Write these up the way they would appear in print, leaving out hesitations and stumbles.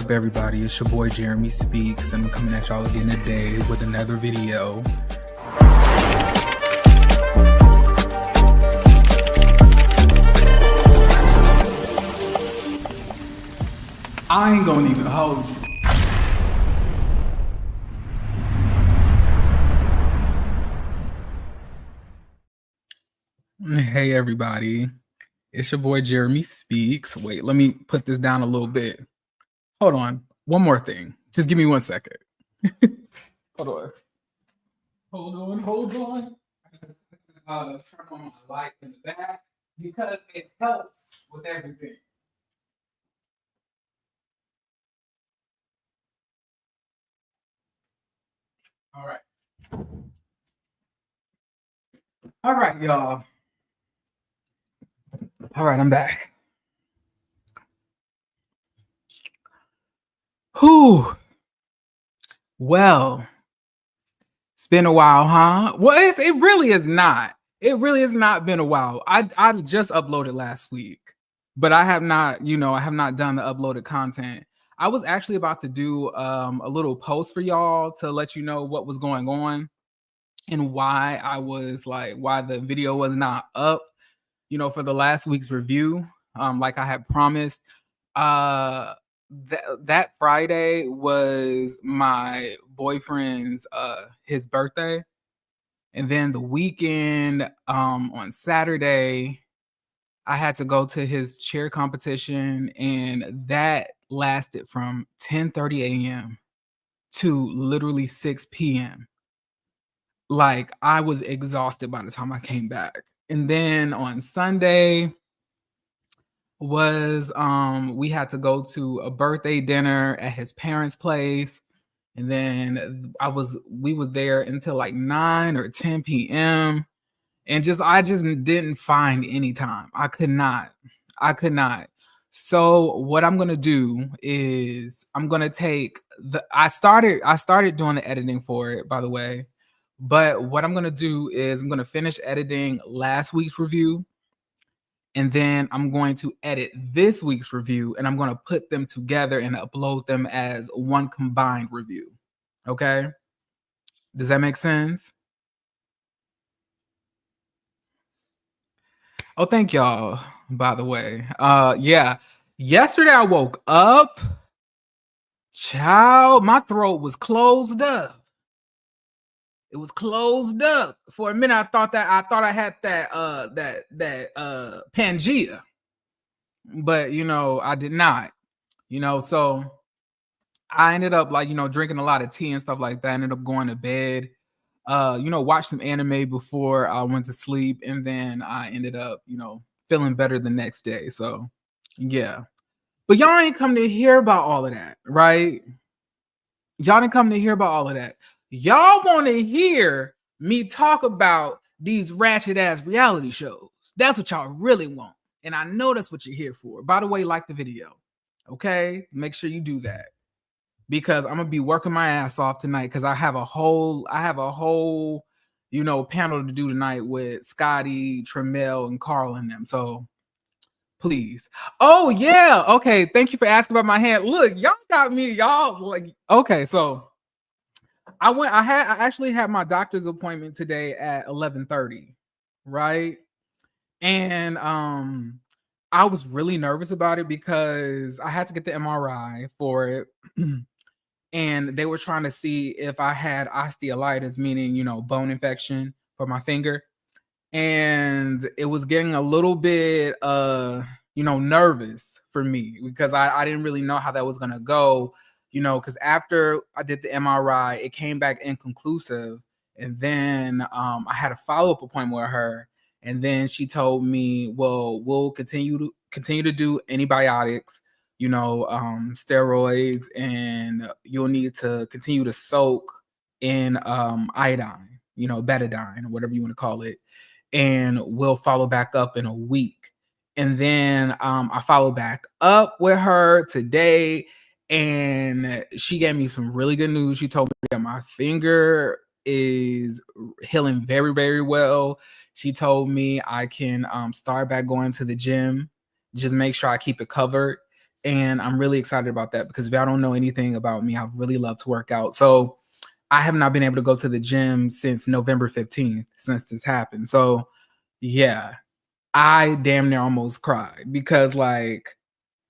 up, everybody? It's your boy Jeremy Speaks, and I'm coming at y'all again today with another video. I ain't gonna even hold you. Hey, everybody. It's your boy Jeremy Speaks. Wait, let me put this down a little bit. Hold on. One more thing. Just give me 1 second. Hold on. Turn on my light in the back because it helps with everything. All right, y'all. All right, I'm back. Whew. Well, it's been a while, huh? Well, it really is not. It really has not been a while. I just uploaded last week, but I have not, I have not done the uploaded content. I was actually about to do a little post for y'all to let you know what was going on and why why the video was not up, for the last week's review, like I had promised. That Friday was my boyfriend's his birthday, and then the weekend on Saturday I had to go to his cheer competition, and that lasted from 10:30 a.m. to literally 6 p.m. Like, I was exhausted by the time I came back. And then on Sunday was we had to go to a birthday dinner at his parents' place, and then we were there until like 9 or 10 p.m. and I just didn't find any time. I could not. So what I'm gonna do is I'm gonna take I started doing the editing for it, by the way, but what I'm gonna do is I'm gonna finish editing last week's review, and then I'm going to edit this week's review, and I'm going to put them together and upload them as one combined review. Okay? Does that make sense? Oh, thank y'all, by the way. Yeah. Yesterday I woke up. Child, my throat was closed up. It was closed up. For a minute, I thought I had that Pangea. But I did not. So I ended up drinking a lot of tea and stuff like that. I ended up going to bed. Watched some anime before I went to sleep, and then I ended up, feeling better the next day. So yeah. But y'all ain't come to hear about all of that, right? Y'all didn't come to hear about all of that. Y'all want to hear me talk about these ratchet ass reality shows. That's what y'all really want. And I know that's what you're here for. By the way, like the video. Okay? Make sure you do that. Because I'm gonna be working my ass off tonight, because I have a whole panel to do tonight with Scotty, Tremel, and Carl and them. So please. Oh yeah. Okay. Thank you for asking about my hand. Look, y'all got me. Y'all like, okay. So I actually had my doctor's appointment today at 11:30, right? And I was really nervous about it because I had to get the MRI for it. And they were trying to see if I had osteolytis, meaning, bone infection for my finger. And it was getting a little bit, nervous for me, because I didn't really know how that was going to go, because after I did the MRI, it came back inconclusive. And then I had a follow-up appointment with her. And then she told me, well, we'll continue to do antibiotics, steroids, and you'll need to continue to soak in iodine, betadine, or whatever you want to call it. And we'll follow back up in a week. And then I followed back up with her today, and she gave me some really good news. She told me that my finger is healing very, very well. She told me I can start back going to the gym. Just make sure I keep it covered. And I'm really excited about that because if y'all don't know anything about me, I really love to work out. So I have not been able to go to the gym since November 15th, since this happened. So yeah, I damn near almost cried because like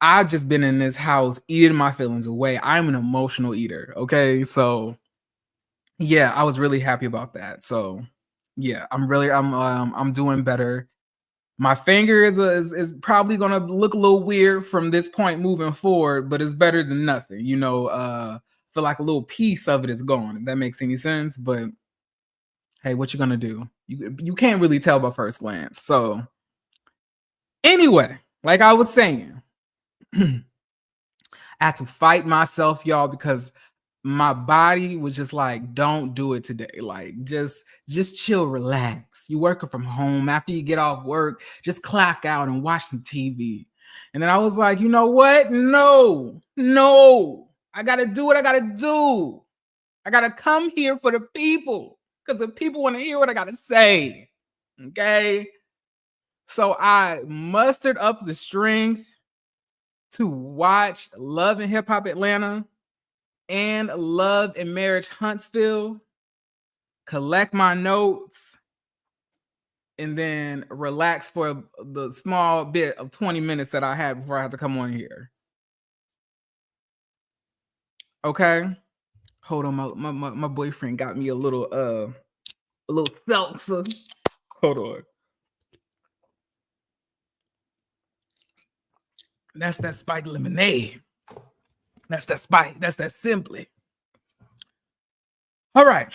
I've just been in this house eating my feelings away. I'm an emotional eater. Okay. So yeah, I was really happy about that. So yeah, I'm doing better. My finger is probably gonna look a little weird from this point moving forward, but it's better than nothing. You know, feel like a little piece of it is gone, if that makes any sense. But hey, what you gonna do? You can't really tell by first glance. So anyway, like I was saying, I had to fight myself, y'all, because my body was just like, don't do it today. Like, just chill, relax. You working from home. After you get off work, just clock out and watch some TV. And then I was like, you know what? No. I gotta do what I gotta do. I gotta come here for the people because the people want to hear what I gotta say. Okay. So I mustered up the strength to watch Love and Hip Hop Atlanta and Love and Marriage Huntsville, collect my notes, and then relax for the small bit of 20 minutes that I had before I had to come on here. Okay. Hold on, my boyfriend got me a little seltzer. Hold on. That's that spiked lemonade. That's that spike. That's that simply. All right.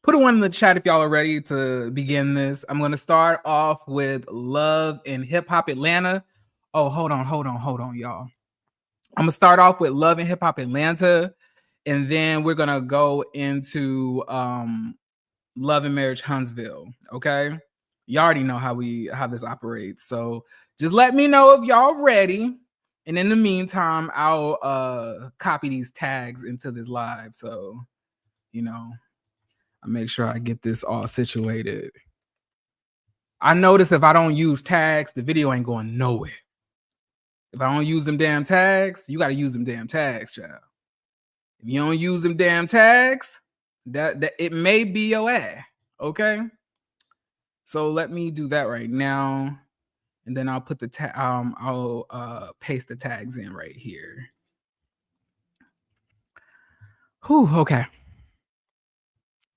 Put a one in the chat if y'all are ready to begin this. I'm going to start off with Love and Hip Hop Atlanta. Oh, hold on, y'all. I'm going to start off with Love and Hip Hop Atlanta, and then we're going to go into Love and Marriage Huntsville, okay? You already know how this operates. So just let me know if y'all ready. And in the meantime, I'll copy these tags into this live. So, you know, I make sure I get this all situated. I notice if I don't use tags, the video ain't going nowhere. If I don't use them damn tags, you got to use them damn tags, child. If you don't use them damn tags, that it may be your ass, okay? So let me do that right now, and then I'll put the I'll paste the tags in right here. Whew, okay.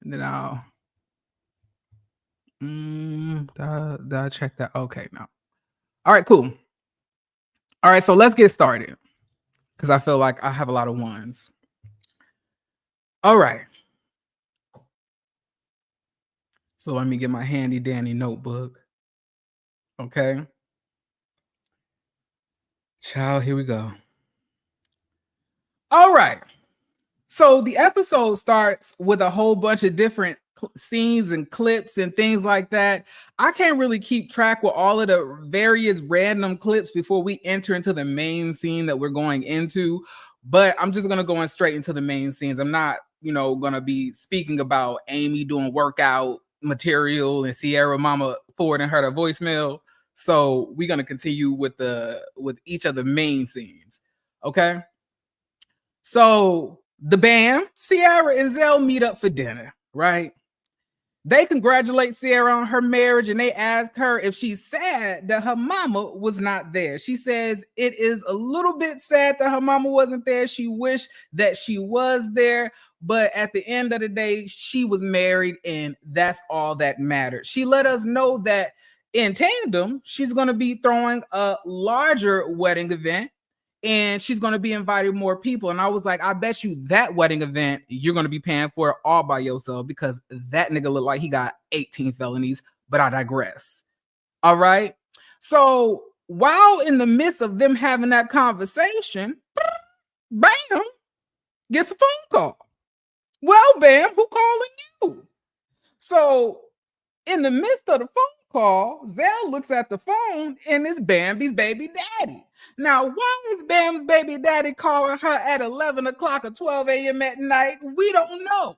And then I'll did I check that? Okay, no. All right, cool. All right, so let's get started because I feel like I have a lot of ones. All right. So let me get my handy dandy notebook. Okay. Child, here we go. All right. So the episode starts with a whole bunch of different scenes and clips and things like that. I can't really keep track with all of the various random clips before we enter into the main scene that we're going into, but I'm just going to go in straight into the main scenes. I'm not, going to be speaking about Amy doing workout material and Sierra mama forwarding her the voicemail. So we're going to continue with each of the main scenes. Okay. So the band, Sierra and Zel meet up for dinner, right? They congratulate Sierra on her marriage and they ask her if she's sad that her mama was not there. She says it is a little bit sad that her mama wasn't there. She wished that she was there, but at the end of the day, she was married and that's all that mattered. She let us know that in tandem, she's going to be throwing a larger wedding event and she's going to be inviting more people. And I was like, I bet you that wedding event, you're going to be paying for it all by yourself because that nigga looked like he got 18 felonies, but I digress. All right. So while in the midst of them having that conversation, bam, gets a phone call. Well, bam, who calling you? So in the midst of the phone call, Zel looks at the phone and it's Bambi's baby daddy. Now, why is Bam's baby daddy calling her at 11 o'clock or 12 a.m. at night? We don't know.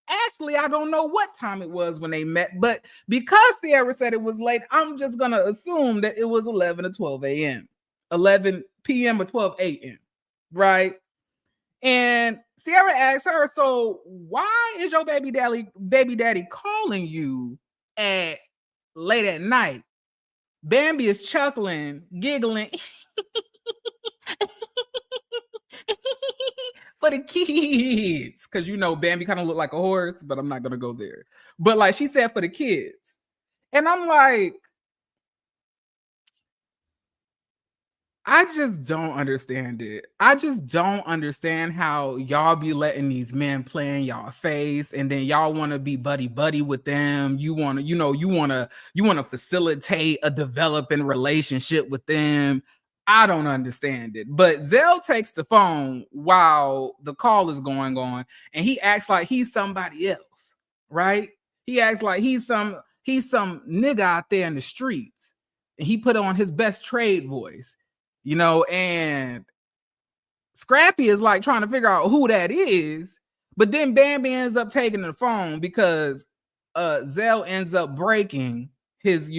Actually, I don't know what time it was when they met, but because Sierra said it was late, I'm just going to assume that it was 11 or 12 a.m. 11 p.m. or 12 a.m., right? And Sierra asks her, so why is your baby daddy calling you at late at night? Bambi is chuckling, giggling for the kids. Because Bambi kind of looked like a horse, but I'm not gonna go there. But like she said, for the kids. And I'm like, I just don't understand it. I just don't understand how y'all be letting these men play in y'all face, and then y'all want to be buddy with them. You want to facilitate a developing relationship with them. I don't understand it. But Zel takes the phone while the call is going on, and he acts like he's somebody else, right? He acts like he's some nigga out there in the streets, and he put on his best trade voice. And Scrappy is like trying to figure out who that is, but then Bambi ends up taking the phone because Zel ends up breaking his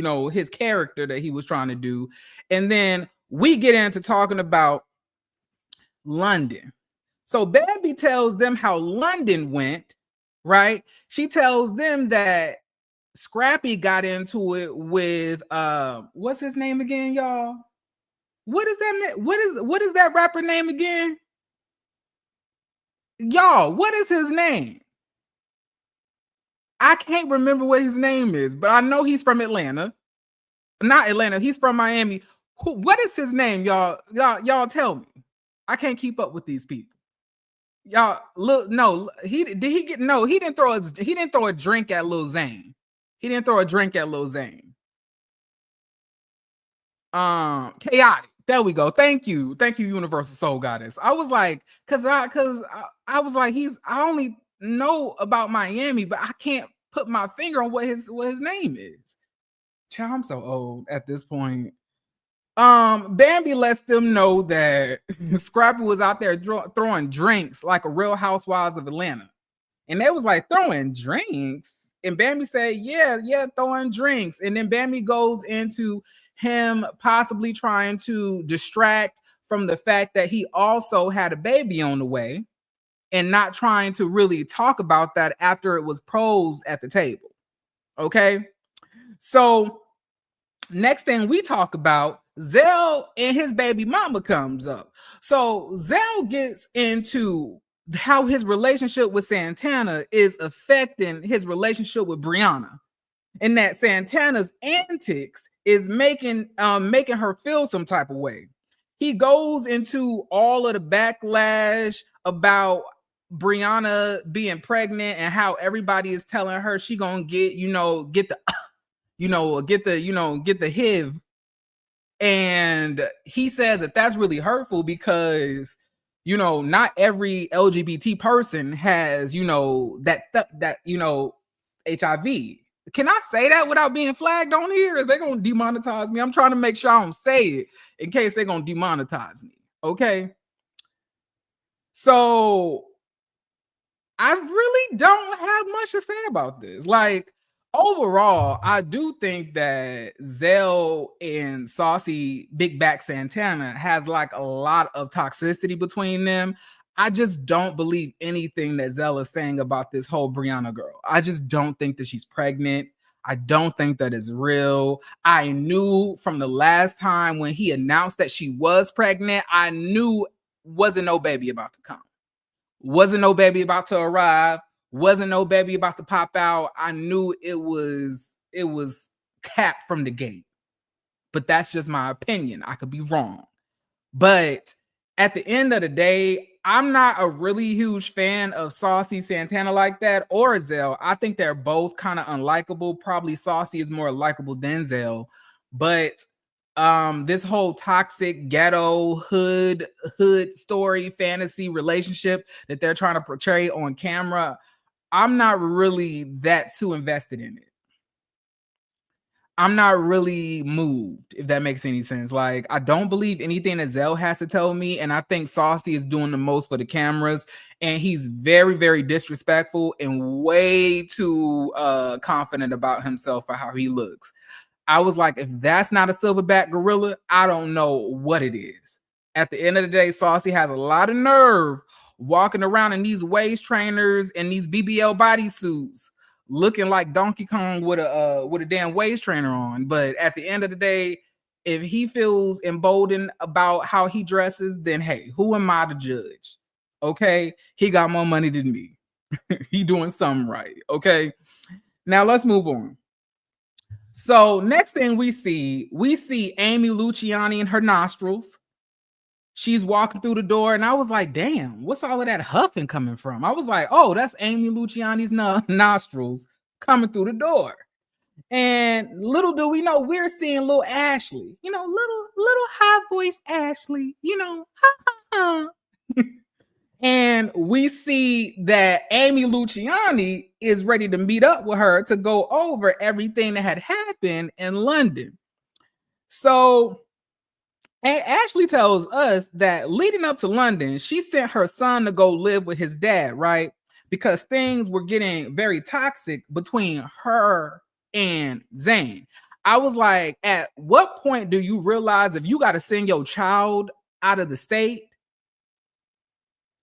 character that he was trying to do. And then we get into talking about London. So Bambi tells them how London went, right? She tells them that Scrappy got into it with what's his name again, y'all? What is that? What is that rapper name again? Y'all, what is his name? I can't remember what his name is, but I know he's from Atlanta. Not Atlanta, he's from Miami. What is his name, y'all? Y'all tell me. I can't keep up with these people. Y'all, look, no, he didn't throw a drink at Lil Zane. He didn't throw a drink at Lil Zane. Chaotic. There we go. Thank you, Universal Soul Goddess. I was like, cause I was like, I only know about Miami, but I can't put my finger on what his name is. Child, I'm so old at this point. Bambi lets them know that Scrappy was out there throwing drinks like a Real Housewives of Atlanta, and they was like, throwing drinks. And Bambi said, yeah, throwing drinks. And then Bambi goes into him possibly trying to distract from the fact that he also had a baby on the way, and not trying to really talk about that after it was posed at the table. Okay. So next thing we talk about, Zel and his baby mama comes up. So Zel gets into how his relationship with Santana is affecting his relationship with Brianna, and that Santana's antics is making her feel some type of way. He goes into all of the backlash about Brianna being pregnant and how everybody is telling her she gonna get the HIV. And he says that that's really hurtful because not every LGBT person has HIV. Can I say that without being flagged on here? Is they gonna demonetize me? I'm trying to make sure I don't say it in case they're gonna demonetize me. Okay. So I really don't have much to say about this. Like, overall, I do think that Zel and Saucy Big Back Santana has like a lot of toxicity between them. I just don't believe anything that Zel is saying about this whole Brianna girl. I just don't think that she's pregnant. I don't think that is real. I knew from the last time when he announced that she was pregnant, I knew wasn't no baby about to come. Wasn't no baby about to arrive. Wasn't no baby about to pop out. I knew it was capped from the gate. But that's just my opinion. I could be wrong. But at the end of the day, I'm not a really huge fan of Saucy Santana like that, or Zel. I think they're both kind of unlikable. Probably Saucy is more likable than Zel. But this whole toxic ghetto hood story fantasy relationship that they're trying to portray on camera, I'm not really that too invested in it. I'm not really moved, if that makes any sense. Like, I don't believe anything that Zel has to tell me, and I think Saucy is doing the most for the cameras, and he's very, very disrespectful and way too confident about himself for how he looks. I was like, if that's not a silverback gorilla, I don't know what it is. at the end of the day, Saucy has a lot of nerve walking around in these waist trainers and these BBL bodysuits, looking like Donkey Kong with a damn waist trainer on. But at the end of the day, if he feels emboldened about how he dresses, then hey, who am I to judge? Okay, he got more money than me. He doing something right. Okay, now let's move on. So next thing we see Amy Luciani in her nostrils. She's walking through the door, and I was like, damn, what's all of that huffing coming from? I was like, oh, that's Amy Luciani's nostrils coming through the door. And little do we know, we're seeing little Ashley, little high voice Ashley, And we see that Amy Luciani is ready to meet up with her to go over everything that had happened in London. So Ashley tells us that leading up to London, she sent her son to go live with his dad, right? Because things were getting very toxic between her and Zane. I was like, at what point do you realize if you got to send your child out of the state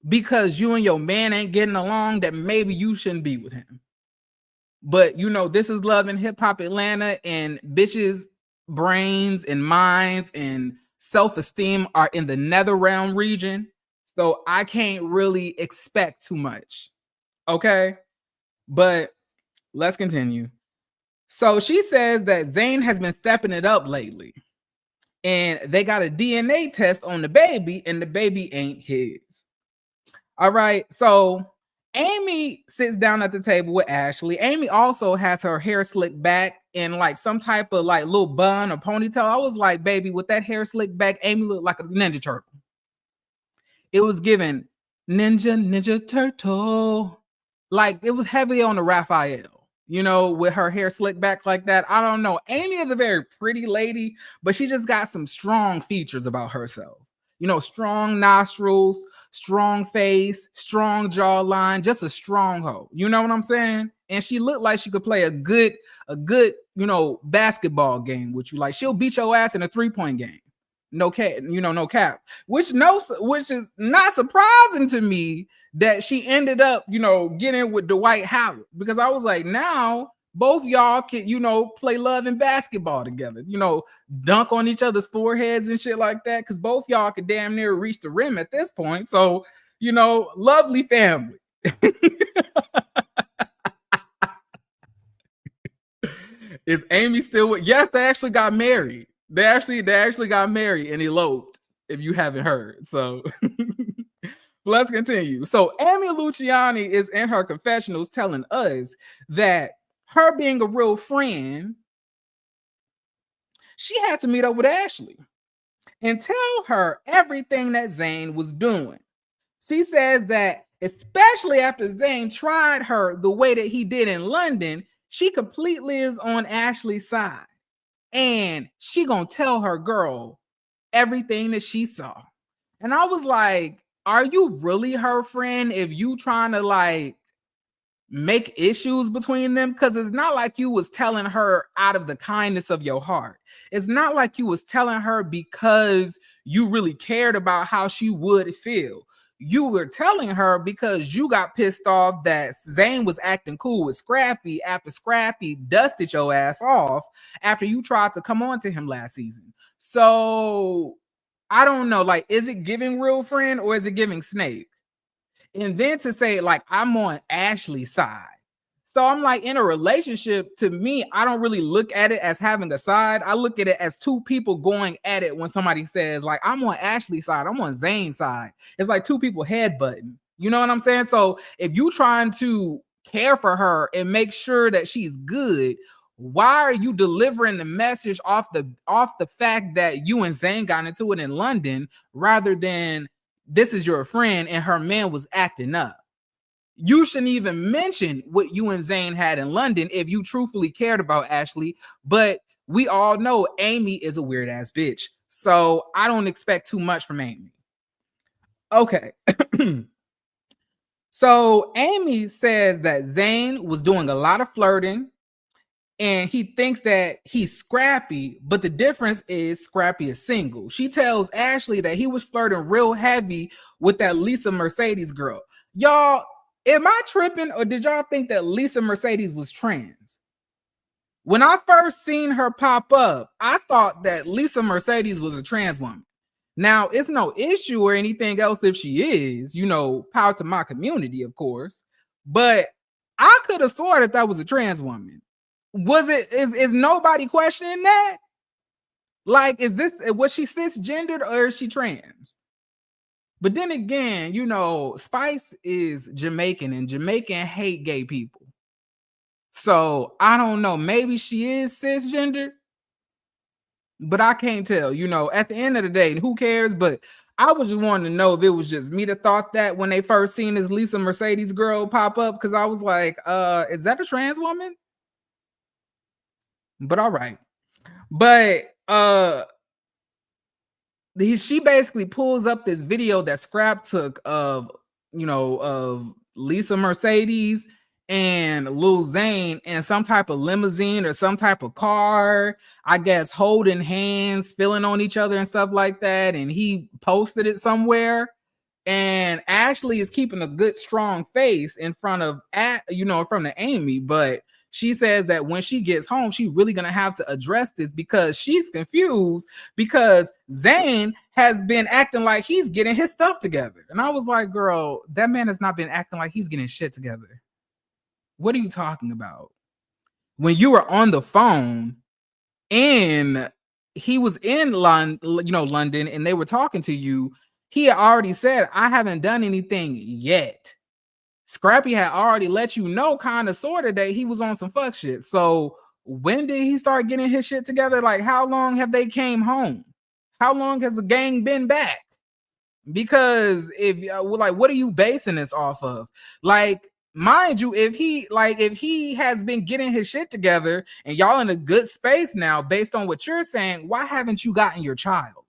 because you and your man ain't getting along, that maybe you shouldn't be with him? But this is Love and Hip Hop Atlanta, and bitches' brains and minds and self-esteem are in the nether realm region, so I can't really expect too much. Okay, but let's continue. So she says that Zane has been stepping it up lately, and they got a DNA test on the baby, and the baby ain't his. All right, so Amy sits down at the table with Ashley. Amy also has her hair slicked back in like some type of like little bun or ponytail. I was like, baby, with that hair slicked back, Amy looked like a Ninja Turtle. It was given Ninja Turtle. Like, it was heavy on the Raphael, with her hair slicked back like that. I don't know. Amy is a very pretty lady, but she just got some strong features about herself. Strong nostrils, strong face, strong jawline, just a strong hoe. You know what I'm saying? And she looked like she could play a good, basketball game with you. Like, she'll beat your ass in a 3-point game. No cap, no cap. Which is not surprising to me that she ended up, getting with Dwight Howard, because I was like, now both y'all can, play love and basketball together, dunk on each other's foreheads and shit like that, because both y'all could damn near reach the rim at this point. So, lovely family. Is Amy still with? Yes, they actually got married. They actually got married and eloped, if you haven't heard. So let's continue. So Amy Luciani is in her confessionals telling us that her being a real friend, she had to meet up with Ashley and tell her everything that Zane was doing. She says that especially after Zane tried her the way that he did in London, she completely is on Ashley's side. And she gonna tell her girl everything that she saw. And I was like, are you really her friend if you trying to like make issues between them? Because it's not like you was telling her out of the kindness of your heart. It's not like you was telling her because you really cared about how she would feel. You were telling her because you got pissed off that Zane was acting cool with Scrappy after Scrappy dusted your ass off after you tried to come on to him last season. So I don't know, like, is it giving real friend or is it giving snake? And then to say, like, I'm on Ashley's side. So I'm like, in a relationship, to me, I don't really look at it as having a side. I look at it as two people going at it. When somebody says, like, I'm on Ashley's side, I'm on Zane's side, it's like two people headbutting. You know what I'm saying? So if you trying to care for her and make sure that she's good, why are you delivering the message off the fact that you and Zane got into it in London rather than this is your friend and her man was acting up? You shouldn't even mention what you and Zane had in London if you truthfully cared about Ashley. But we all know Amy is a weird ass bitch. So I don't expect too much from Amy. Okay. So Amy says that Zane was doing a lot of flirting and he thinks that he's Scrappy, but the difference is Scrappy is single. She tells Ashley that he was flirting real heavy with that Lisa Mercedes girl. Y'all, am I tripping, or did y'all think that Lisa Mercedes was trans? When I first seen her pop up, I thought that Lisa Mercedes was a trans woman. Now, it's no issue or anything else if she is, you know, power to my community, of course. But I could have swore that was a trans woman. Is nobody questioning that? Like, was she cisgendered or is she trans? But then again, you know, Spice is Jamaican and Jamaican hate gay people. So I don't know. Maybe she is cisgender, but I can't tell. You know, at the end of the day, who cares? But I was just wanting to know if it was just me that thought that when they first seen this Lisa Mercedes girl pop up, because I was like, is that a trans woman? But all right. But she basically pulls up this video that Scrap took of, you know, of Lisa Mercedes and Lil Zane in some type of limousine or some type of car, I guess, holding hands, feeling on each other and stuff like that. And he posted it somewhere. And Ashley is keeping a good, strong face in front of, you know, in front of Amy. But she says that when she gets home, she's really going to have to address this because she's confused because Zane has been acting like he's getting his stuff together. And I was like, girl, that man has not been acting like he's getting shit together. What are you talking about? When you were on the phone and he was in London and they were talking to you, he had already said, I haven't done anything yet. Scrappy had already let you know, kind of, sort of, that he was on some fuck shit. So when did he start getting his shit together? Like, how long have they came home? How long has the gang been back? Because what are you basing this off of? Like, mind you, if he has been getting his shit together and y'all in a good space now, based on what you're saying, why haven't you gotten your child?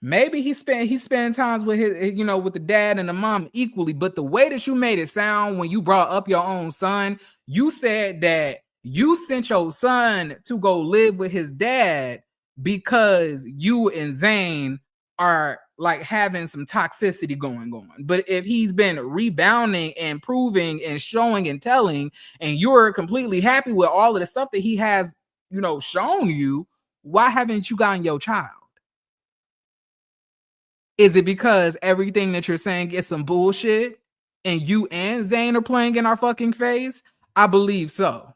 Maybe he spent times with his, you know, with the dad and the mom equally, but the way that you made it sound when you brought up your own son, you said that you sent your son to go live with his dad because you and Zane are like having some toxicity going on. But if he's been rebounding and proving and showing and telling, and you're completely happy with all of the stuff that he has, you know, shown you, why haven't you gotten your child? Is it because everything that you're saying is some bullshit and you and Zane are playing in our fucking face? I believe so.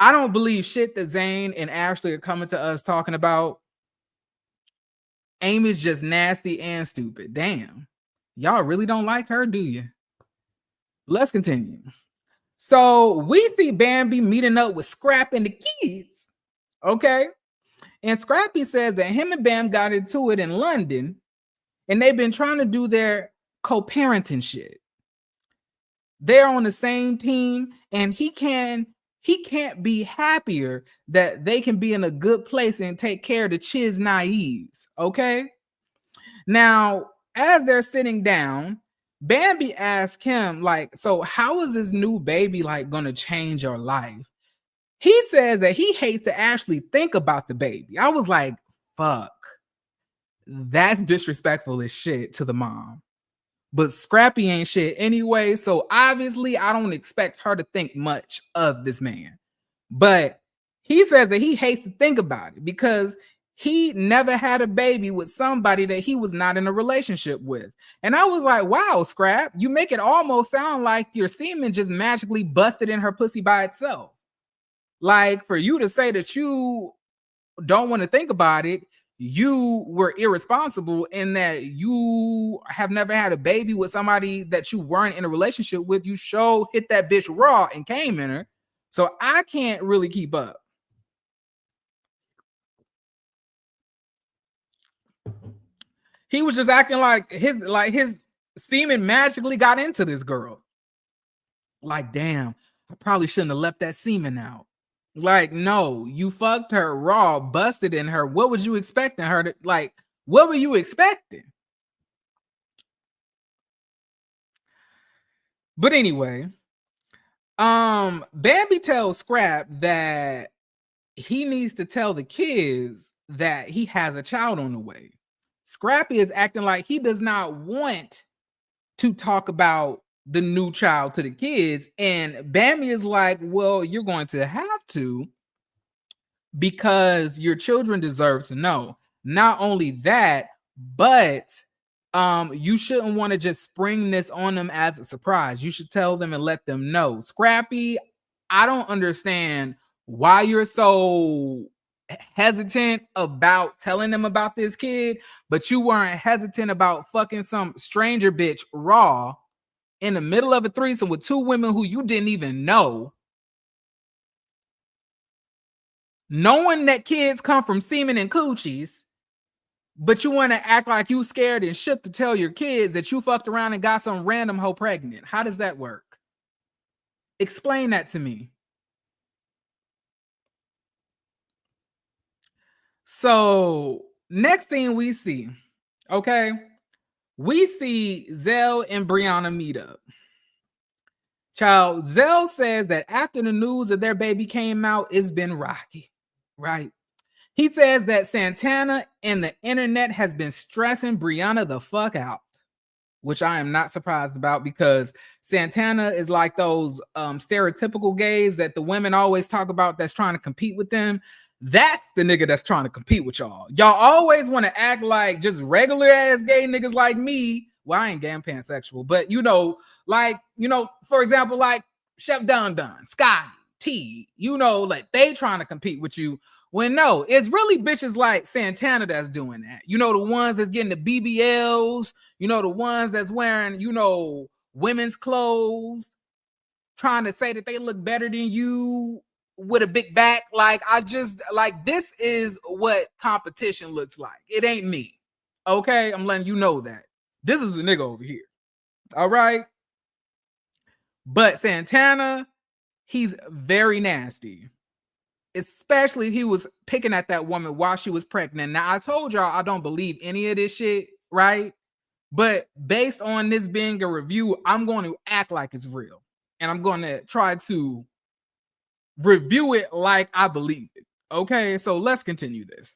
I don't believe shit that Zane and Ashley are coming to us talking about. Amy's just nasty and stupid. Damn. Y'all really don't like her, do you? Let's continue. So we see Bambi meeting up with Scrap and the kids. Okay. And Scrappy says that him and Bam got into it in London and they've been trying to do their co-parenting shit. They're on the same team and he can't be happier that they can be in a good place and take care of the Chiz naives. Okay. Now, as they're sitting down, Bambi asked him, like, so how is this new baby like going to change your life? He says that he hates to actually think about the baby. I was like, fuck. That's disrespectful as shit to the mom. But Scrappy ain't shit anyway, so obviously I don't expect her to think much of this man. But he says that he hates to think about it because he never had a baby with somebody that he was not in a relationship with. And I was like, wow, Scrap, you make it almost sound like your semen just magically busted in her pussy by itself. Like, for you to say that you don't want to think about it, you were irresponsible in that you have never had a baby with somebody that you weren't in a relationship with. You hit that bitch raw and came in her. So I can't really keep up. He was just acting like his semen magically got into this girl. Like, damn, I probably shouldn't have left that semen out. Like, no, you fucked her raw, busted in her. What was you expecting her to, like, what were you expecting? But anyway, Bambi tells Scrap that he needs to tell the kids that he has a child on the way. Scrappy is acting like he does not want to talk about the new child to the kids. And Bambi is like, well, you're going to have to, because your children deserve to know. Not only that, but you shouldn't want to just spring this on them as a surprise. You should tell them and let them know. Scrappy, I don't understand why you're so hesitant about telling them about this kid, but you weren't hesitant about fucking some stranger bitch raw in the middle of a threesome with two women who you didn't even know, knowing that kids come from semen and coochies, but you want to act like you scared and shook to tell your kids that you fucked around and got some random hoe pregnant. How does that work? Explain that to me. So next thing we see, okay, we see Zel and Brianna meet up. Child, Zel says that after the news of their baby came out, it's been rocky, right? He says that Santana and the internet has been stressing Brianna the fuck out, which I am not surprised about, because Santana is like those stereotypical gays that the women always talk about that's trying to compete with them. That's the nigga that's trying to compete with y'all. Y'all always want to act like just regular ass gay niggas like me. Well, I ain't gay, I'm pansexual, but for example, like Chef Don Don, Scotty, T, like they trying to compete with you. When no, it's really bitches like Santana that's doing that. The ones that's getting the BBLs, the ones that's wearing, women's clothes, trying to say that they look better than you with a big back. This is what competition looks like. It ain't me. Okay, I'm letting you know that. This is the nigga over here. All right. But Santana, he's very nasty. Especially he was picking at that woman while she was pregnant. Now, I told y'all I don't believe any of this shit, right? But based on this being a review, I'm going to act like it's real. And I'm going to try to review it like I believe it. Okay, so let's continue this.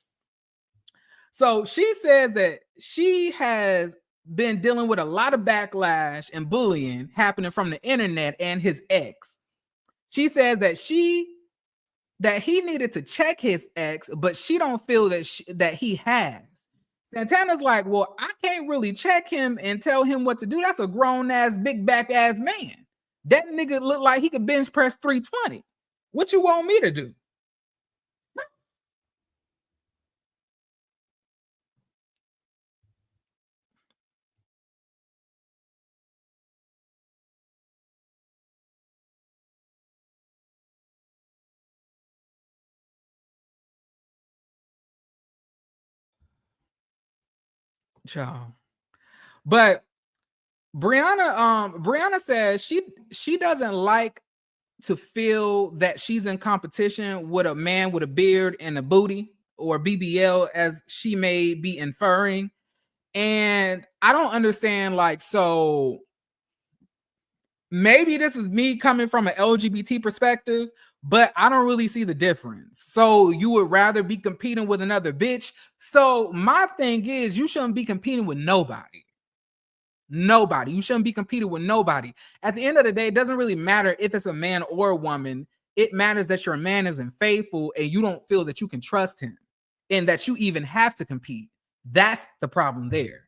So she says that she has been dealing with a lot of backlash and bullying happening from the internet and his ex. She says that he needed to check his ex, but she don't feel that he has. Santana's like, well, I can't really check him and tell him what to do. That's a grown ass, big back ass man. That nigga look like he could bench press 320. What you want me to do? Child. But Brianna says she doesn't like to feel that she's in competition with a man with a beard and a booty, or BBL as she may be inferring. And I don't understand, so maybe this is me coming from an LGBT perspective, but I don't really see the difference. So you would rather be competing with another bitch. So my thing is, you shouldn't be competing with nobody. Nobody. You shouldn't be competing with nobody. At the end of the day, it doesn't really matter if it's a man or a woman. It matters that your man isn't faithful and you don't feel that you can trust him and that you even have to compete. That's the problem there.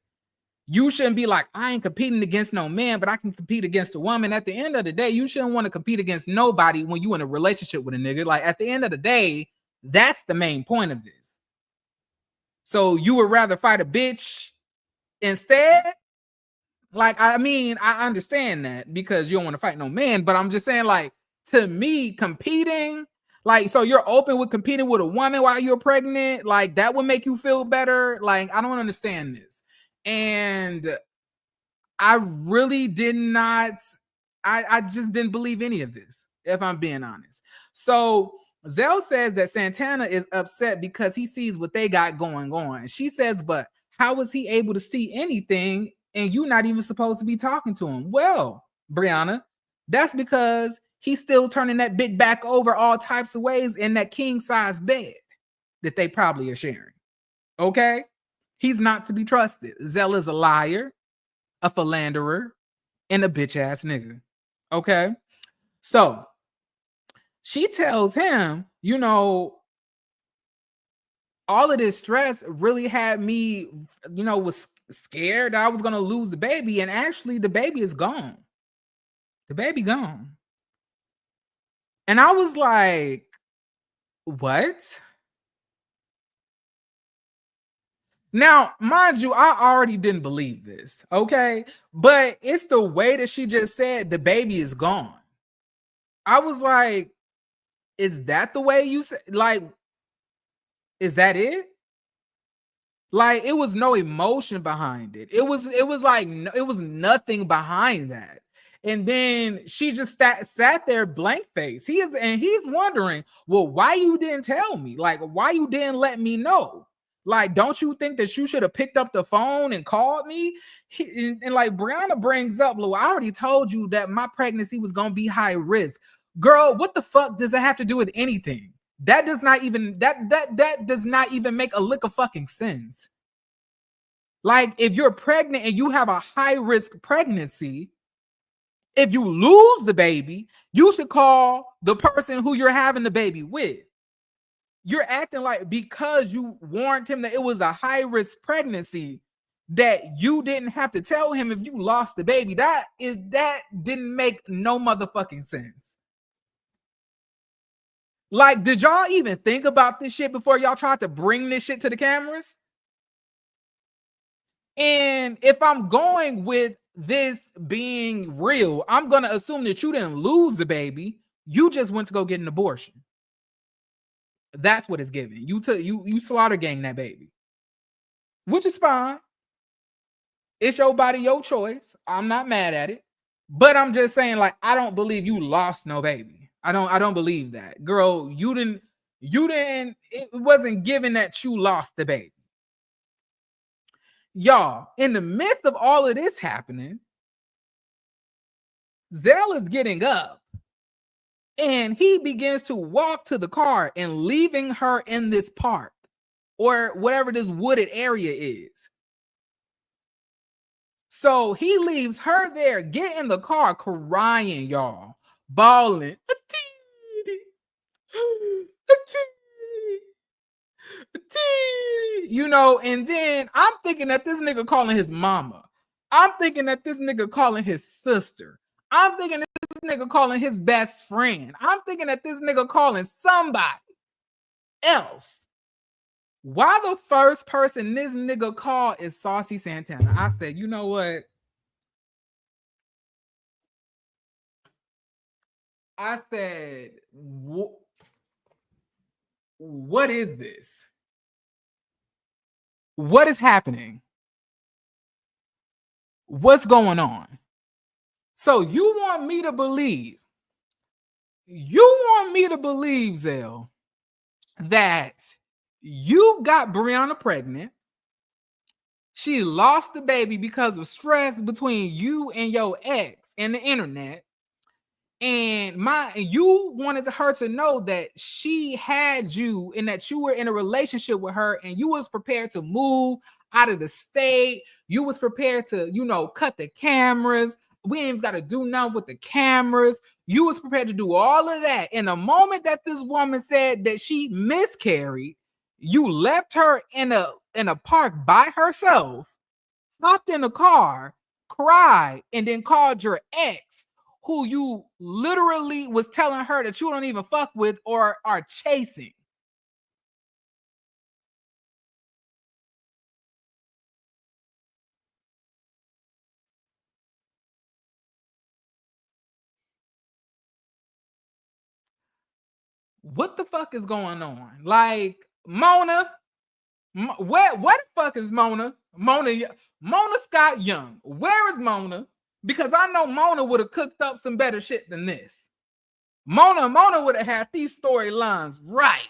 You shouldn't be like, I ain't competing against no man, but I can compete against a woman. At the end of the day, you shouldn't want to compete against nobody when you're in a relationship with a nigga. Like, at the end of the day, that's the main point of this. So you would rather fight a bitch instead? Like, I mean, I understand that because you don't want to fight no man, but I'm just saying, like, to me, competing, like, so you're open with competing with a woman while you're pregnant, like, that would make you feel better. Like, I don't understand this. And I really did not, I just didn't believe any of this, if I'm being honest. So Zel says that Santana is upset because he sees what they got going on. She says, but how was he able to see anything and you're not even supposed to be talking to him? Well, Brianna, that's because he's still turning that big back over all types of ways in that king size bed that they probably are sharing. Okay? He's not to be trusted. Zel is a liar, a philanderer, and a bitch ass nigga. Okay? So she tells him, you know, all of this stress really had me, you know, was scared I was gonna lose the baby. And actually, the baby is gone. The baby gone. And I was like, what? Now, mind you, I already didn't believe this, okay? But it's the way that she just said the baby is gone. I was like, is that the way you said? Like, is that it? Like, it was no emotion behind it. It was like it was nothing behind that. And then she just sat there blank face. He's wondering, well, why you didn't tell me? Like, why you didn't let me know? Like, don't you think that you should have picked up the phone and called me? And like Brianna brings up, Lou, I already told you that my pregnancy was gonna be high risk. Girl, what the fuck does that have to do with anything? That does not even that does not even make a lick of fucking sense. Like, if you're pregnant and you have a high risk pregnancy, if you lose the baby, you should call the person who you're having the baby with. You're acting like because you warned him that it was a high risk pregnancy that you didn't have to tell him if you lost the baby. That didn't make no motherfucking sense. Like, did y'all even think about this shit before y'all tried to bring this shit to the cameras? And if I'm going with this being real, I'm going to assume that you didn't lose the baby. You just went to go get an abortion. That's what it's giving. You slaughter gang that baby, which is fine. It's your body, your choice. I'm not mad at it, but I'm just saying, like, I don't believe you lost no baby. I don't believe that, girl. You didn't. It wasn't given that you lost the baby. Y'all, in the midst of all of this happening, Zel is getting up and he begins to walk to the car and leaving her in this park or whatever this wooded area is. So he leaves her there, get in the car crying, y'all, bawling. You know, and then I'm thinking that this nigga calling his mama. I'm thinking that this nigga calling his sister. I'm thinking that this nigga calling his best friend. I'm thinking that this nigga calling somebody else. Why the first person this nigga called is Saucy Santana? I said, you know what? I said, what is this? What is happening? What's going on? So you want me to believe, Zel, that you got Brianna pregnant. She lost the baby because of stress between you and your ex and the internet. And you wanted her to know that she had you and that you were in a relationship with her and you was prepared to move out of the state. You was prepared to, you know, cut the cameras. We ain't got to do nothing with the cameras. You was prepared to do all of that. And the moment that this woman said that she miscarried, you left her in a park by herself, hopped in a car, cried, and then called your ex, who you literally was telling her that you don't even fuck with or are chasing. What the fuck is going on? Like, Mona, where the fuck is Mona? Mona Scott Young. Where is Mona? Because I know Mona would have cooked up some better shit than this. Mona would have had these storylines right.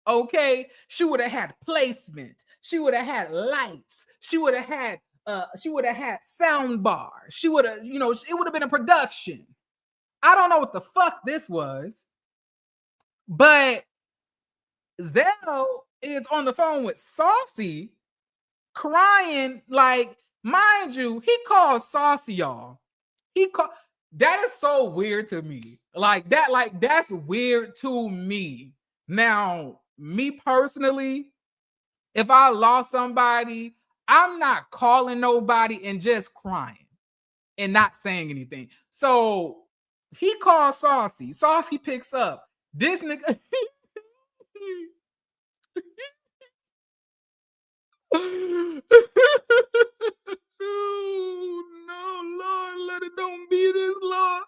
Okay, she would have had placement. She would have had lights. She would have had sound bar. She would have, you know, it would have been a production. I don't know what the fuck this was, but Zel is on the phone with Saucy, crying. Like, mind you, he called Saucy, y'all. That is so weird to me. Like that's weird to me. Now, me personally, if I lost somebody, I'm not calling nobody and just crying and not saying anything. So he calls Saucy. Saucy picks up. This nigga. Oh, no, Lord, let it don't be this, Lord.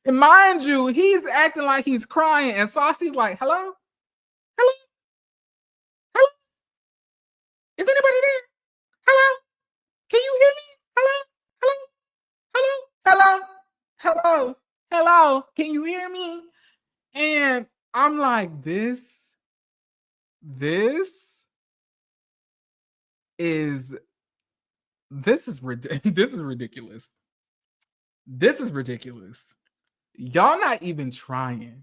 And mind you, he's acting like he's crying, and Saucy's like, hello? Hello? Hello? Is anybody there? Hello? Can you hear me? Hello? Hello? Hello? Hello? Hello? Can you hear me? And I'm like, this is ridiculous. This is ridiculous. Y'all not even trying.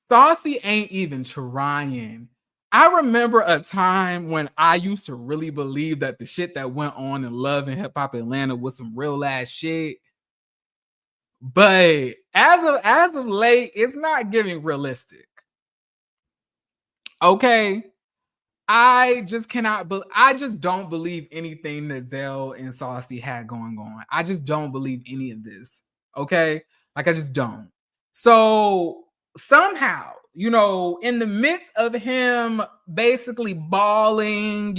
Saucy ain't even trying. I remember a time when I used to really believe that the shit that went on in Love and Hip Hop Atlanta was some real ass shit. But as of late, it's not giving realistic. Okay. I just don't believe anything that Zel and Saucy had going on. I just don't believe any of this. Okay? Like, I just don't. So somehow, in the midst of him basically bawling,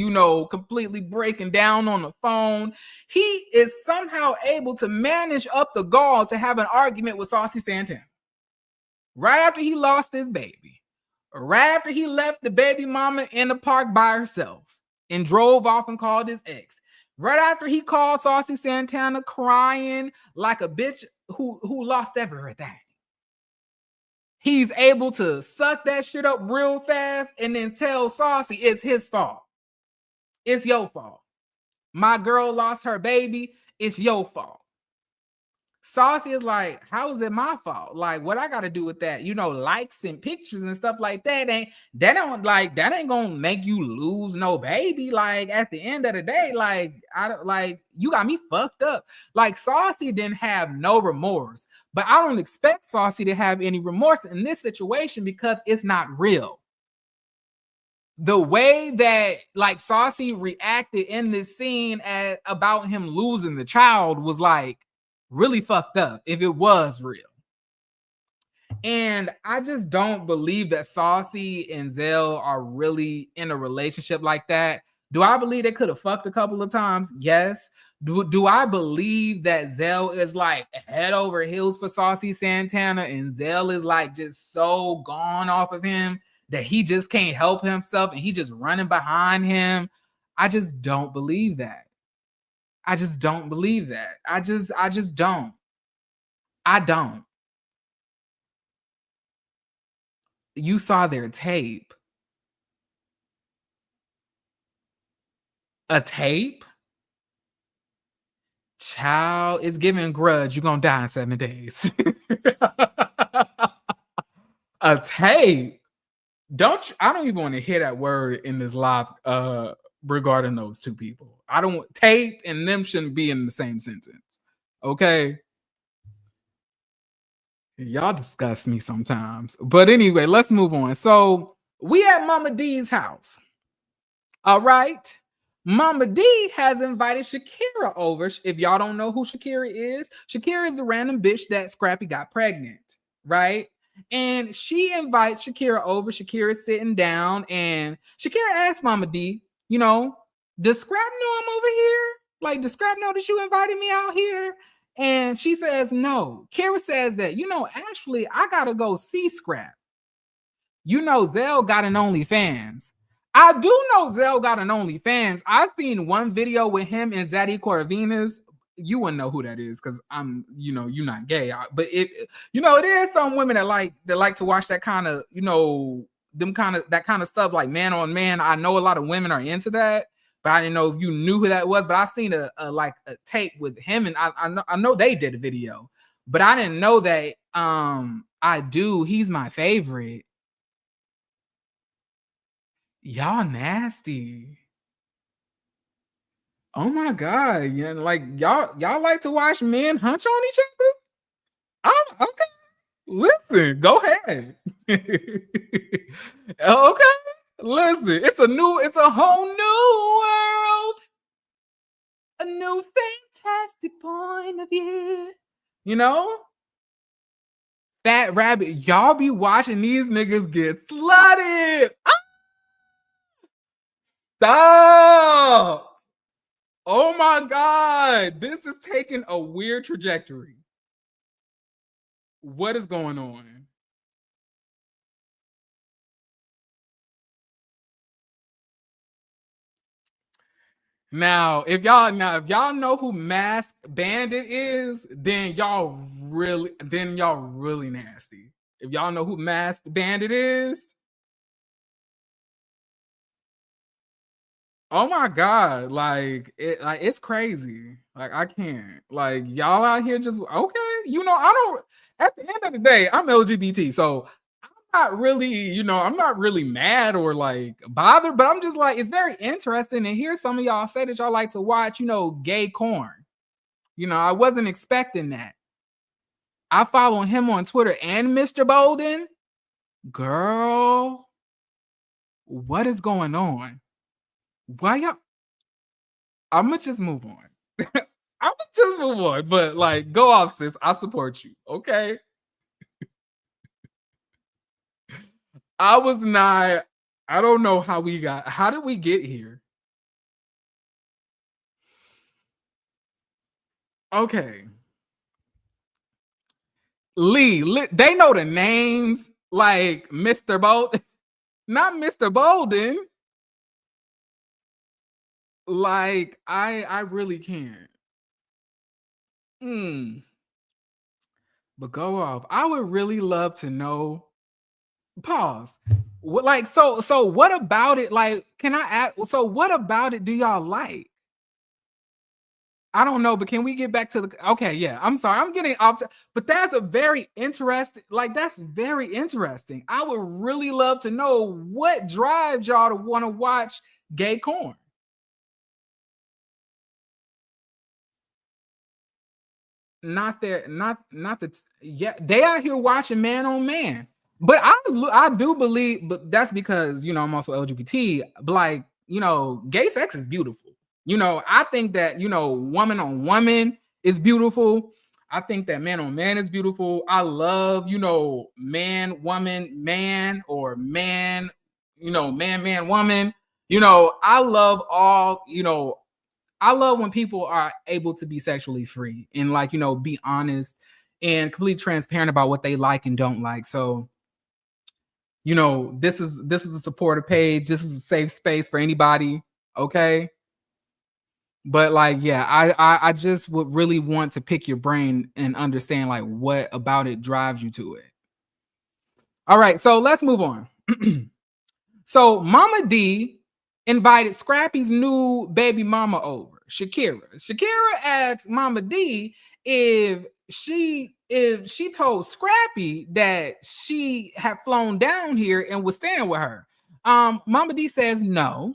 completely breaking down on the phone, he is somehow able to manage up the gall to have an argument with Saucy Santana. Right after he lost his baby. Right after he left the baby mama in the park by herself and drove off and called his ex. Right after he called Saucy Santana crying like a bitch who lost everything. He's able to suck that shit up real fast and then tell Saucy it's his fault. It's your fault. My girl lost her baby. It's your fault. Saucy is like, how is it my fault? Like, what I got to do with that? Likes and pictures and stuff like that ain't gonna make you lose no baby. Like, at the end of the day, you got me fucked up. Like, Saucy didn't have no remorse, but I don't expect Saucy to have any remorse in this situation because it's not real. The way that Saucy reacted in this scene about him losing the child was really fucked up if it was real. And I just don't believe that Saucy and Zel are really in a relationship like that. Do I believe they could have fucked a couple of times? Yes. Do I believe that Zel is head over heels for Saucy Santana and Zel is just so gone off of him that he just can't help himself and he just running behind him? I just don't believe that. I just don't believe that. I just don't. I don't. You saw their tape. A tape? Child, it's giving grudge. You're going to die in 7 days. A tape? I don't even want to hear that word in this live regarding those two people. I don't tape and them shouldn't be in the same sentence. Okay. Y'all disgust me sometimes. But anyway, let's move on. So we at Mama D's house. All right. Mama D has invited Shakira over. If y'all don't know who Shakira is the random bitch that Scrappy got pregnant. Right. And she invites Shakira over. Shakira's sitting down and Shakira asks Mama D, does Scrap know I'm over here? Does Scrap know that you invited me out here? And she says, no. Kira says that, actually, I got to go see Scrap. Zel got an OnlyFans. I do know Zel got an OnlyFans. I've seen one video with him and Zaddy Corvinas. You wouldn't know who that is because I'm, you're not gay. But it is some women that like to watch that kind of, that kind of stuff like man on man. I know a lot of women are into that. but I didn't know if you knew who that was. But I seen a tape with him, and I know they did a video, but I didn't know that. I do. He's my favorite. Y'all nasty. Oh my god! Yeah, like y'all like to watch men hunch on each other? Oh, okay. Listen, go ahead. Okay. Listen, it's a whole new world. A new fantastic point of view. You know? Fat Rabbit, y'all be watching these niggas get slutted. Stop. Oh my god. This is taking a weird trajectory. What is going on? Now, if y'all know who Masked Bandit is, then y'all really nasty. If y'all know who Masked Bandit is, oh my god, it's crazy. Like I can't. Like y'all out here just okay. I don't. At the end of the day, I'm LGBT, so I'm not really mad or like bothered, but I'm just like, it's very interesting to hear some of y'all say that y'all like to watch, gay corn. I wasn't expecting that. I follow him on Twitter and Mr. Bolden. Girl, what is going on? Why y'all? I'ma just move on. I'ma just move on, but like, go off, sis. I support you. Okay. I don't know how did we get here? Okay. Lee, they know the names like Mr. Bolden, not Mr. Bolden. Like, I really can't. But go off. I would really love to know. Pause. So what about it? Like, can I ask? So what about it do y'all like? I don't know, but can we get back to the? Okay, yeah. I'm sorry, I'm getting off. But that's very interesting. I would really love to know what drives y'all to want to watch gay corn. Not yeah, they out here watching man on man. But I do believe, but that's because I'm also LGBT. But like, gay sex is beautiful. I think that woman on woman is beautiful. I think that man on man is beautiful. I love man woman man or man man woman. I love all I love when people are able to be sexually free and be honest and completely transparent about what they like and don't like. So, this is a supportive page. This is a safe space for anybody. Okay. But yeah, I just would really want to pick your brain and understand what about it drives you to it. All right, so let's move on. So Mama D invited Scrappy's new baby mama over, Shakira. Shakira asked Mama D if she told Scrappy that she had flown down here and was staying with her. Mama D says no.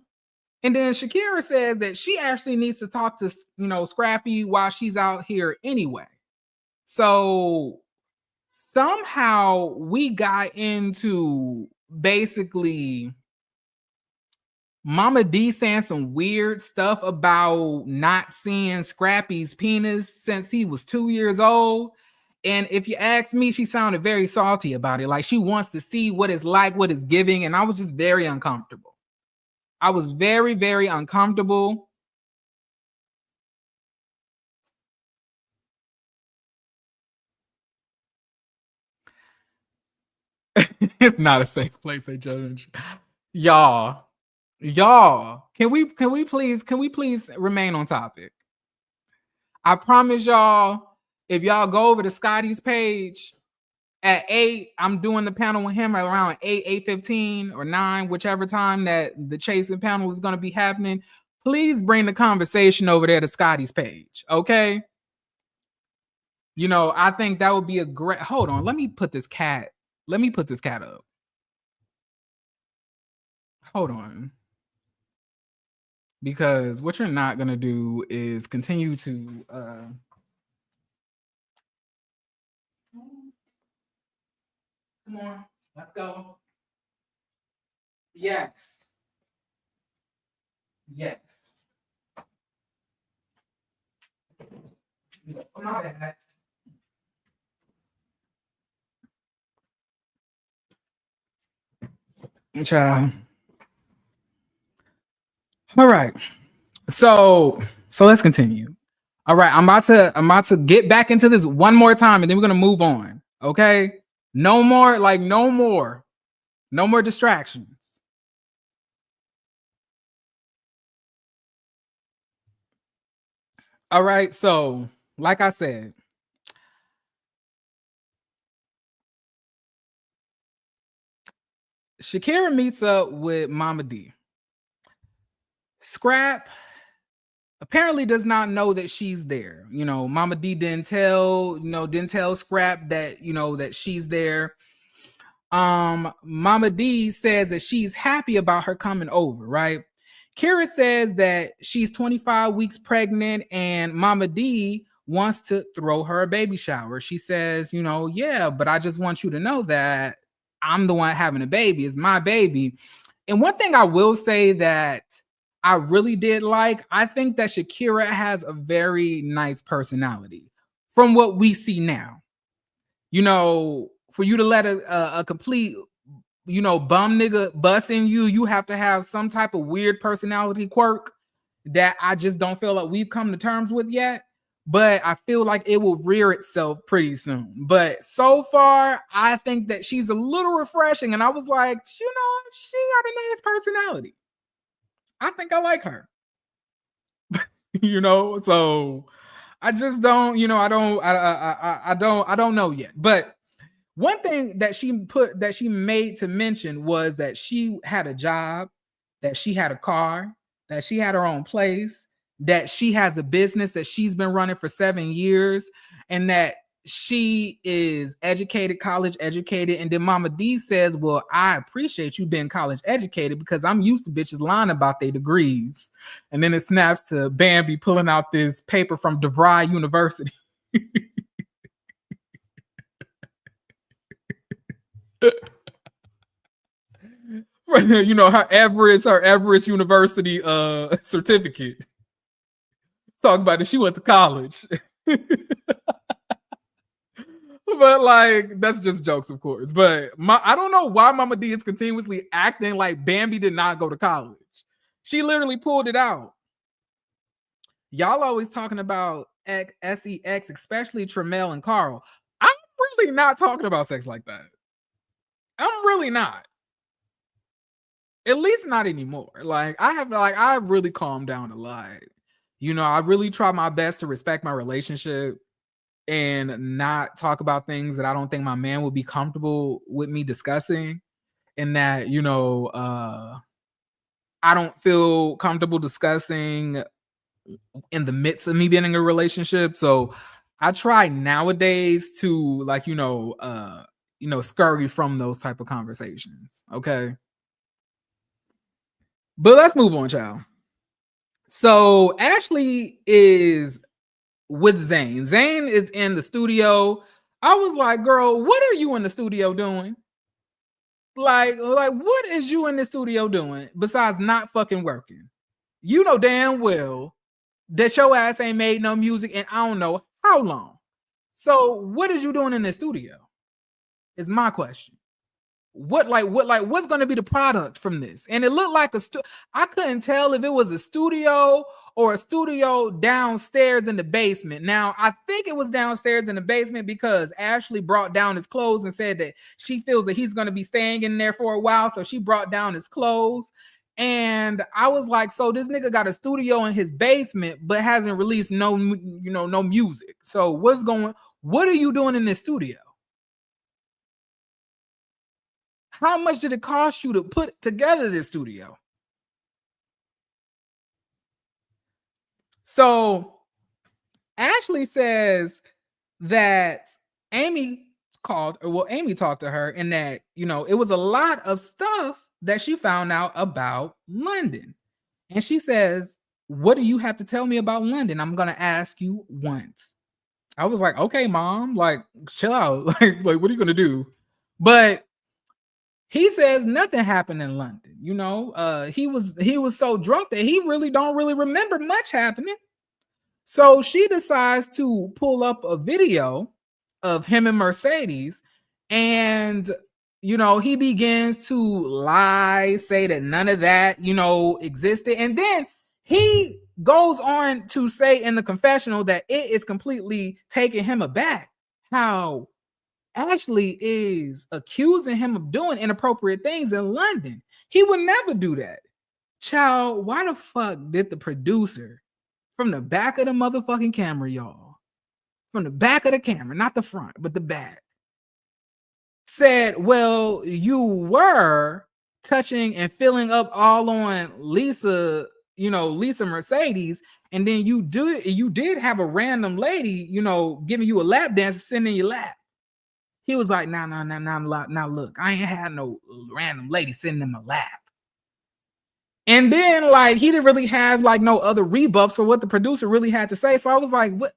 And then Shakira says that she actually needs to talk to Scrappy while she's out here anyway. So somehow we got into basically Mama D saying some weird stuff about not seeing Scrappy's penis since he was 2 years old. And if you ask me, she sounded very salty about it. Like she wants to see what it's like, what it's giving. And I was just very uncomfortable. I was very, very uncomfortable. It's not a safe place to judge. Y'all, can we please remain on topic? I promise y'all, if y'all go over to Scotty's page at 8, I'm doing the panel with him around 8:15 or 9, whichever time that the chasing panel is going to be happening. please bring the conversation over there to Scotty's page, okay? You know, I think that would be a great. Hold on, let me put this cat up. Hold on. Because what you're not gonna do is continue to come on, let's go. Yes. Yes. My bad. Child. All right. So let's continue. All right, I'm about to get back into this one more time and then we're gonna move on. Okay. No more distractions. All right, so like I said, Shakira meets up with Mama D. Scrap apparently does not know that she's there. You know, Mama D didn't tell Scrap that, that she's there. Mama D says that she's happy about her coming over, right? Kira says that she's 25 weeks pregnant and Mama D wants to throw her a baby shower. She says, yeah, but I just want you to know that I'm the one having a baby. It's my baby. And one thing I will say that I really did like, I think that Shakira has a very nice personality from what we see now. For you to let a complete, bum nigga bust in you, you have to have some type of weird personality quirk that I just don't feel like we've come to terms with yet. But I feel like it will rear itself pretty soon. But so far, I think that she's a little refreshing. And I was like, she got a nice personality. I think I like her. So I just don't, I don't know yet. But one thing that she made to mention was that she had a job, that she had a car, that she had her own place, that she has a business that she's been running for 7 years, and that she is college educated. And then Mama D says, well, I appreciate you being college educated because I'm used to bitches lying about their degrees. And then it snaps to Bambi pulling out this paper from DeVry University. Her Everest University certificate. Talk about it. She went to college. But like, that's just jokes, of course. But I don't know why Mama D is continuously acting like Bambi did not go to college. She literally pulled it out. Y'all always talking about sex, especially Tremel and Carl. I'm really not talking about sex like that. I'm really not. At least not anymore. Like I've really calmed down a lot. I really try my best to respect my relationship and not talk about things that I don't think my man would be comfortable with me discussing. And that, I don't feel comfortable discussing in the midst of me being in a relationship. So I try nowadays to scurry from those type of conversations. Okay. But let's move on, child. So Ashley is with Zane. Zane is in the studio. I was like, girl, what are you in the studio doing? Like, what is you in the studio doing besides not fucking working? You know damn well that your ass ain't made no music in I don't know how long. So what is you doing in the studio? Is my question. What's going to be the product from this? And it looked like I couldn't tell if it was a studio or a studio downstairs in the basement. Now, I think it was downstairs in the basement because Ashley brought down his clothes and said that she feels that he's going to be staying in there for a while. So she brought down his clothes. And I was like, so this nigga got a studio in his basement, but hasn't released no music. So what are you doing in this studio? How much did it cost you to put together this studio? So Ashley says that Amy Amy talked to her, and that, it was a lot of stuff that she found out about London. And she says, "What do you have to tell me about London? I'm going to ask you once." I was like, "Okay, mom, like, chill out. like, what are you going to do?" But he says nothing happened in London. He was so drunk that he don't really remember much happening. So she decides to pull up a video of him and Mercedes, and he begins to lie, say that none of that existed, and then he goes on to say in the confessional that it is completely taking him aback how Ashley is accusing him of doing inappropriate things in London. He would never do that. Child, why the fuck did the producer, from the back of the motherfucking camera, y'all, from the back of the camera, not the front, but the back, said, "Well, you were touching and filling up all on Lisa Mercedes, and then you did have a random lady, giving you a lap dance and sitting in your lap." He was like, "Nah, look, I ain't had no random lady sitting in my lap." And then, like, he didn't really have, like, no other rebuffs for what the producer really had to say. So I was like, what?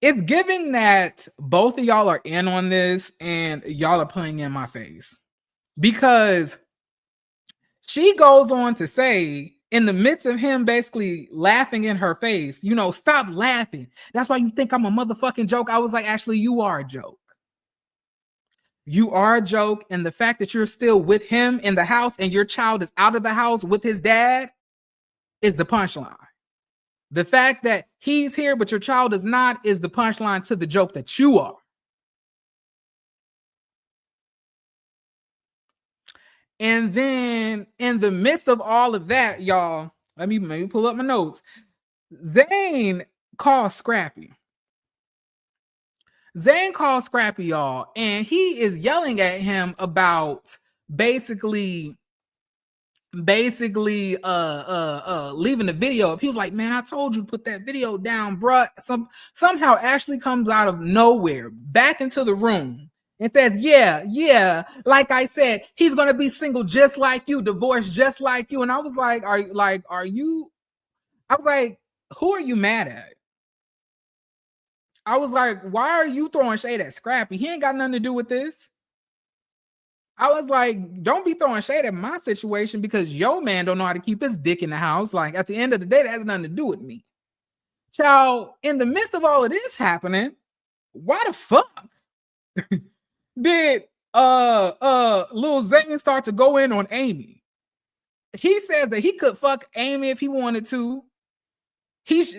It's giving that both of y'all are in on this and y'all are playing in my face. Because she goes on to say, in the midst of him basically laughing in her face, "Stop laughing. That's why you think I'm a motherfucking joke." I was like, "Actually, you are a joke. You are a joke, and the fact that you're still with him in the house and your child is out of the house with his dad is the punchline. The fact that he's here but your child is not is the punchline to the joke that you are." And then in the midst of all of that, y'all, let me pull up my notes. Zane calls Scrappy. Zane calls Scrappy, y'all, and he is yelling at him about basically leaving the video up. He was like, "Man, I told you to put that video down, bruh." Somehow Ashley comes out of nowhere back into the room and says, yeah, like I said, he's gonna be single just like you, divorced just like you. And I was like, are you? I was like, who are you mad at? I was like, why are you throwing shade at Scrappy? He ain't got nothing to do with this. I was like, don't be throwing shade at my situation because your man don't know how to keep his dick in the house. Like, at the end of the day, that has nothing to do with me. Child, in the midst of all of this happening, why the fuck did Lil Zane start to go in on Amy? He says that he could fuck Amy if he wanted to.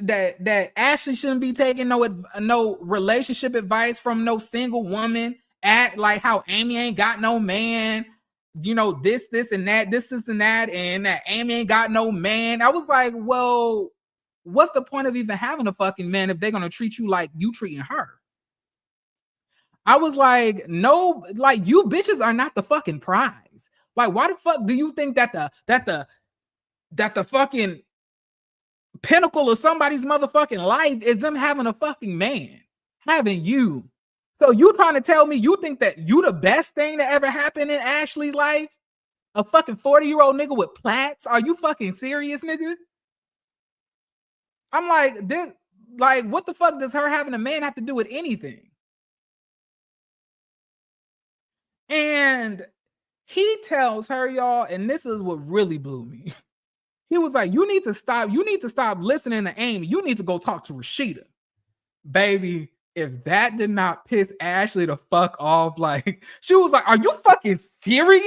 That Ashley shouldn't be taking no relationship advice from no single woman. Act like how Amy ain't got no man, this and that, this and that, and that Amy ain't got no man. I was like, well, what's the point of even having a fucking man if they're gonna treat you like you treating her? I was like, no, like, you bitches are not the fucking prize. Like, why the fuck do you think that the fucking pinnacle of somebody's motherfucking life is them having a fucking man, having you? So you trying to tell me you think that you the best thing that ever happened in Ashley's life? A fucking 40-year-old nigga with plaits? Are you fucking serious, nigga? I'm like, this, like, what the fuck does her having a man have to do with anything? And he tells her, y'all, and this is what really blew me. He was like, you need to stop listening to Amy. You need to go talk to Rashida. Baby, if that did not piss Ashley the fuck off, like, she was like, are you fucking serious?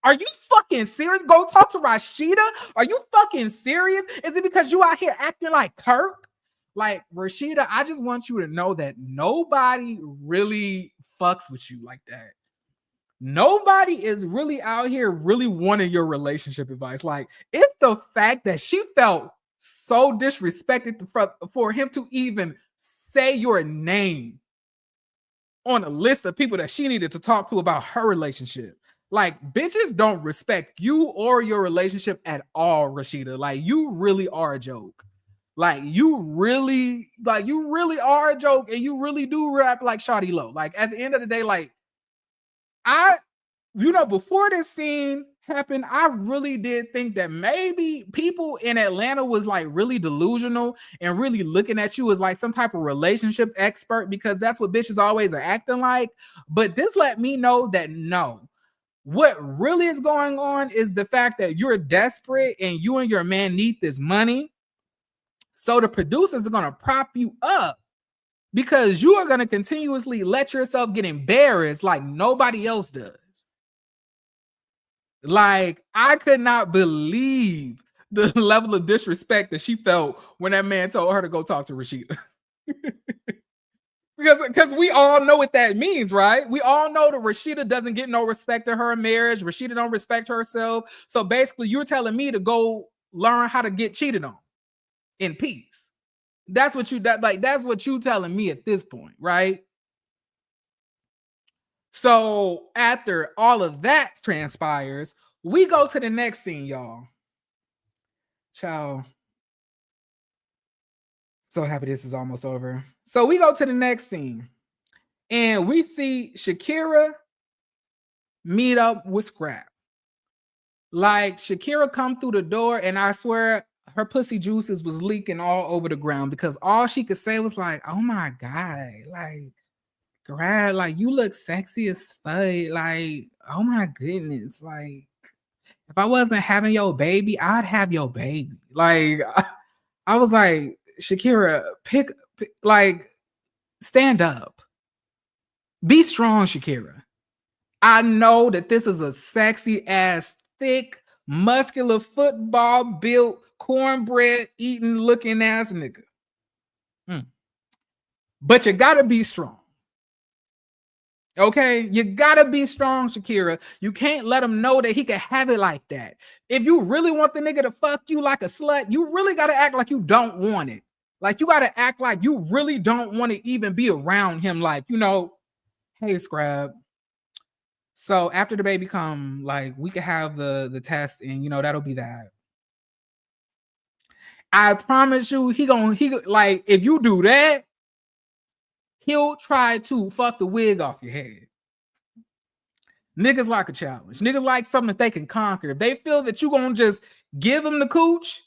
Are you fucking serious? Go talk to Rashida? Are you fucking serious? Is it because you out here acting like Kirk? Like, Rashida, I just want you to know that nobody really fucks with you like that. Nobody is really out here really wanting your relationship advice. Like, it's the fact that she felt so disrespected for him to even say your name on a list of people that she needed to talk to about her relationship. Like, bitches don't respect you or your relationship at all, Rashida. Like, you really are a joke. Like, you really are a joke, and you really do rap like Shawty Low. Like, at the end of the day, like, before this scene happened, I really did think that maybe people in Atlanta was like really delusional and really looking at you as like some type of relationship expert, because that's what bitches always are acting like. But this let me know that no. What really is going on is the fact that you're desperate and you and your man need this money. So the producers are going to prop you up because you are going to continuously let yourself get embarrassed like nobody else does. Like, I could not believe the level of disrespect that she felt when that man told her to go talk to Rashida. Because we all know what that means, right? We all know that Rashida doesn't get no respect in her marriage. Rashida don't respect herself. So basically, you're telling me to go learn how to get cheated on in peace. That's what you telling me at this point, right? So after all of that transpires, we go to the next scene, y'all. Ciao. So happy this is almost over. So we go to the next scene, and we see Shakira meet up with Scrap. Like, Shakira come through the door, and I swear her pussy juices was leaking all over the ground, because all she could say was like, "Oh my God, like, Scrap, like, you look sexy as fuck. Like, oh my goodness. Like, if I wasn't having your baby, I'd have your baby." Like, I was like, Shakira, like, stand up. Be strong, Shakira. I know that this is a sexy ass, thick, muscular, football built, cornbread eating looking ass nigga. But you gotta be strong. Okay, you gotta be strong, Shakira. You can't let him know that he can have it like that. If you really want the nigga to fuck you like a slut, you really gotta act like you don't want it. Like, you gotta act like you really don't want to even be around him. Like, hey, Scrap. So after the baby come, like, we could have the test, and that'll be that. I promise you, he like, if you do that, he'll try to fuck the wig off your head. Niggas like a challenge. Niggas like something that they can conquer. If they feel that you gonna just give them the cooch,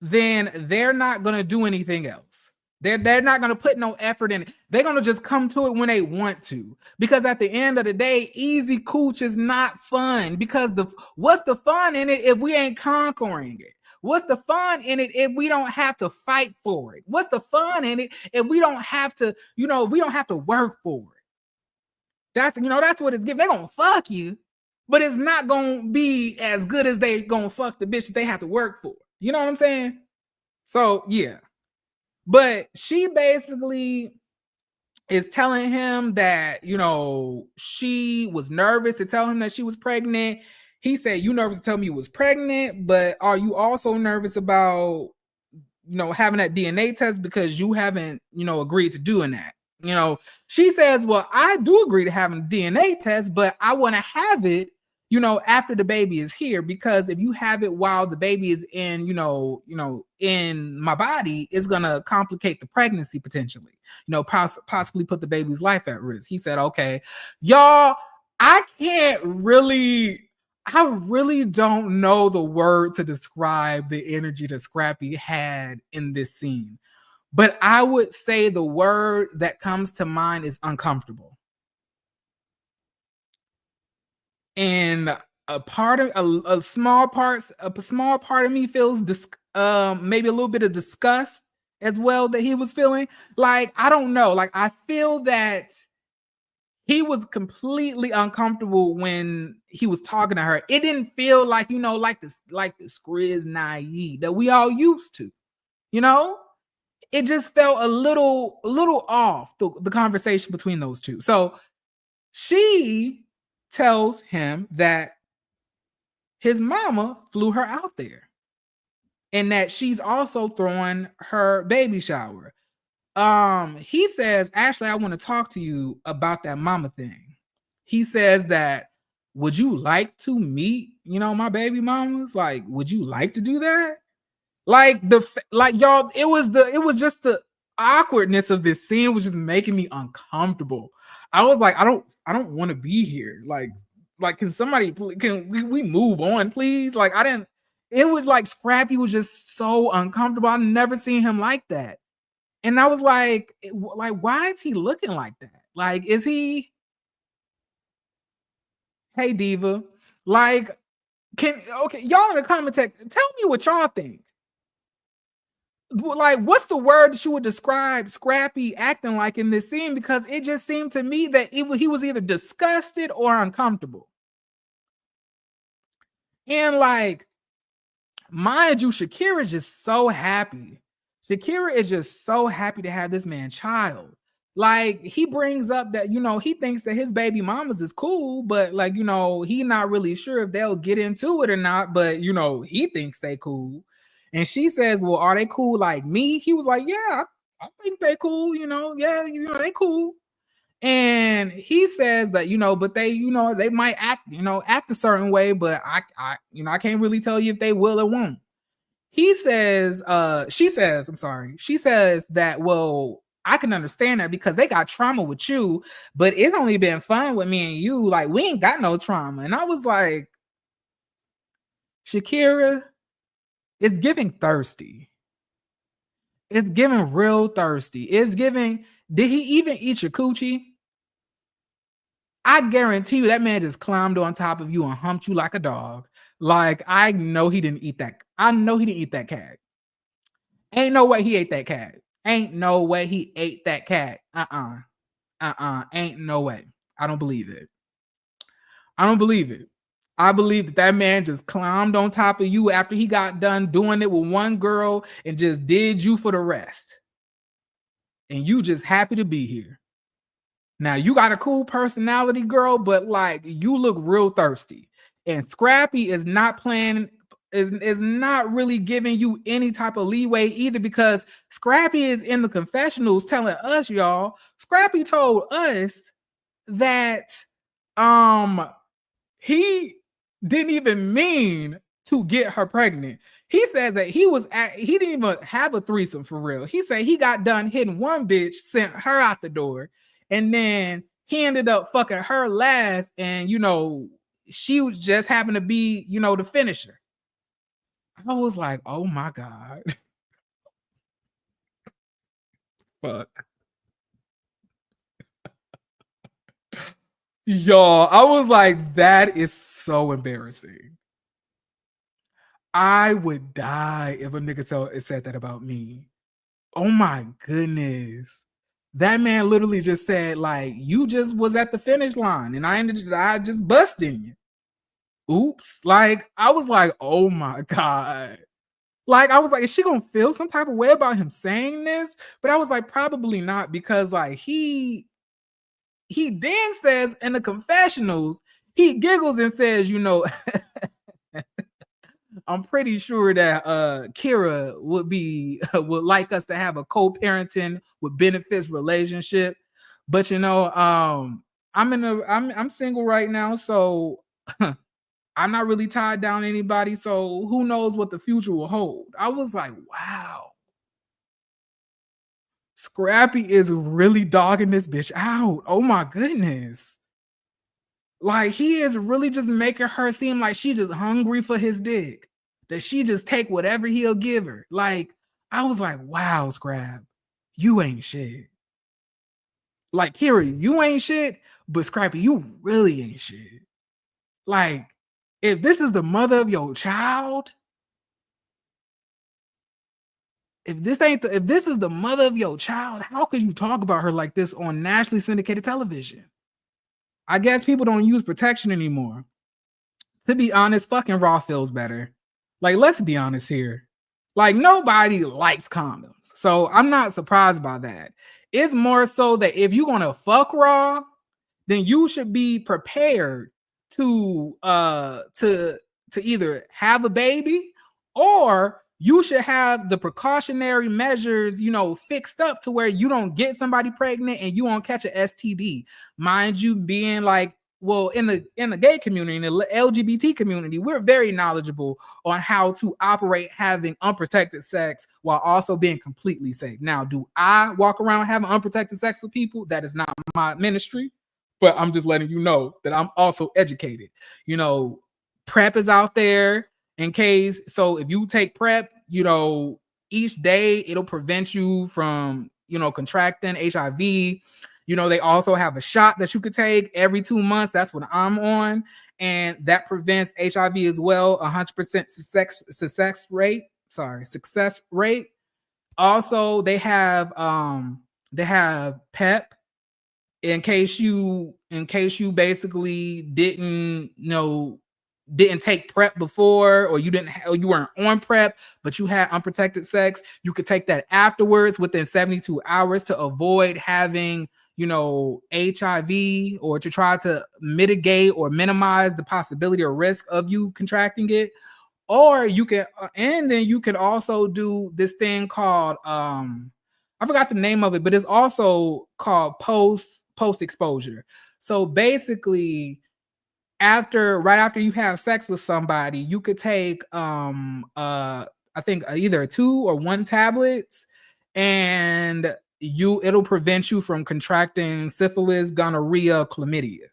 then they're not gonna do anything else. They're not gonna put no effort in it. They're gonna just come to it when they want to. Because at the end of the day, easy cooch is not fun. Because what's the fun in it if we ain't conquering it? What's the fun in it if we don't have to fight for it? What's the fun in it if we don't have to, we don't have to work for it? That's what it's giving. They're gonna fuck you, but it's not gonna be as good as they gonna fuck the bitch that they have to work for. You know what I'm saying? So yeah. But she basically is telling him that, she was nervous to tell him that she was pregnant. He said, "You nervous to tell me you was pregnant, but are you also nervous about, having that DNA test because you haven't, agreed to doing that?" She says, "Well, I do agree to having a DNA test, but I want to have it, after the baby is here, because if you have it while the baby is in, in my body, it's going to complicate the pregnancy potentially, possibly put the baby's life at risk." He said, "Okay, y'all, I really don't know the word to describe the energy that Scrappy had in this scene. But I would say the word that comes to mind is uncomfortable. And a small part of me feels maybe a little bit of disgust as well that he was feeling. Like, I don't know. Like, I feel that he was completely uncomfortable when he was talking to her. It didn't feel like, like the Skriz naive that we all used to, It just felt a little off, the conversation between those two. So she tells him that his mama flew her out there and that she's also throwing her baby shower. He says, "Ashley, I want to talk to you about that mama thing." he says that, would you like to meet, my baby mamas? Like, would you like to do that? Like y'all, it was just the awkwardness of this scene was just making me uncomfortable. I was like, I don't want to be here. Like, can somebody, can we move on, please? Like, it was like Scrappy was just so uncomfortable. I've never seen him like that. And I was like, why is he looking like that? Like, is he, hey Diva, like, y'all in the comment tell me what y'all think. Like, what's the word that you would describe Scrappy acting like in this scene? Because it just seemed to me that he was either disgusted or uncomfortable. And like, mind you, Shakira is just so happy. Shakira is just so happy to have this man child. Like, he brings up that, he thinks that his baby mamas is cool, but like, he not really sure if they'll get into it or not, but he thinks they cool. And she says, well, are they cool like me? He was like, yeah, I think they cool, yeah, they cool. And he says that, but they, they might act a certain way, but I can't really tell you if they will or won't. She says that, well, I can understand that because they got trauma with you, but it's only been fun with me and you. Like, we ain't got no trauma. And I was like, Shakira, it's giving thirsty. It's giving real thirsty. It's giving, did he even eat your coochie? I guarantee you that man just climbed on top of you and humped you like a dog. Like, I know he didn't eat that. I know he didn't eat that cat. Ain't no way he ate that cat. Ain't no way he ate that cat. Ain't no way. I don't believe it. I don't believe it. I believe that man just climbed on top of you after he got done doing it with one girl and just did you for the rest. And you just happy to be here. Now, you got a cool personality, girl, but like, you look real thirsty. And Scrappy is not playing, is not really giving you any type of leeway either, because Scrappy is in the confessionals telling us, y'all, Scrappy told us that he didn't even mean to get her pregnant. He says that he didn't even have a threesome for real. He said he got done hitting one bitch, sent her out the door, and then he ended up fucking her last, and she was just happened to be, the finisher. I was like, oh my God. Fuck. Y'all, I was like, that is so embarrassing. I would die if a nigga said that about me. Oh my goodness. That man literally just said, like, you just was at the finish line and I just busted you. Oops. Like, I was like, oh my God. Like, I was like, is she gonna feel some type of way about him saying this? But I was like, probably not, because like he then says in the confessionals, he giggles and says, I'm pretty sure that Kira would like us to have a co-parenting with benefits relationship. But I'm single right now, so I'm not really tied down to anybody, so who knows what the future will hold. I was like, wow. Scrappy is really dogging this bitch out. Oh my goodness. Like, he is really just making her seem like she just hungry for his dick. That she just take whatever he'll give her. Like, I was like, wow, Scrap, you ain't shit. Like, Kira, you ain't shit, but Scrappy, you really ain't shit. Like, if this is the mother of your child, if this is the mother of your child, how could you talk about her like this on nationally syndicated television? I guess people don't use protection anymore. To be honest, fucking raw feels better. Like, let's be honest here. Like, nobody likes condoms. So I'm not surprised by that. It's more so that if you're gonna fuck raw, then you should be prepared to either have a baby, or you should have the precautionary measures, fixed up to where you don't get somebody pregnant and you won't catch an STD. Mind you, being like well, in the gay community, in the LGBT community, we're very knowledgeable on how to operate having unprotected sex while also being completely safe. Now, do I walk around having unprotected sex with people? That is not my ministry, but I'm just letting you know that I'm also educated. You know, PrEP is out there in case. So if you take PrEP, you know, each day it'll prevent you from, you know, contracting HIV. You know, they also have a shot that you could take every 2 months. That's what I'm on. And that prevents HIV as well. 100% success rate. Success rate. Also, they have PEP in case you basically didn't take PrEP before, or you weren't on PrEP, but you had unprotected sex. You could take that afterwards within 72 hours to avoid having, you know, HIV, or to try to mitigate or minimize the possibility or risk of you contracting it. Or you can, and then you can also do this thing called, I forgot the name of it, but it's also called post exposure. So basically, right after you have sex with somebody, you could take I think either 2 or 1 tablets, and it'll prevent you from contracting syphilis, gonorrhea, chlamydia.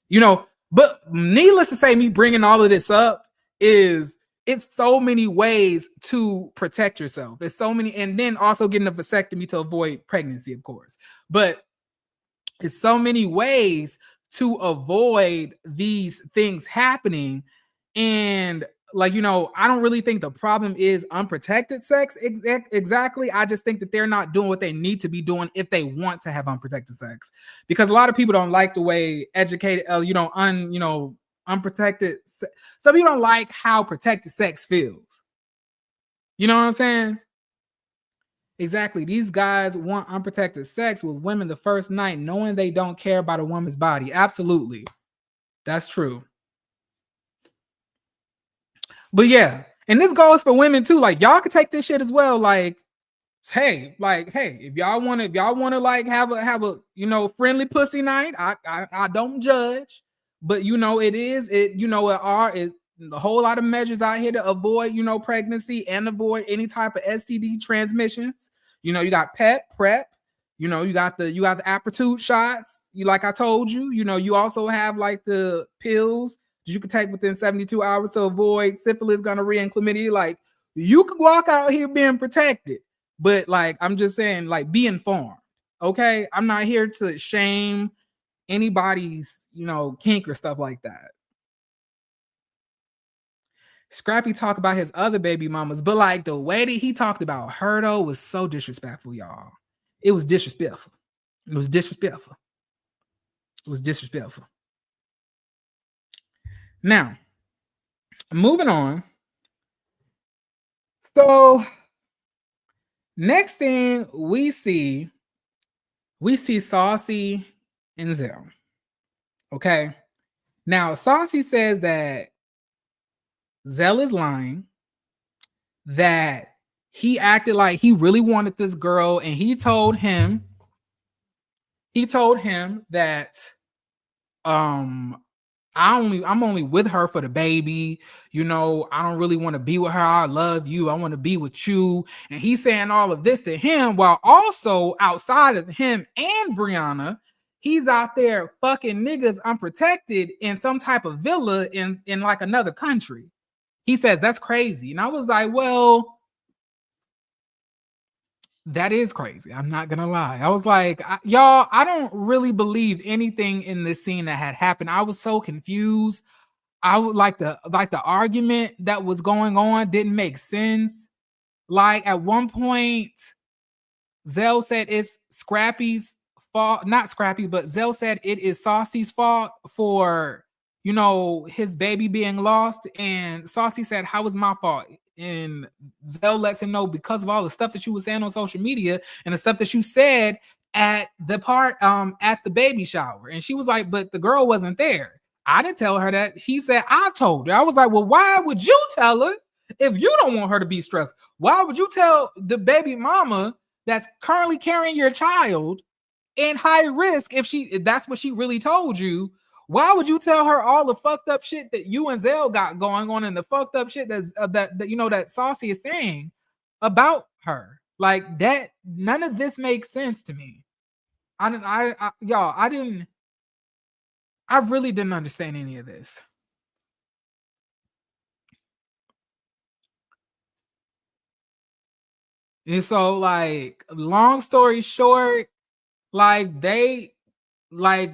You know, but needless to say, me bringing all of this up is it's so many ways to protect yourself. It's so many, and then also getting a vasectomy to avoid pregnancy, of course. But it's so many ways to avoid these things happening. And like, you know, I don't really think the problem is unprotected sex exactly. I just think that they're not doing what they need to be doing if they want to have unprotected sex, because a lot of people don't like the way educated, unprotected. Some people don't like how protected sex feels. You know what I'm saying? Exactly. These guys want unprotected sex with women the first night, knowing they don't care about a woman's body. Absolutely. That's true. But yeah, and this goes for women too. Like, y'all can take this shit as well. Like, hey, if y'all want to like have a you know, friendly pussy night, I don't judge. But you know, it is a whole lot of measures out here to avoid, you know, pregnancy and avoid any type of STD transmissions. You know, you got PrEP, you know, you got the aptitude shots. Like I told you, you know, you also have like the pills you can take within 72 hours to avoid syphilis, gonorrhea, and chlamydia. Like, you could walk out here being protected, but like, I'm just saying, like, be informed. Okay, I'm not here to shame anybody's, you know, kink or stuff like that. Scrappy talked about his other baby mamas, but like the way that he talked about her though was so disrespectful, y'all. It was disrespectful. It was disrespectful. It was disrespectful. Now, moving on. So, next thing we see Saucy and Zel. Okay. Now, Saucy says that Zel is lying, that he acted like he really wanted this girl, and he told him that I'm only with her for the baby. You know, I don't really want to be with her. I love you. I want to be with you. And he's saying all of this to him, while also outside of him and Brianna, he's out there fucking niggas unprotected in some type of villa in like another country. He says that's crazy. And I was like, well, that is crazy. I'm not gonna lie. I was like, y'all, I don't really believe anything in this scene that had happened. I was so confused. I would like the argument that was going on didn't make sense. Like, at one point, Zel said it's Scrappy's fault, not Scrappy, but Zel said it is Saucy's fault for, you know, his baby being lost. And Saucy said, how is my fault? And Zel lets him know, because of all the stuff that you were saying on social media and the stuff that you said at the at the baby shower. And she was like, but the girl wasn't there. I didn't tell her that. He said, I told her. I was like, well, why would you tell her if you don't want her to be stressed? Why would you tell the baby mama that's currently carrying your child in high risk if that's what she really told you. Why would you tell her all the fucked up shit that you and Zel got going on and the fucked up shit that Saucy is saying about her? Like that, none of this makes sense to me. I really didn't understand any of this. And so, like, long story short, like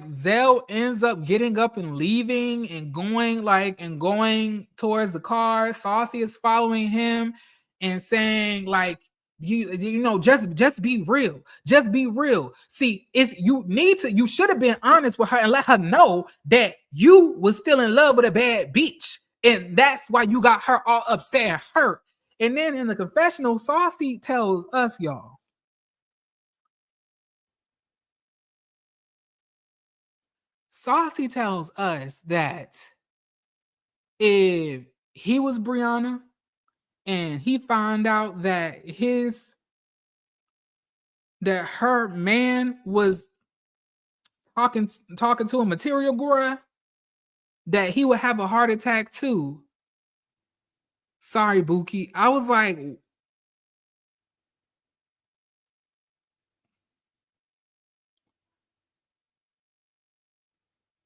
Zel ends up getting up and leaving and going towards the car. Saucy is following him and saying, like, just be real. Just be real. See, you should have been honest with her and let her know that you was still in love with a bad bitch. And that's why you got her all upset and hurt. And then in the confessional, Saucy tells us, y'all. Saucy tells us that if he was Brianna and he found out that her man was talking to a material girl, that he would have a heart attack too. Sorry, Buki. I was like,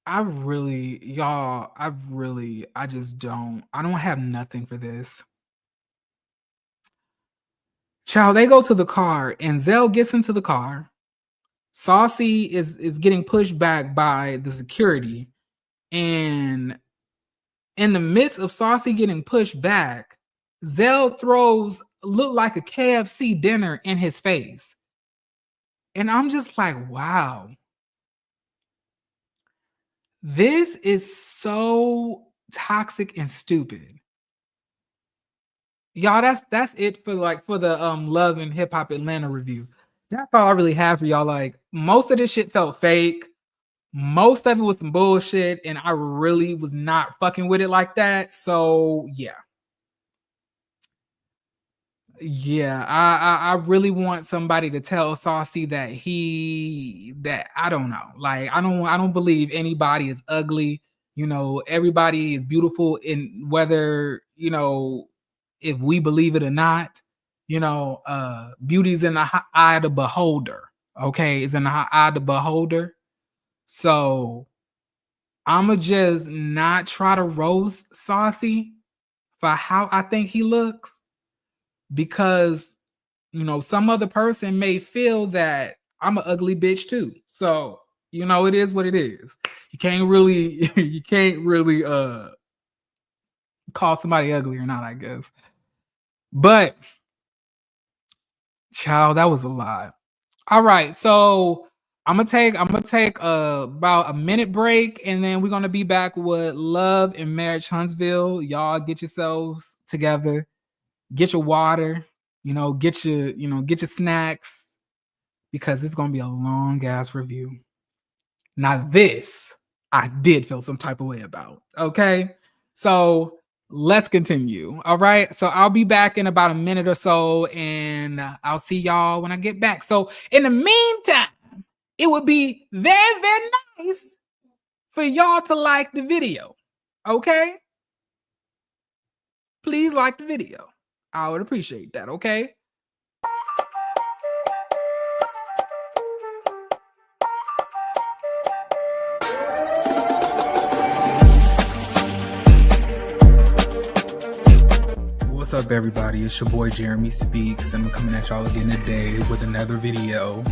I don't have nothing for this. Child, they go to the car and Zel gets into the car. Saucy is getting pushed back by the security. And in the midst of Saucy getting pushed back, Zel look like a KFC dinner in his face. And I'm just like, wow. This is so toxic and stupid. Y'all, that's it for the Love and Hip Hop Atlanta review. That's all I really have for y'all. Like, most of this shit felt fake. Most of it was some bullshit, and I really was not fucking with it like that. So yeah. Yeah, I really want somebody to tell Saucy that I don't know. Like, I don't believe anybody is ugly. Everybody is beautiful, in whether, if we believe it or not. Beauty's in the eye of the beholder. Okay, it's in the eye of the beholder. So I'ma just not try to roast Saucy for how I think he looks, because some other person may feel that I'm an ugly bitch too. So it is what it is. You can't really call somebody ugly or not, I guess. But child, that was a lot. All right, so I'm gonna take about a minute break, and then we're gonna be back with Love and Marriage Huntsville. Y'all get yourselves together, get your water, get your snacks, because it's gonna be a long ass review. Now this, I did feel some type of way about. Okay, so let's continue. All right, so I'll be back in about a minute or so, and I'll see y'all when I get back. So in the meantime, it would be very, very nice for y'all to like the video. Okay, please like the video. I would appreciate that. Okay. What's up, everybody? It's your boy Jeremy Speaks, and I'm coming at y'all again today with another video.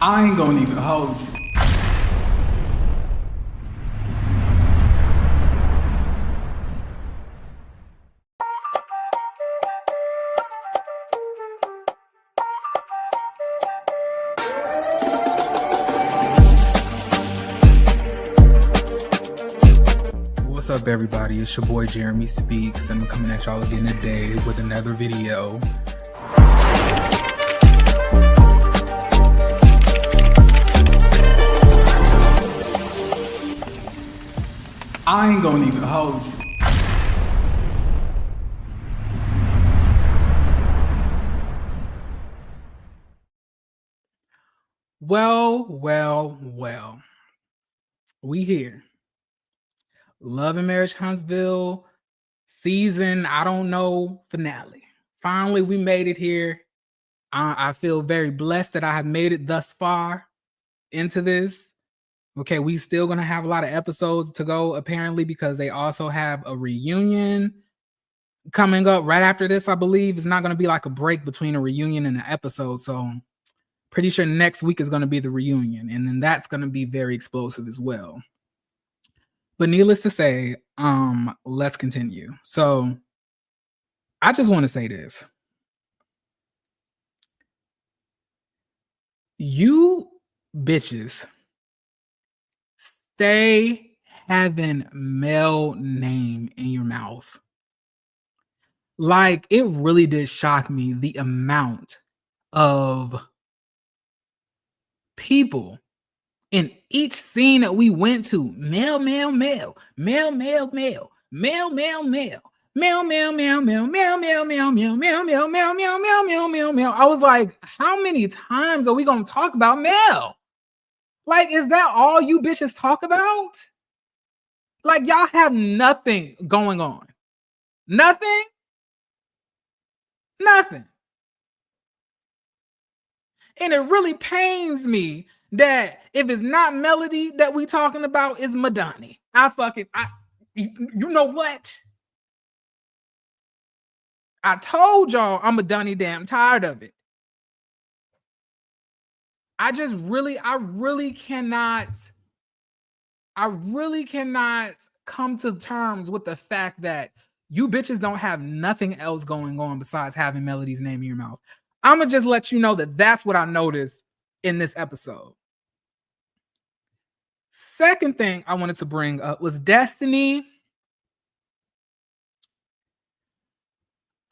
I ain't gonna even hold you. What's up, everybody? It's your boy Jeremy Speaks, and I'm coming at y'all again today with another video. I ain't gonna even hold you. Well. We here. Love and Marriage Huntsville season, I don't know, finale. Finally, we made it here. I feel very blessed that I have made it thus far into this. Okay, we still gonna have a lot of episodes to go, apparently, because they also have a reunion coming up right after this. I believe it's not gonna be like a break between a reunion and an episode. So pretty sure next week is gonna be the reunion, and then that's gonna be very explosive as well. But needless to say, let's continue. So I just want to say this. You bitches stay having male name in your mouth. Like, it really did shock me the amount of people in each scene that we went to. Male, male, male, male, male, male, male, male, male. Meow, meow, meow, meow, meow, meow, meow, meow, meow, meow, meow, meow, meow, meow, meow, meow. I was like, how many times are we gonna talk about male? Like, is that all you bitches talk about? Like, y'all have nothing going on. Nothing? Nothing. And it really pains me that if it's not Melody that we talking about, it's Madani. You know what? I told y'all I'm a Dunny damn tired of it. I really cannot come to terms with the fact that you bitches don't have nothing else going on besides having Melody's name in your mouth. I'm gonna just let you know that that's what I noticed in this episode. Second thing I wanted to bring up was Destiny.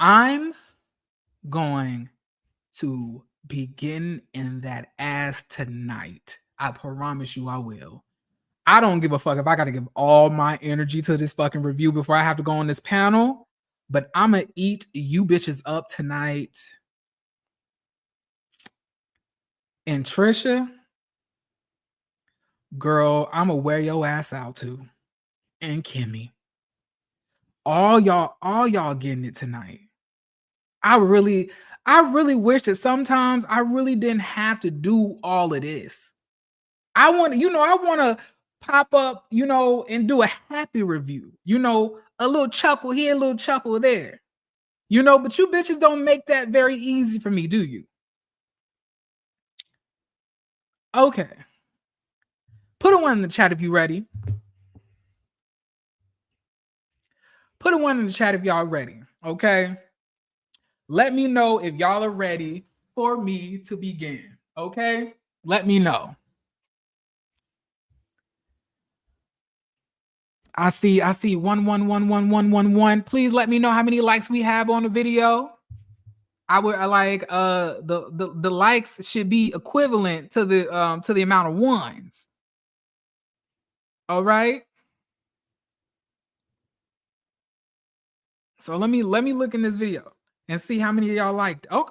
I'm going to begin in that ass tonight. I promise you I will. I don't give a fuck if I got to give all my energy to this fucking review before I have to go on this panel, but I'm going to eat you bitches up tonight. And Trisha, girl, I'm going to wear your ass out too. And Kimmy. All y'all getting it tonight. I really wish that sometimes I really didn't have to do all of this. I want to pop up, and do a happy review, a little chuckle here, a little chuckle there, but you bitches don't make that very easy for me, do you? Okay. Put a 1 in the chat if you're ready. Put a 1 in the chat if y'all ready, okay? Let me know if y'all are ready for me to begin, okay? Let me know. I see 1. Please let me know how many likes we have on the video. I like the likes should be equivalent to the amount of ones. All right. So let me look in this video and see how many of y'all liked. Oh,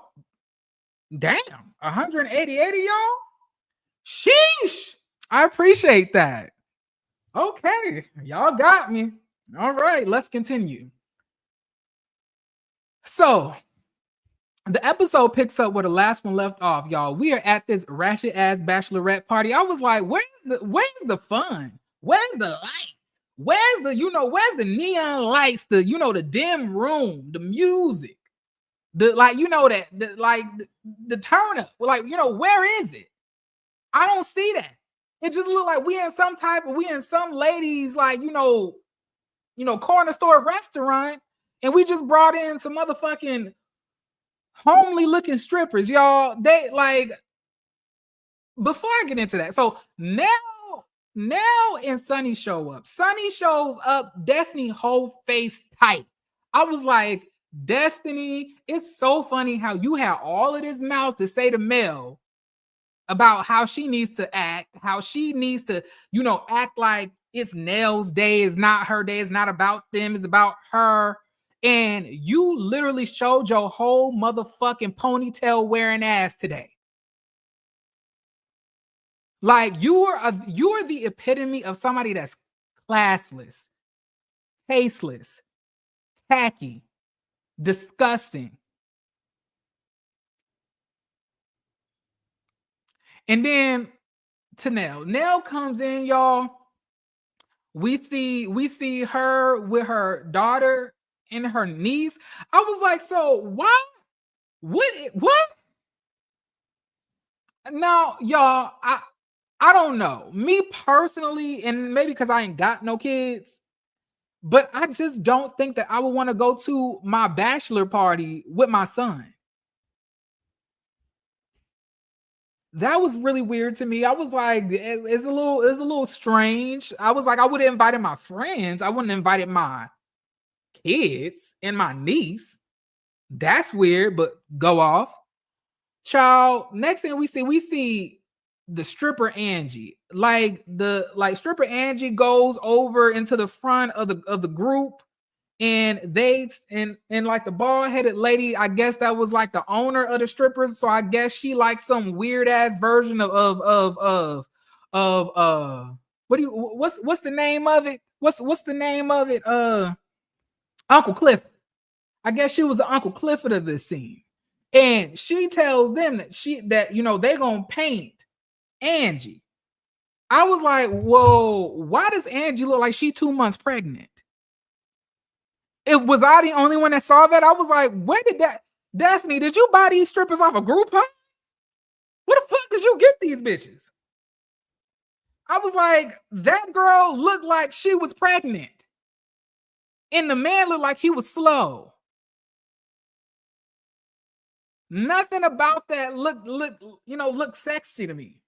damn, 188 of y'all. Sheesh. I appreciate that. Okay, y'all got me. All right, let's continue. So the episode picks up where the last one left off, y'all. We are at this ratchet ass bachelorette party. I was like, where's the fun? Where's the lights? Where's the neon lights? The dim room, the music, the turn up. Like, where is it? I don't see that. It just looked like we in some ladies, corner store restaurant, and we just brought in some motherfucking homely looking strippers, y'all. They before I get into that. So now and Sunny show up. Sunny shows up, Destiny whole face tight. I was like, Destiny, it's so funny how you have all of this mouth to say to Mel about how she needs to act, how she needs to, act like it's Nell's day, it's not her day, it's not about them, it's about her. And you literally showed your whole motherfucking ponytail wearing ass today. Like you are the epitome of somebody that's classless, tasteless, tacky, disgusting. And then to Nell. Nell comes in, y'all. We see her with her daughter and her niece. I was like, so why? What? Now, y'all, I don't know. Me personally, and maybe because I ain't got no kids, but I just don't think that I would want to go to my bachelor party with my son. That was really weird to me. I was like, it's a little strange. I was like, I would have invited my friends. I wouldn't have invited my kids and my niece. That's weird, but go off. Child, next thing we see the stripper Angie. Like stripper Angie goes over into the front of the group, and like the bald-headed lady, I guess that was like the owner of the strippers. So I guess she like some weird ass version of what's the name of it? What's the name of it? Uncle Cliff. I guess she was the Uncle Clifford of this scene. And she tells them that they gonna paint Angie. I was like, whoa, why does Angie look like she 2 months pregnant? Was I the only one that saw that? I was like, where did that Destiny, did you buy these strippers off a Groupon? Where the fuck did you get these bitches? I was like, that girl looked like she was pregnant. And the man looked like he was slow. Nothing about that looked sexy to me.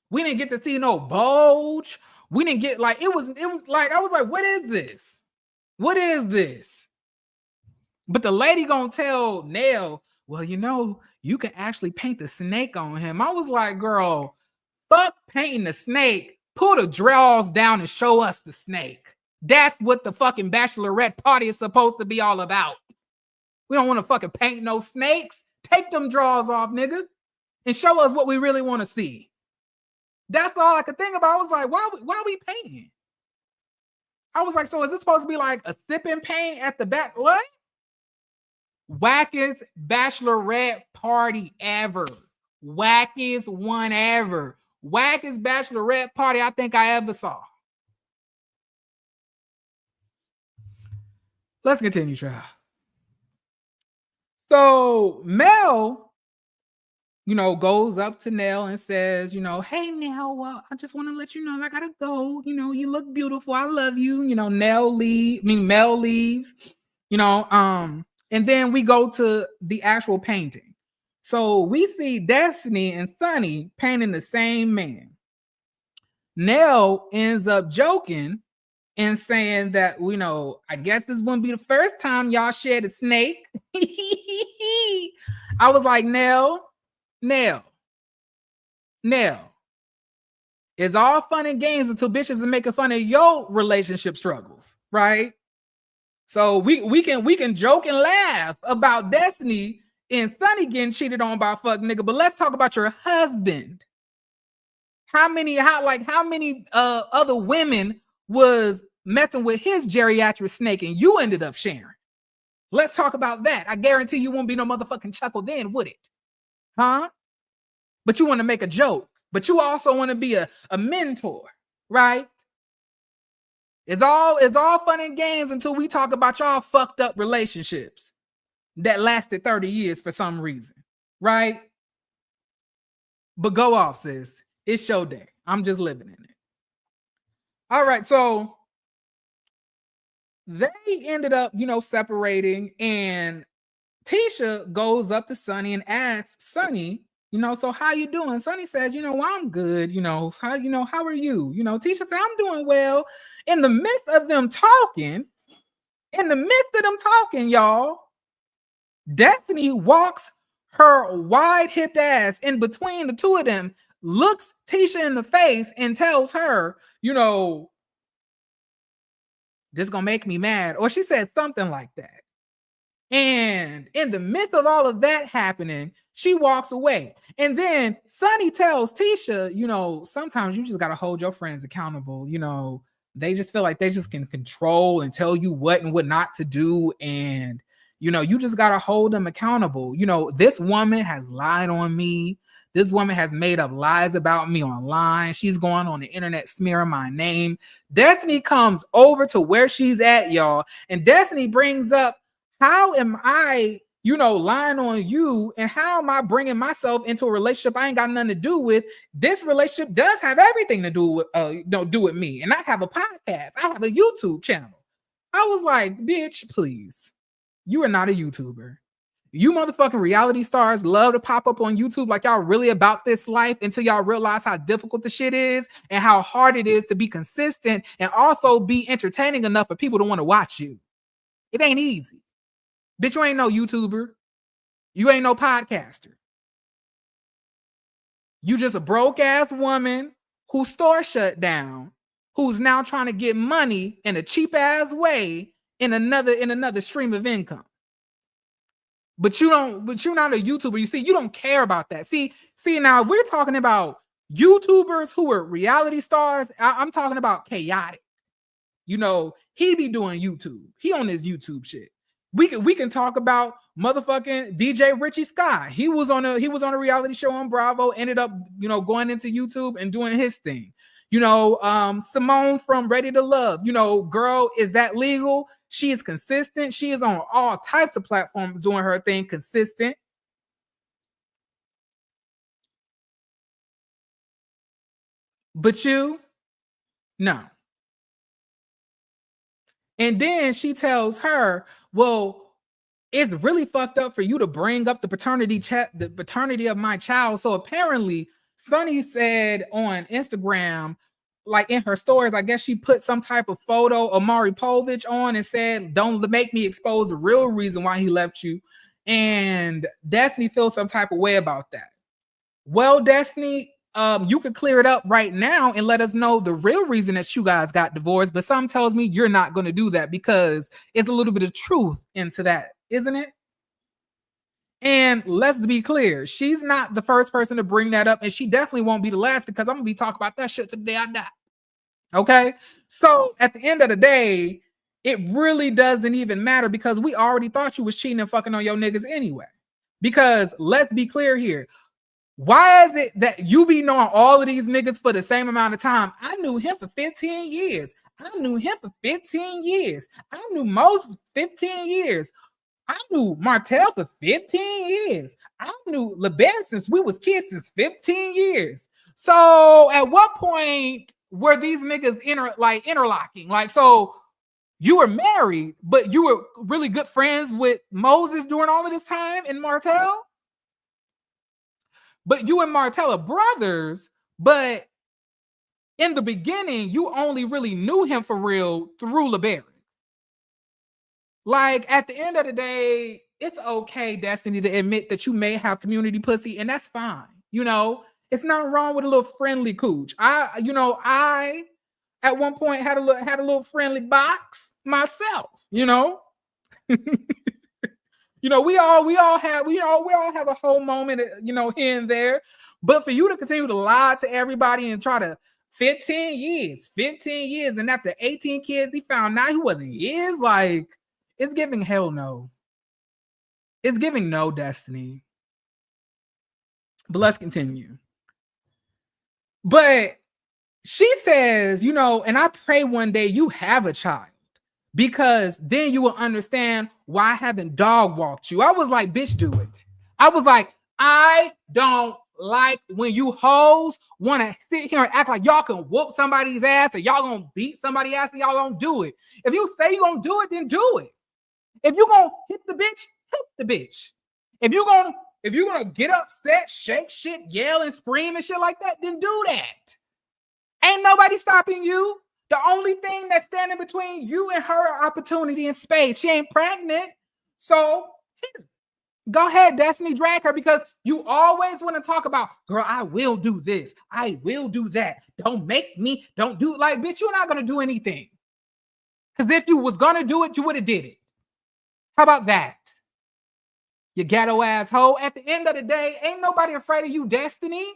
We didn't get to see no bulge. We didn't get it was like, I was like, what is this? What is this? But the lady gonna tell Nell, well, you can actually paint the snake on him. I was like, girl, fuck painting the snake. Pull the drawers down and show us the snake. That's what the fucking bachelorette party is supposed to be all about. We don't want to fucking paint no snakes. Take them drawers off, nigga, and show us what we really want to see. That's all I could think about. I was like, why are we painting? I was like, so is this supposed to be like a sipping paint at the back? What? Wackest bachelorette party ever. Wackest one ever. Wackest bachelorette party I think I ever saw. Let's continue, child. So Mel, goes up to Nell and says, hey, Nell, well, I just want to let you know I gotta go. You look beautiful. I love you. Mel leaves, and then we go to the actual painting. So we see Destiny and Sunny painting the same man. Nell ends up joking and saying that, I guess this wouldn't be the first time y'all shared a snake. I was like, Nell. It's all fun and games until bitches are making fun of your relationship struggles, right? So we can joke and laugh about Destiny and Sunny getting cheated on by a fuck nigga, but let's talk about your husband. How many other women was messing with his geriatric snake and you ended up sharing? Let's talk about that. I guarantee you won't be no motherfucking chuckle then, would it? Huh? But you want to make a joke, but you also want to be a mentor, right? It's all fun and games until we talk about y'all fucked up relationships that lasted 30 years for some reason, right? But go off, sis. It's your day. I'm just living in it. All right, so they ended up, separating, and Tisha goes up to Sunny and asks Sunny, so how you doing? Sunny says, I'm good. How are you? Tisha said, I'm doing well. In the midst of them talking, y'all, Destiny walks her wide-hipped ass in between the two of them, looks Tisha in the face and tells her, this gonna make me mad. Or she said something like that. And in the midst of all of that happening, She walks away. And then Sonny tells Tisha, you know, sometimes you just got to hold your friends accountable. You know, they just feel like they just can control and tell you what and what not to do. And, you know, you just got to hold them accountable. You know, this woman has lied on me. This woman has made up lies about me online. She's going on the internet smearing my name. Destiny comes over to where she's at, y'all. And Destiny brings up, how am I, you know, lying on you? And how am I bringing myself into a relationship I ain't got nothing to do with? This relationship does have everything to do with me. And I have a podcast. I have a YouTube channel. I was like, bitch, please. You are not a YouTuber. You motherfucking reality stars love to pop up on YouTube like y'all really about this life until y'all realize how difficult the shit is and how hard it is to be consistent and also be entertaining enough for people to want to watch you. It ain't easy. Bitch, you ain't no YouTuber. You ain't no podcaster. You just a broke ass woman whose store shut down, who's now trying to get money in a cheap ass way in another stream of income. But you're not a YouTuber. You see, you don't care about that. See, now we're talking about YouTubers who are reality stars. I'm talking about chaotic. You know, he be doing YouTube. He on his YouTube shit. We can talk about motherfucking DJ Richie Sky. He was on a reality show on Bravo, ended up, you know, going into YouTube and doing his thing. You know, Simone from Ready to Love, you know, girl, is that legal? She is consistent. She is on all types of platforms doing her thing consistent. But you, no. And then she tells her, well, it's really fucked up for you to bring up the paternity of my child. So apparently, Sonny said on Instagram, like in her stories, I guess she put some type of photo of Maury Povich on and said, don't make me expose the real reason why he left you. And Destiny feels some type of way about that. Well, Destiny, you could clear it up right now and let us know the real reason that you guys got divorced. But something tells me you're not going to do that because it's a little bit of truth into that, isn't it? And let's be clear, she's not the first person to bring that up, and she definitely won't be the last because I'm gonna be talking about that shit to the day I die. Okay, so at the end of the day, it really doesn't even matter because we already thought you was cheating and fucking on your niggas anyway. Because let's be clear here, why is it that you be knowing all of these niggas for the same amount of time? I knew him for 15 years. I knew him for 15 years. I knew Moses 15 years. I knew Martell for 15 years. I knew LeBear since we was kids since 15 years. So at what point were these niggas interlocking? Like, so you were married, but you were really good friends with Moses during all of this time and Martell? But you and Martell are brothers, but in the beginning, you only really knew him for real through LeBear. Like, at the end of the day, it's okay, Destiny, to admit that you may have community pussy, and that's fine. You know, it's not wrong with a little friendly cooch. I at one point had a little friendly box myself. You know, you know, we all have a whole moment, you know, here and there. But for you to continue to lie to everybody and try to 15 years, and after 18 kids, he found out he wasn't his, like. It's giving hell no. It's giving no, Destiny. But let's continue. But she says, you know, and I pray one day you have a child because then you will understand why I haven't dog walked you. I was like, bitch, do it. I was like, I don't like when you hoes want to sit here and act like y'all can whoop somebody's ass or y'all gonna beat somebody's ass and y'all don't do it. If you say you're gonna do it, then do it. If you're gonna hit the bitch, hit the bitch. If you're gonna get upset, shake shit, yell and scream and shit like that, then do that. Ain't nobody stopping you. The only thing that's standing between you and her are opportunity and space. She ain't pregnant. So go ahead, Destiny, drag her because you always want to talk about, girl, I will do this. I will do that. Don't make me, don't do it. Like, bitch, you're not gonna do anything. Because if you was gonna do it, you would have did it. How about that? You ghetto asshole. At the end of the day, ain't nobody afraid of you, Destiny.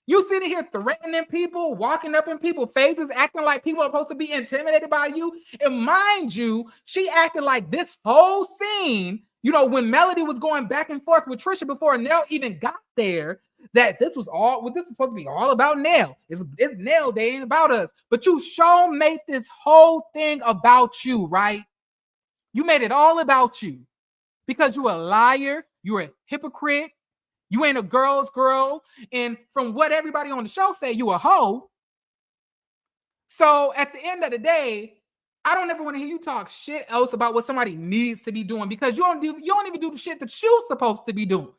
You sitting here threatening people, walking up in people's faces, acting like people are supposed to be intimidated by you. And mind you, she acted like this whole scene, you know, when Melody was going back and forth with Trisha before Nell even got there, that this was supposed to be all about Nell. It's Nell Day, ain't about us. But you sure made this whole thing about you, right? You made it all about you because you a liar, you're a hypocrite. You ain't a girl's girl. And from what everybody on the show say, you a hoe. So at the end of the day, I don't ever want to hear you talk shit else about what somebody needs to be doing because you don't even do the shit that you're supposed to be doing.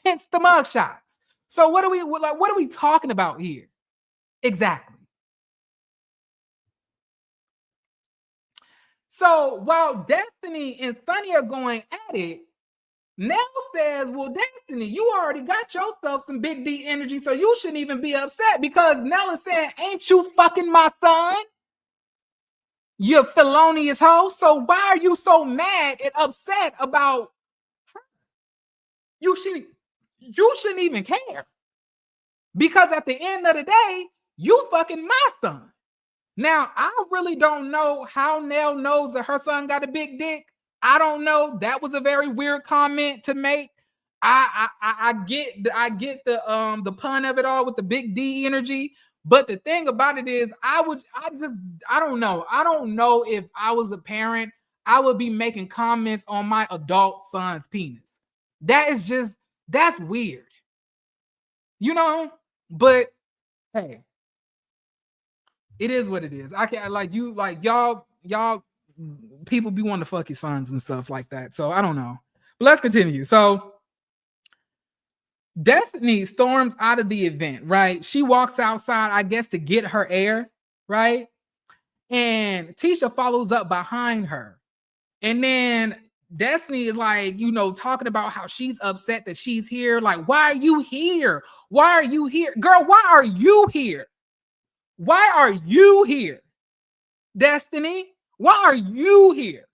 Hence the mugshots. So what are we talking about here? Exactly. So while Destiny and Sunny are going at it, Nell says, well, Destiny, you already got yourself some big D energy, so you shouldn't even be upset because Nell is saying, ain't you fucking my son? You felonious hoe. So why are you so mad and upset about her? You shouldn't even care. Because at the end of the day, you fucking my son. Now, I really don't know how Nell knows that her son got a big dick. I don't know. That was a very weird comment to make. I get the pun of it all with the big D energy. But the thing about it is, I don't know. I don't know if I was a parent, I would be making comments on my adult son's penis. That's weird. You know? But hey, it is what it is. I can't y'all people be wanting to fuck your sons and stuff like that. So I don't know. But let's continue. So Destiny storms out of the event, right? She walks outside, I guess, to get her air, right? And Tisha follows up behind her. And then Destiny is like, you know, talking about how she's upset that she's here. Like, why are you here? Why are you here? Girl, why are you here? Why are you here? Destiny, why are you here?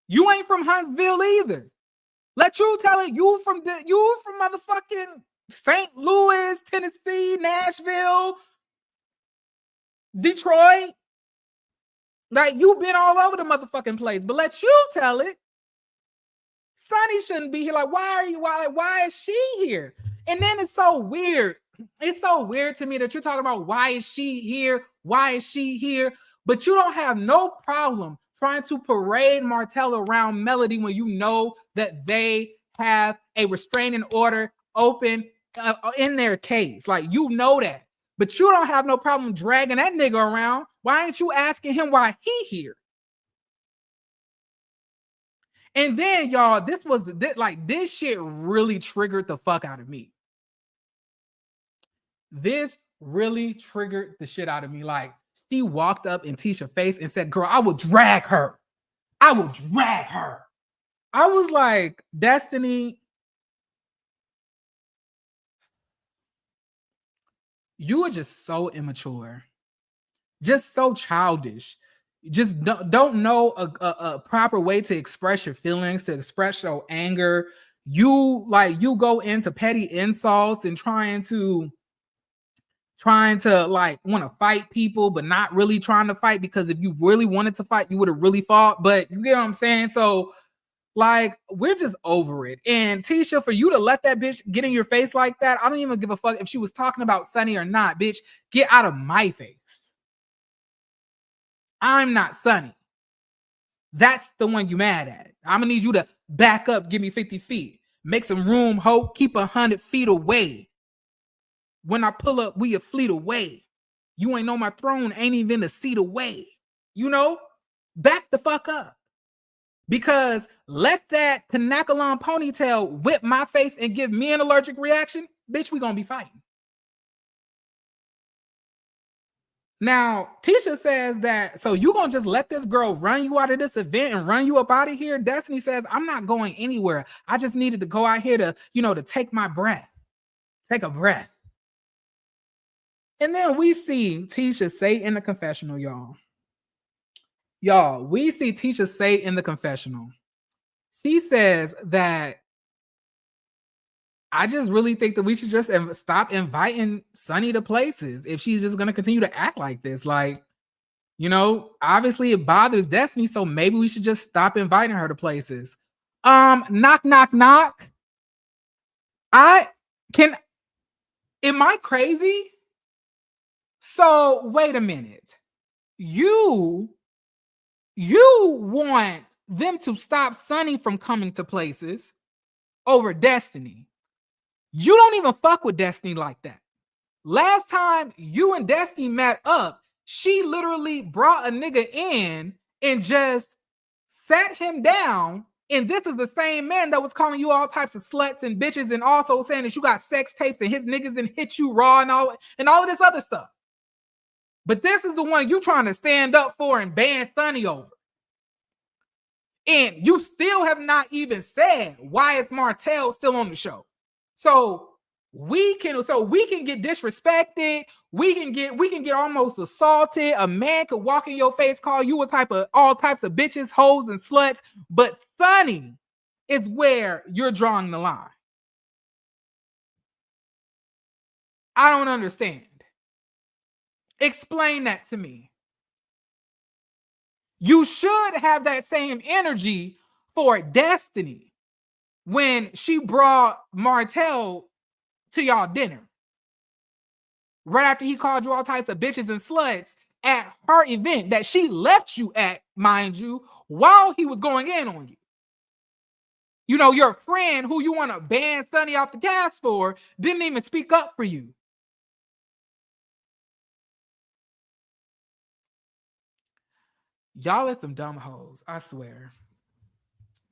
You ain't from Huntsville either. Let you tell it. You from motherfucking St. Louis, Tennessee, Nashville, Detroit. Like, you've been all over the motherfucking place. But let you tell it. Sunny shouldn't be here. Like, why is she here? And then it's so weird. It's so weird to me that you're talking about why is she here? Why is she here? But you don't have no problem trying to parade Martell around Melody when you know that they have a restraining order open in their case. Like, you know that. But you don't have no problem dragging that nigga around. Why ain't you asking him why he here? And then, y'all, this shit really triggered the fuck out of me. This really triggered the shit out of me. Like, she walked up in Tisha's face and said, girl, I will drag her. I will drag her. I was like, Destiny, you are just so immature. Just so childish. Just don't know a proper way to express your feelings, to express your anger. You go into petty insults and trying to like want to fight people, but not really trying to fight, because if you really wanted to fight, you would have really fought. But you get what I'm saying? So like, we're just over it. And Tisha, for you to let that bitch get in your face like that, I don't even give a fuck if she was talking about Sunny or not. Bitch, get out of my face. I'm not Sunny. That's the one you mad at. I'm gonna need you to back up, give me 50 feet. Make some room, ho. Keep 100 feet away. When I pull up, we a fleet away. You ain't on my throne, ain't even a seat away. You know? Back the fuck up. Because let that Kanakalon ponytail whip my face and give me an allergic reaction, bitch, we gonna be fighting. Now, Tisha says that, so you gonna just let this girl run you out of this event and run you up out of here? Destiny says, I'm not going anywhere. I just needed to go out here to, to take my breath. Take a breath. And then we see Tisha say in the confessional, y'all, Y'all, we see Tisha say in the confessional, she says that I just really think that we should just stop inviting Sunny to places if she's just going to continue to act like this. Like, you know, obviously it bothers Destiny, so maybe we should just stop inviting her to places. Knock, knock, knock. Am I crazy? So wait a minute. You want them to stop Sunny from coming to places over Destiny. You don't even fuck with Destiny like that. Last time you and Destiny met up, she literally brought a nigga in and just sat him down. And this is the same man that was calling you all types of sluts and bitches and also saying that you got sex tapes and his niggas didn't hit you raw and all of this other stuff. But this is the one you trying to stand up for and ban Sunny over. And you still have not even said why is Martell still on the show. So we can get disrespected. We can get almost assaulted. A man could walk in your face, call you all types of bitches, hoes, and sluts. But Sunny is where you're drawing the line. I don't understand. Explain that to me. You should have that same energy for Destiny when she brought Martell to y'all dinner. Right after he called you all types of bitches and sluts at her event that she left you at, mind you, while he was going in on you. You know, your friend who you want to ban Sunny off the cast for didn't even speak up for you. Y'all are some dumb hoes, I swear.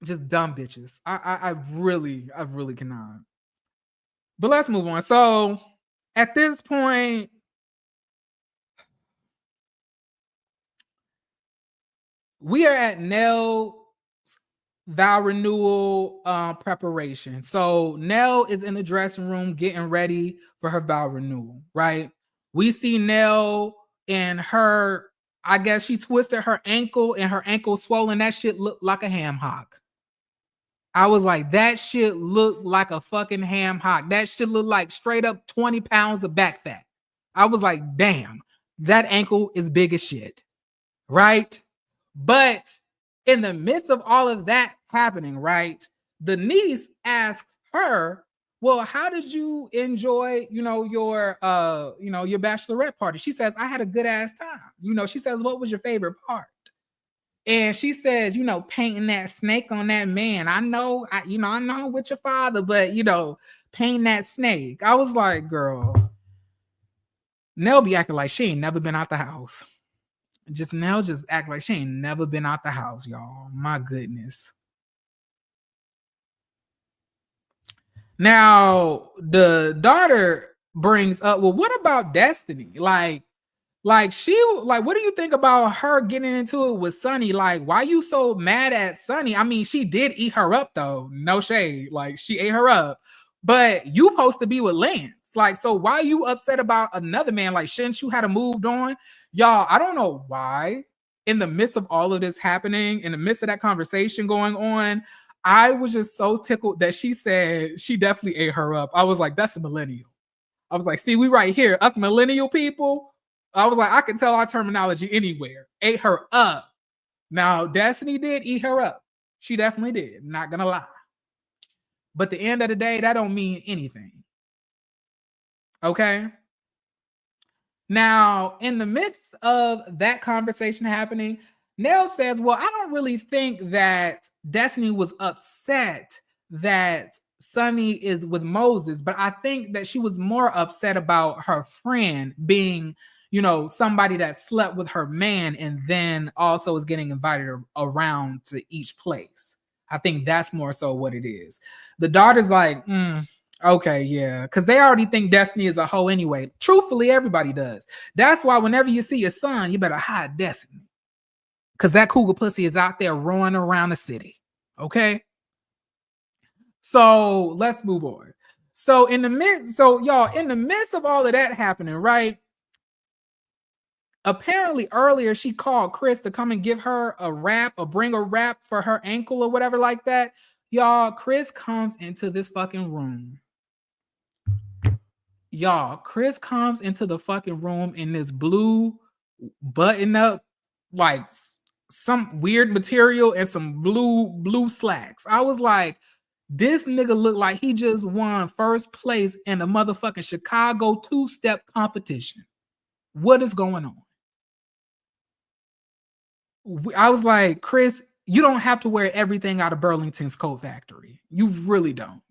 Just dumb bitches. I really cannot. But let's move on. So at this point, we are at Nell's vow renewal preparation. So Nell is in the dressing room getting ready for her vow renewal, right? We see Nell and her, I guess she twisted her ankle and her ankle swollen. That shit looked like a ham hock. I was like, that shit looked like a fucking ham hock. That shit looked like straight up 20 pounds of back fat. I was like, damn, that ankle is big as shit, right? But in the midst of all of that happening, right, the niece asks her, well, how did you enjoy, your bachelorette party? She says, I had a good ass time. She says, what was your favorite part? And she says, painting that snake on that man. I know with your father, but painting that snake. I was like, girl, Nell be acting like she ain't never been out the house. Nell just act like she ain't never been out the house, y'all. My goodness. Now, the daughter brings up, well, what about Destiny? Like, what do you think about her getting into it with Sunny? Like, why you so mad at Sunny? I mean, she did eat her up, though. No shade. Like, she ate her up. But you supposed to be with Lance. Like, so why are you upset about another man? Like, shouldn't you have moved on? Y'all, I don't know why. In the midst of all of this happening, in the midst of that conversation going on, I was just so tickled that she said she definitely ate her up. I was like, that's a millennial. I was like, see, we right here. Us millennial people. I was like, I can tell our terminology anywhere. Ate her up. Now, Destiny did eat her up. She definitely did. Not gonna lie. But at the end of the day, that don't mean anything. Okay? Now, in the midst of that conversation happening, Nell says, well, I don't really think that Destiny was upset that Sunny is with Moses, but I think that she was more upset about her friend being somebody that slept with her man and then also is getting invited around to each place. I think that's more so what it is. The daughter's like, okay, yeah, because they already think Destiny is a hoe anyway. Truthfully, everybody does. That's why whenever you see your son, you better hide Destiny. Because that cougar pussy is out there roaring around the city. Okay? So let's move on. So in the midst of all of that happening, right? apparently earlier she called Chris to come and give her a wrap or bring a wrap for her ankle or whatever like that. Y'all, Chris comes into this fucking room. Y'all, Chris comes into the fucking room in this blue button up, like some weird material and some blue slacks. I was like, this nigga looked like he just won first place in a motherfucking Chicago two-step competition. What is going on? I was like, Chris, you don't have to wear everything out of Burlington's Coat Factory. You really don't.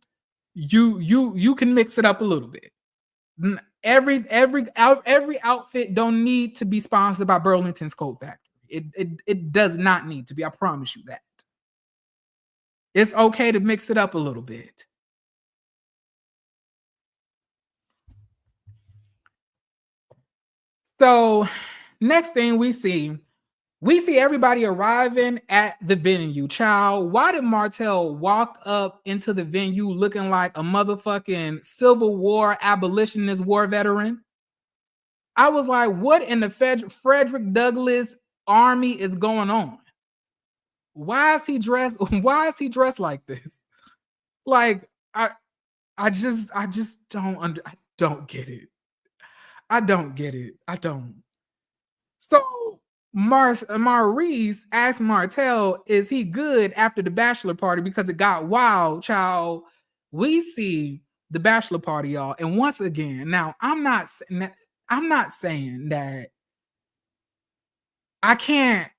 You can mix it up a little bit. Every outfit don't need to be sponsored by Burlington's Coat Factory. It does not need to be. I promise you that. It's okay to mix it up a little bit. So next thing we see everybody arriving at the venue. Child, why did Martell walk up into the venue looking like a motherfucking Civil War abolitionist war veteran? I was like, what in the Frederick Douglass army is going on? Why is he dressed? Why is he dressed like this? Like, I just don't get it. I don't get it. I don't. So Maurice asked Martell, is he good after the bachelor party? Because it got wild, child. We see the bachelor party, y'all. And once again, now I'm not saying that I can't.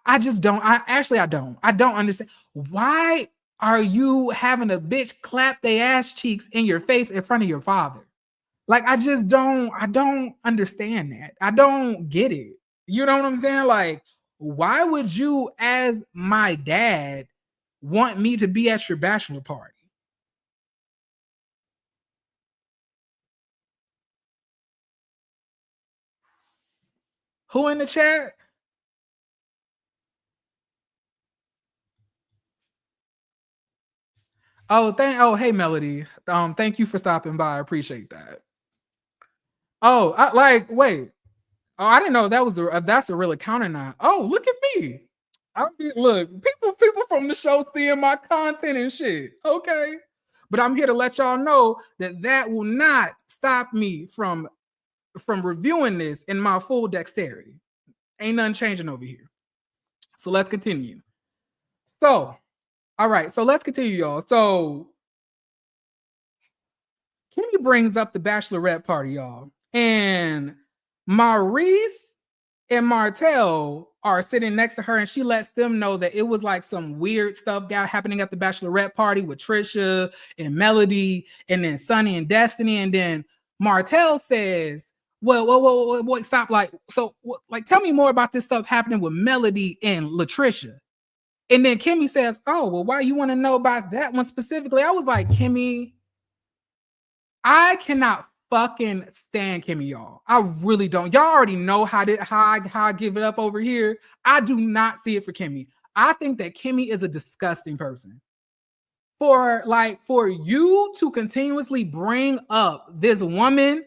I just don't. I don't understand. Why are you having a bitch clap their ass cheeks in your face in front of your father? Like, I don't understand that. I don't get it. You know what I'm saying? Like, why would you, as my dad, want me to be at your bachelor party? Who in the chat? Hey Melody. Thank you for stopping by. I appreciate that. Wait. Oh, I didn't know that's a real account or not. Oh, look at me. Look, people from the show seeing my content and shit. Okay. But I'm here to let y'all know that will not stop me from reviewing this in my full dexterity. Ain't nothing changing over here. So let's continue. So, all right. So let's continue, y'all. So Kimmy brings up the bachelorette party, y'all. And Maurice and Martell are sitting next to her, and she lets them know that it was like some weird stuff happening at the bachelorette party with Trisha and Melody, and then Sunny and Destiny. And then Martell says, well, stop. Tell me more about this stuff happening with Melody and Latricia. And then Kimmy says, oh, well, why you want to know about that one specifically? I was like, Kimmy, I cannot fucking stand Kimmy, y'all. I really don't. Y'all already know how I give it up over here. I do not see it for Kimmy. I think that Kimmy is a disgusting person. For you to continuously bring up this woman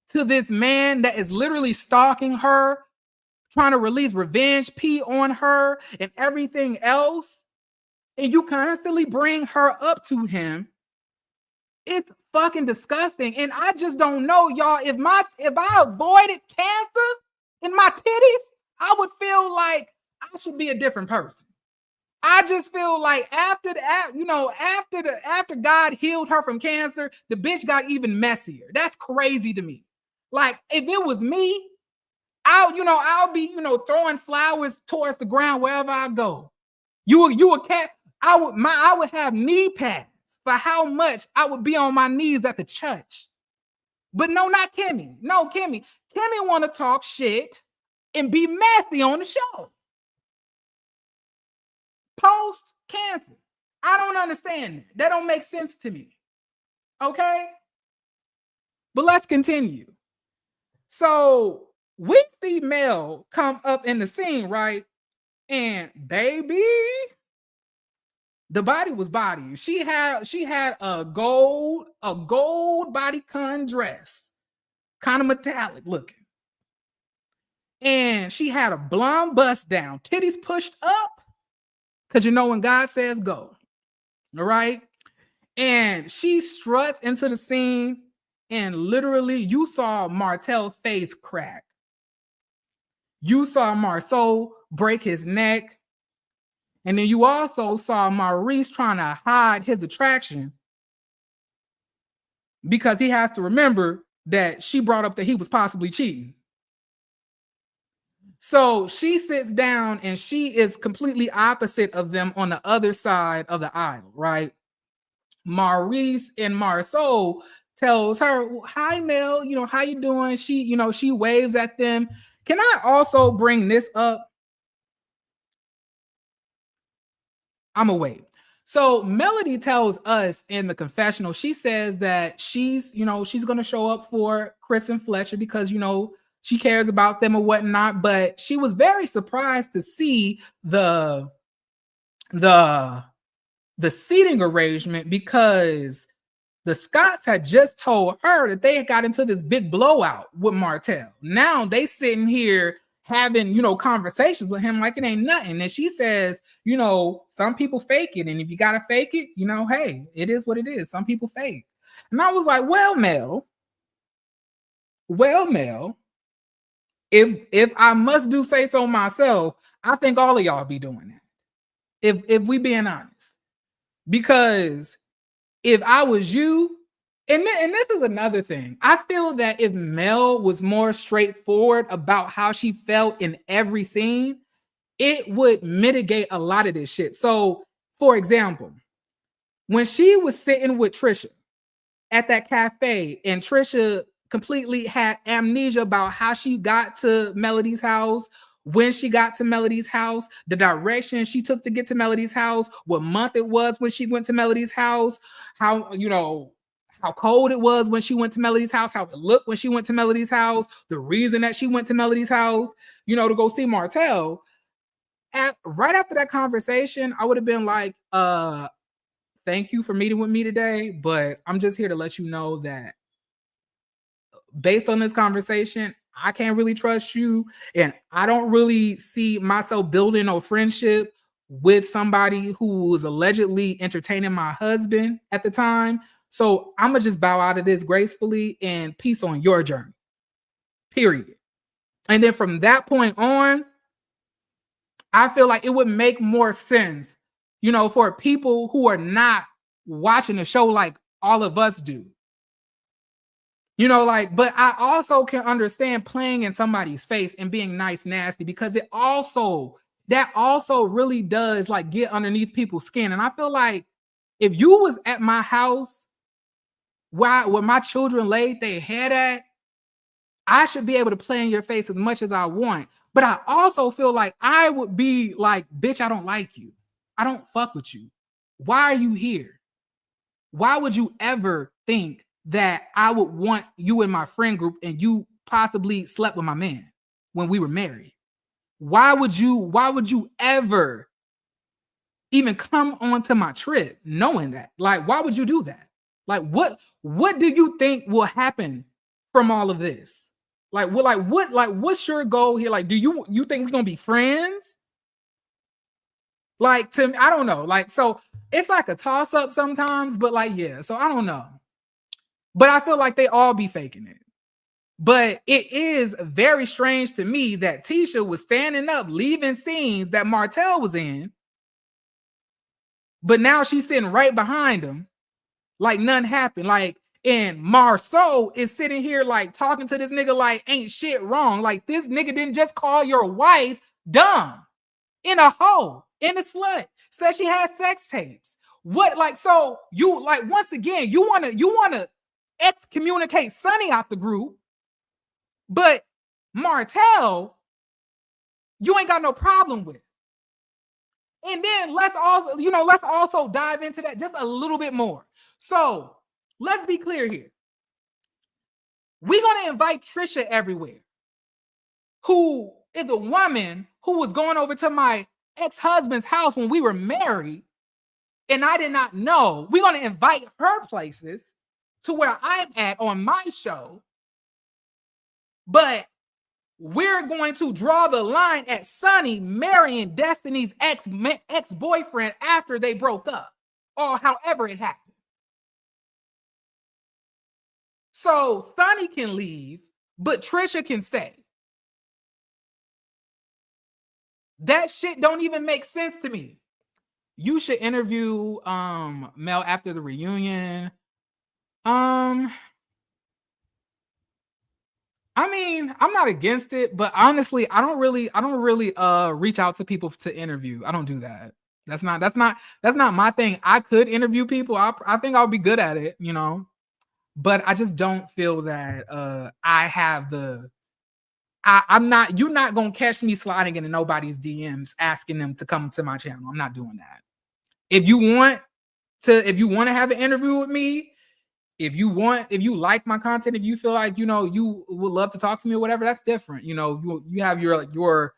to this man that is literally stalking her, trying to release revenge pee on her and everything else, and you constantly bring her up to him, it's fucking disgusting. And I just don't know, y'all. If I avoided cancer in my titties, I would feel like I should be a different person. I just feel like after God healed her from cancer, the bitch got even messier. That's crazy to me. Like, if it was me, I'll be throwing flowers towards the ground wherever I go. You a cat? I would have knee pads for how much I would be on my knees at the church. But no, not Kimmy. No, Kimmy. Kimmy want to talk shit and be messy on the show. Post cancer. I don't understand that. That don't make sense to me. Okay? But let's continue. So we see Mel come up in the scene, right? And baby, the body was body. She had a gold bodycon dress, kind of metallic looking. and she had a blonde bust down, titties pushed up, because you know when God says go, all right? And she struts into the scene, and literally you saw Martell's face crack. You saw Marceau break his neck. And then you also saw Maurice trying to hide his attraction because he has to remember that she brought up that he was possibly cheating. So she sits down and she is completely opposite of them on the other side of the aisle, right? Maurice and Marceau tells her, "Hi, Mel, how you doing?" She waves at them. Can I also bring this up? I'm gonna wait. So Melody tells us in the confessional, she says that she's going to show up for Chris and Fletcher because, she cares about them or whatnot. But she was very surprised to see the seating arrangement because the Scotts had just told her that they had got into this big blowout with Martell. Now they sitting here having, conversations with him like it ain't nothing. And she says, some people fake it. And if you got to fake it, hey, it is what it is. Some people fake. And I was like, well, Mel, if I must say so myself, I think all of y'all be doing that. If we being honest, because if I was you, and this is another thing, I feel that if Mel was more straightforward about how she felt in every scene, it would mitigate a lot of this shit. So, for example, when she was sitting with Trisha at that cafe and Trisha completely had amnesia about how she got to Melody's house, when she got to Melody's house, the direction she took to get to Melody's house, what month it was when she went to Melody's house, how cold it was when she went to Melody's house, how it looked when she went to Melody's house, the reason that she went to Melody's house, to go see Martell. Right after that conversation, I would have been like, thank you for meeting with me today, but I'm just here to let you know that based on this conversation, I can't really trust you, and I don't really see myself building a friendship with somebody who was allegedly entertaining my husband at the time. So I'm gonna just bow out of this gracefully and peace on your journey. Period. And then from that point on, I feel like it would make more sense, for people who are not watching the show like all of us do. But I also can understand playing in somebody's face and being nice, nasty, because that also really does like get underneath people's skin. And I feel like if you was at my house where my children laid their head at, I should be able to play in your face as much as I want. But I also feel like I would be like, bitch, I don't like you. I don't fuck with you. Why are you here? Why would you ever think that I would want you in my friend group and you possibly slept with my man when we were married? Why would you ever even come onto my trip knowing that? Like, why would you do that? Like, what do you think will happen from all of this? What's your goal here? Like, do you think we're gonna be friends? Like, to me, I don't know. Like, so it's like a toss-up sometimes, but like, yeah, so I don't know. But I feel like they all be faking it. But it is very strange to me that Tisha was standing up, leaving scenes that Martell was in, but now she's sitting right behind him, like nothing happened. Like, and Marceau is sitting here like talking to this nigga like ain't shit wrong. Like, this nigga didn't just call your wife dumb, in a hoe, in a slut, said she had sex tapes. What, like, so you, like, once again, you wanna excommunicate Sonny out the group, but Martell, you ain't got no problem with. And then let's also dive into that just a little bit more. So let's be clear here. We're gonna invite Trisha everywhere, who is a woman who was going over to my ex-husband's house when we were married, and I did not know. We're gonna invite her places to where I'm at on my show. But we're going to draw the line at Sonny marrying Destiny's ex-boyfriend after they broke up, or however it happened. So Sonny can leave, but Trisha can stay. That shit don't even make sense to me. You should interview Mel after the reunion. I mean, I'm not against it, but honestly, I don't really reach out to people to interview. I don't do that. That's not my thing. I could interview people. I think I'll be good at it, you know. But I just don't feel that I have the you're not gonna catch me sliding into nobody's DMs asking them to come to my channel. I'm not doing that. If you want to have an interview with me, if you like my content, if you feel like, you know, you would love to talk to me or whatever, that's different. You know, you have your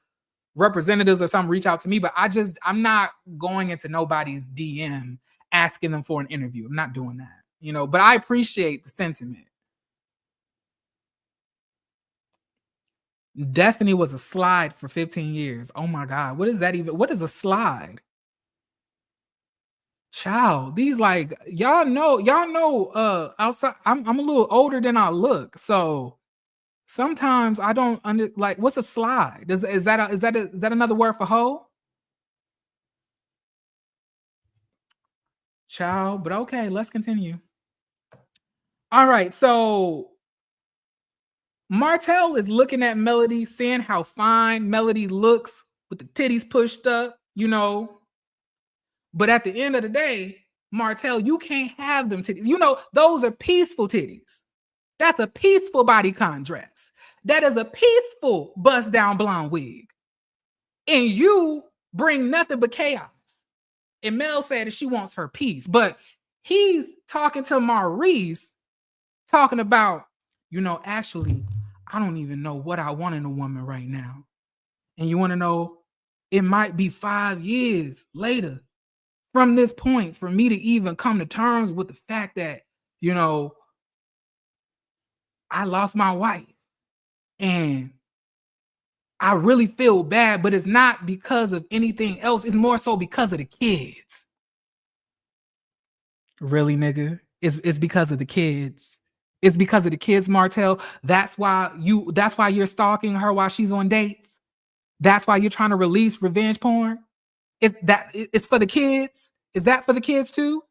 representatives or something reach out to me, but I'm not going into nobody's DM asking them for an interview. I'm not doing that, you know, but I appreciate the sentiment. Destiny was a slide for 15 years. Oh my God. What is that even? What is a slide? Child, these like, y'all know, outside, I'm a little older than I look. So sometimes I don't like, what's a slide? Is that another word for hoe? Child, but okay, let's continue. All right, so Martell is looking at Melody, seeing how fine Melody looks with the titties pushed up, you know. But at the end of the day, Martell, you can't have them titties. You know, those are peaceful titties. That's a peaceful bodycon dress. That is a peaceful bust down blonde wig. And you bring nothing but chaos. And Mel said that she wants her peace. But he's talking to Maurice, talking about, you know, actually, I don't even know what I want in a woman right now. And you want to know, it might be 5 years later from this point for me to even come to terms with the fact that, you know, I lost my wife and I really feel bad, but it's not because of anything else. It's more so because of the kids. Really, nigga? It's because of the kids. It's because of the kids, Martell. That's why you're stalking her while she's on dates. That's why you're trying to release revenge porn. It's for the kids. Is that for the kids too?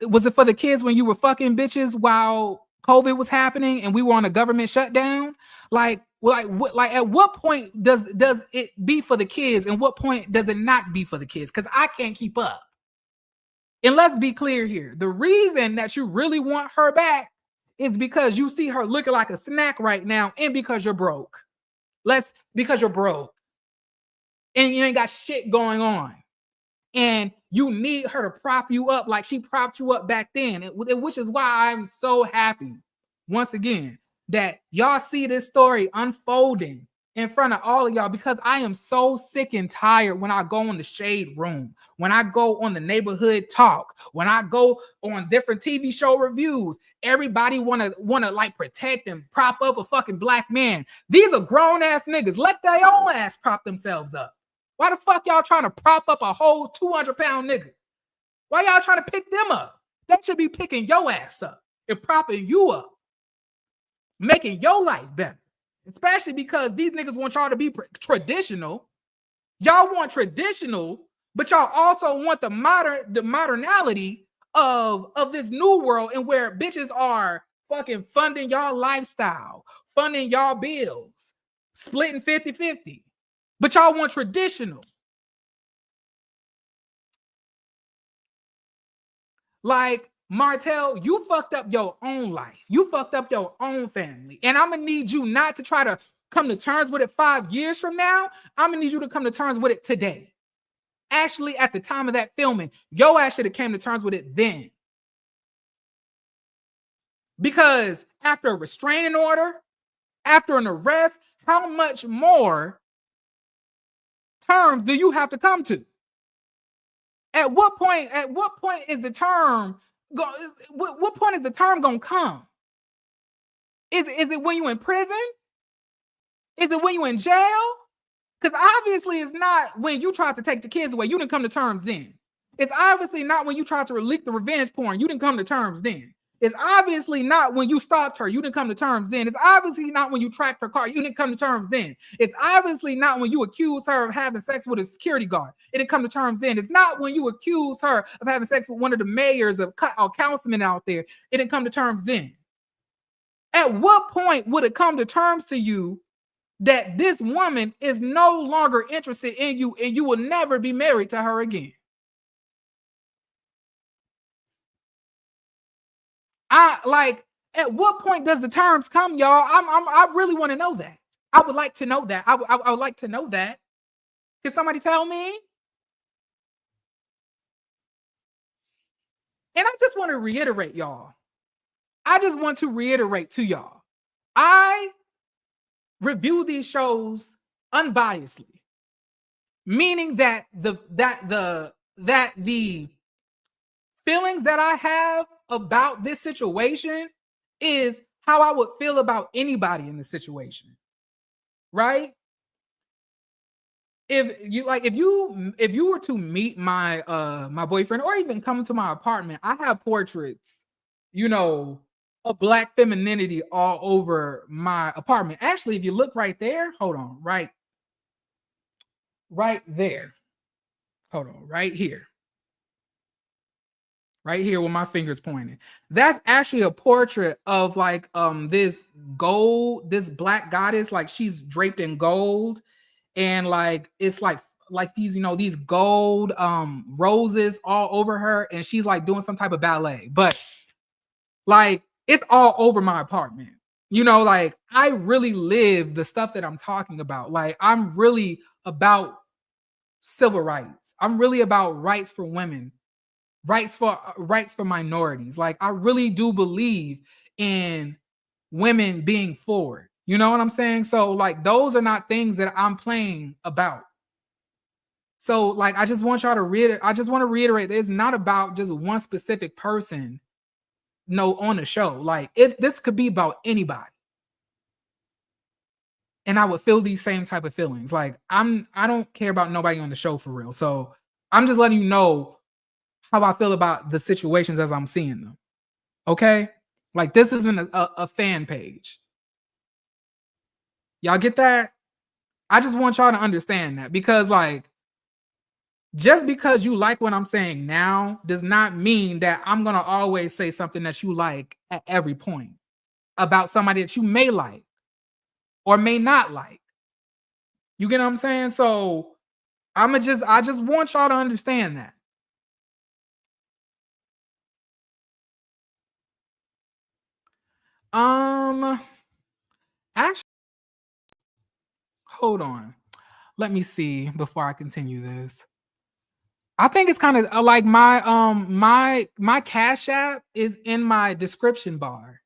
Was it for the kids when you were fucking bitches while COVID was happening and we were on a government shutdown? Like at what point does it be for the kids and what point does it not be for the kids? Because I can't keep up. And let's be clear here. The reason that you really want her back is because you see her looking like a snack right now and because you're broke. Because you're broke. And you ain't got shit going on. And you need her to prop you up like she propped you up back then, which is why I'm so happy, once again, that y'all see this story unfolding in front of all of y'all, because I am so sick and tired when I go in the shade room, when I go on the neighborhood talk, when I go on different TV show reviews, everybody wanna like protect and prop up a fucking black man. These are grown ass niggas. Let their own ass prop themselves up. Why the fuck y'all trying to prop up a whole 200-pound nigga? Why y'all trying to pick them up? They should be picking your ass up and propping you up, making your life better. Especially because these niggas want y'all to be traditional. Y'all want traditional, but y'all also want the modernality of this new world, and where bitches are fucking funding y'all lifestyle, funding y'all bills, splitting 50-50. But y'all want traditional. Like, Martell, you fucked up your own life. You fucked up your own family. And I'm going to need you not to try to come to terms with it 5 years from now. I'm going to need you to come to terms with it today. Actually, at the time of that filming, your ass should have came to terms with it then. Because after a restraining order, after an arrest, how much more terms do you have to come to? At what point is the term what point is the term gonna come? Is it when you in prison? Is it when you in jail? Because obviously it's not when you tried to take the kids away. You didn't come to terms then. It's obviously not when you tried to leak the revenge porn. You didn't come to terms then. It's obviously not when you stopped her. You didn't come to terms then. It's obviously not when you tracked her car. You didn't come to terms then. It's obviously not when you accused her of having sex with a security guard. It didn't come to terms then. It's not when you accused her of having sex with one of the mayors or councilmen out there. It didn't come to terms then. At what point would it come to terms to you that this woman is no longer interested in you and you will never be married to her again? At what point does the terms come, y'all? I really want to know that. I would like to know that. I would like to know that. Can somebody tell me? And I just want to reiterate, y'all. I just want to reiterate to y'all. I review these shows unbiasedly, meaning that the feelings that I have about this situation is how I would feel about anybody in the situation, right? If you were to meet my my boyfriend or even come to my apartment, I have portraits, of Black femininity all over my apartment. Actually, if you look right there, hold on, right there. Hold on, right here. Right here with my fingers pointing. That's actually a portrait of this Black goddess, like she's draped in gold, and it's like these, these gold roses all over her, and she's like doing some type of ballet. But it's all over my apartment. I really live the stuff that I'm talking about. I'm really about civil rights. I'm really about rights for women, rights for minorities. I really do believe in women being forward. You know what I'm saying? So those are not things that I'm playing about. So I just want y'all to reiterate, it's not about just one specific person on the show. This could be about anybody, and I would feel these same type of feelings. I don't care about nobody on the show for real. So I'm just letting you know how I feel about the situations as I'm seeing them. Okay? This isn't a fan page. Y'all get that? I just want y'all to understand that, because just because you like what I'm saying now does not mean that I'm going to always say something that you like at every point about somebody that you may like or may not like. You get what I'm saying? So I just want y'all to understand that. Actually, hold on. Let me see before I continue this. I think it's kind of like my Cashapp is in my description bar.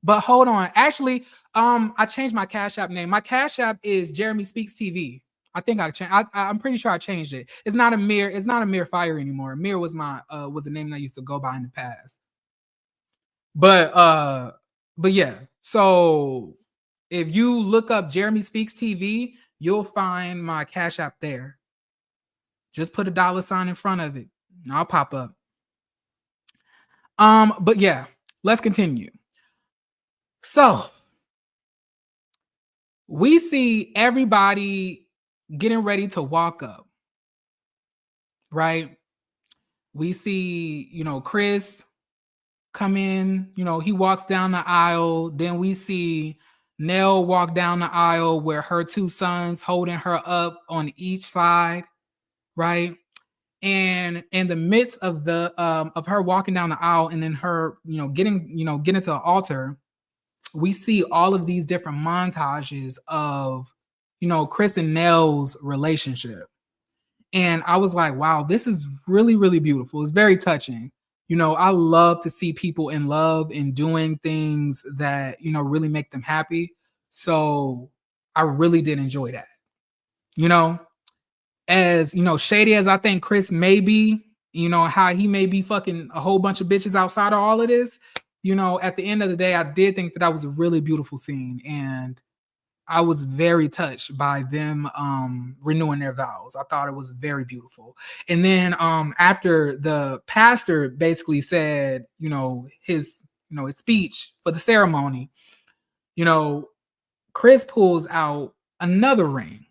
But hold on. Actually, I changed my Cashapp name. My Cashapp is JeremySpeaksTV. I think I'm pretty sure I changed it. It's not Amir Fire anymore. Amir was was the name that I used to go by in the past. But yeah. So if you look up JeremySpeaksTV, you'll find my Cashapp there. Just put a $sign in front of it, and I'll pop up. But yeah, let's continue. So we see everybody getting ready to walk up, right? We see, Chris come in, he walks down the aisle. Then we see Nell walk down the aisle with her two sons holding her up on each side, right? And in the midst of of her walking down the aisle and then her, getting to the altar, we see all of these different montages of, Chris and Nell's relationship. And I was like, wow, this is really, really beautiful. It's very touching. I love to see people in love and doing things that, really make them happy. So I really did enjoy that. As shady as I think Chris may be, how he may be fucking a whole bunch of bitches outside of all of this, at the end of the day, I did think that was a really beautiful scene. And I was very touched by them renewing their vows. I thought it was very beautiful. And then after the pastor basically said, his speech for the ceremony, Chris pulls out another ring.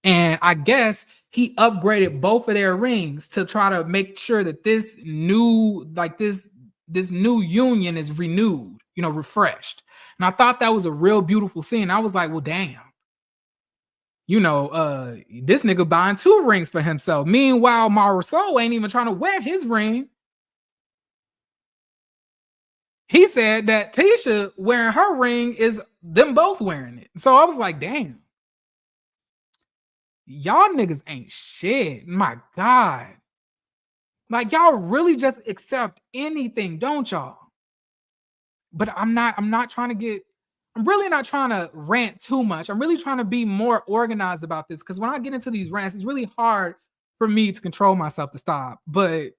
And I guess he upgraded both of their rings to try to make sure that this new union is renewed, refreshed. And I thought that was a real beautiful scene. I was like, well, damn. This nigga buying 2 rings for himself. Meanwhile, Marisol ain't even trying to wear his ring. He said that Tisha wearing her ring is them both wearing it. So I was like, damn. Y'all niggas ain't shit. My God. Like, y'all really just accept anything, don't y'all? But I'm really not trying to rant too much. I'm really trying to be more organized about this, because when I get into these rants, it's really hard for me to control myself to stop. But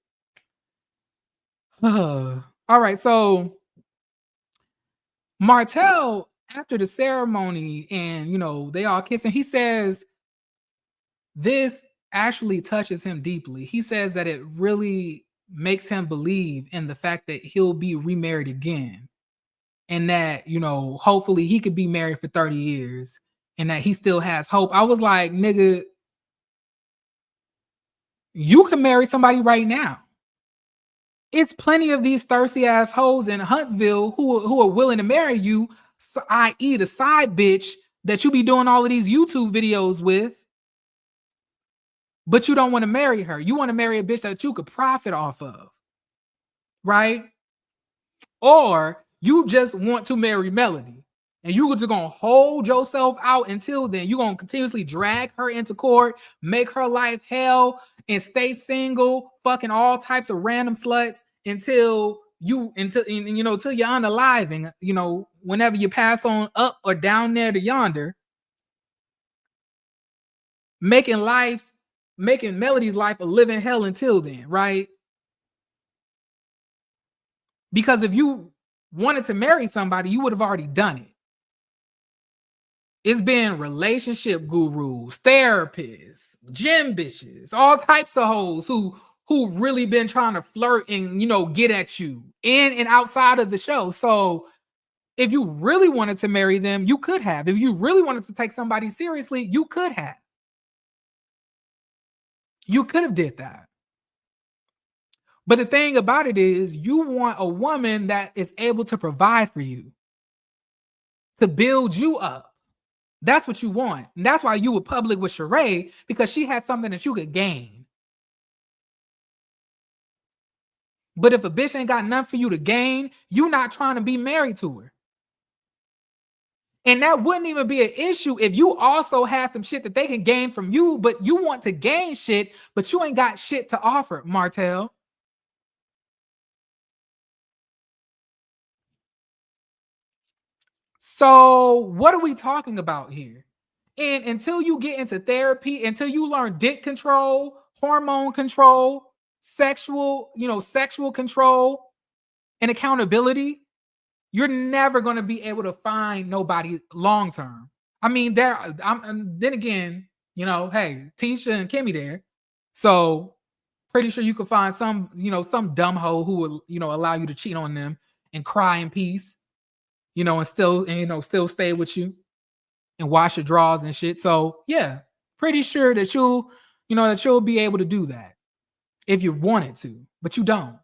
all right, so Martell, after the ceremony and they all kissing, he says this actually touches him deeply. He says that it really makes him believe in the fact that he'll be remarried again. And that, hopefully he could be married for 30 years and that he still has hope. I was like, nigga, you can marry somebody right now. It's plenty of these thirsty ass hoes in Huntsville who are willing to marry you, i.e. the side bitch that you be doing all of these YouTube videos with. But you don't want to marry her. You want to marry a bitch that you could profit off of. Right? Or you just want to marry Melody and you just gonna hold yourself out until then. You're gonna continuously drag her into court, make her life hell, and stay single, fucking all types of random sluts until you're unalive. And whenever you pass on up or down there to yonder, making Melody's life a living hell until then, right? Because if you wanted to marry somebody, you would have already done it. It's been relationship gurus, therapists, gym bitches, all types of hoes who really been trying to flirt and get at you in and outside of the show. So if you really wanted to marry them, you could have. If you really wanted to take somebody seriously, you could have. You could have did that. But the thing about it is, you want a woman that is able to provide for you, to build you up. That's what you want. And that's why you were public with Sheree, because she had something that you could gain. But if a bitch ain't got nothing for you to gain, you're not trying to be married to her. And that wouldn't even be an issue if you also had some shit that they can gain from you, but you want to gain shit, but you ain't got shit to offer, Martell. So what are we talking about here? And until you get into therapy, until you learn dick control, hormone control, sexual control, and accountability, you're never going to be able to find nobody long term. I mean, then again, hey, Tisha and Kimmy there. So pretty sure you could find some dumb hoe who will, allow you to cheat on them and cry in peace. And still stay with you and wash your drawers and shit. So yeah, pretty sure that you'll be able to do that if you wanted to, but you don't.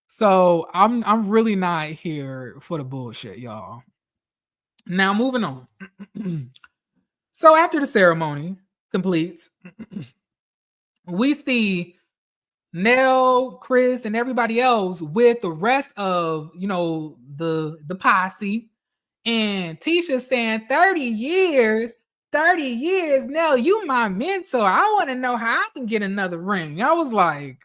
So I'm really not here for the bullshit, y'all. Now moving on. So after the ceremony completes, we see Nell, Chris, and everybody else with the rest of the posse, and Tisha saying 30 years, Nell, you my mentor. I want to know how I can get another ring. I was like,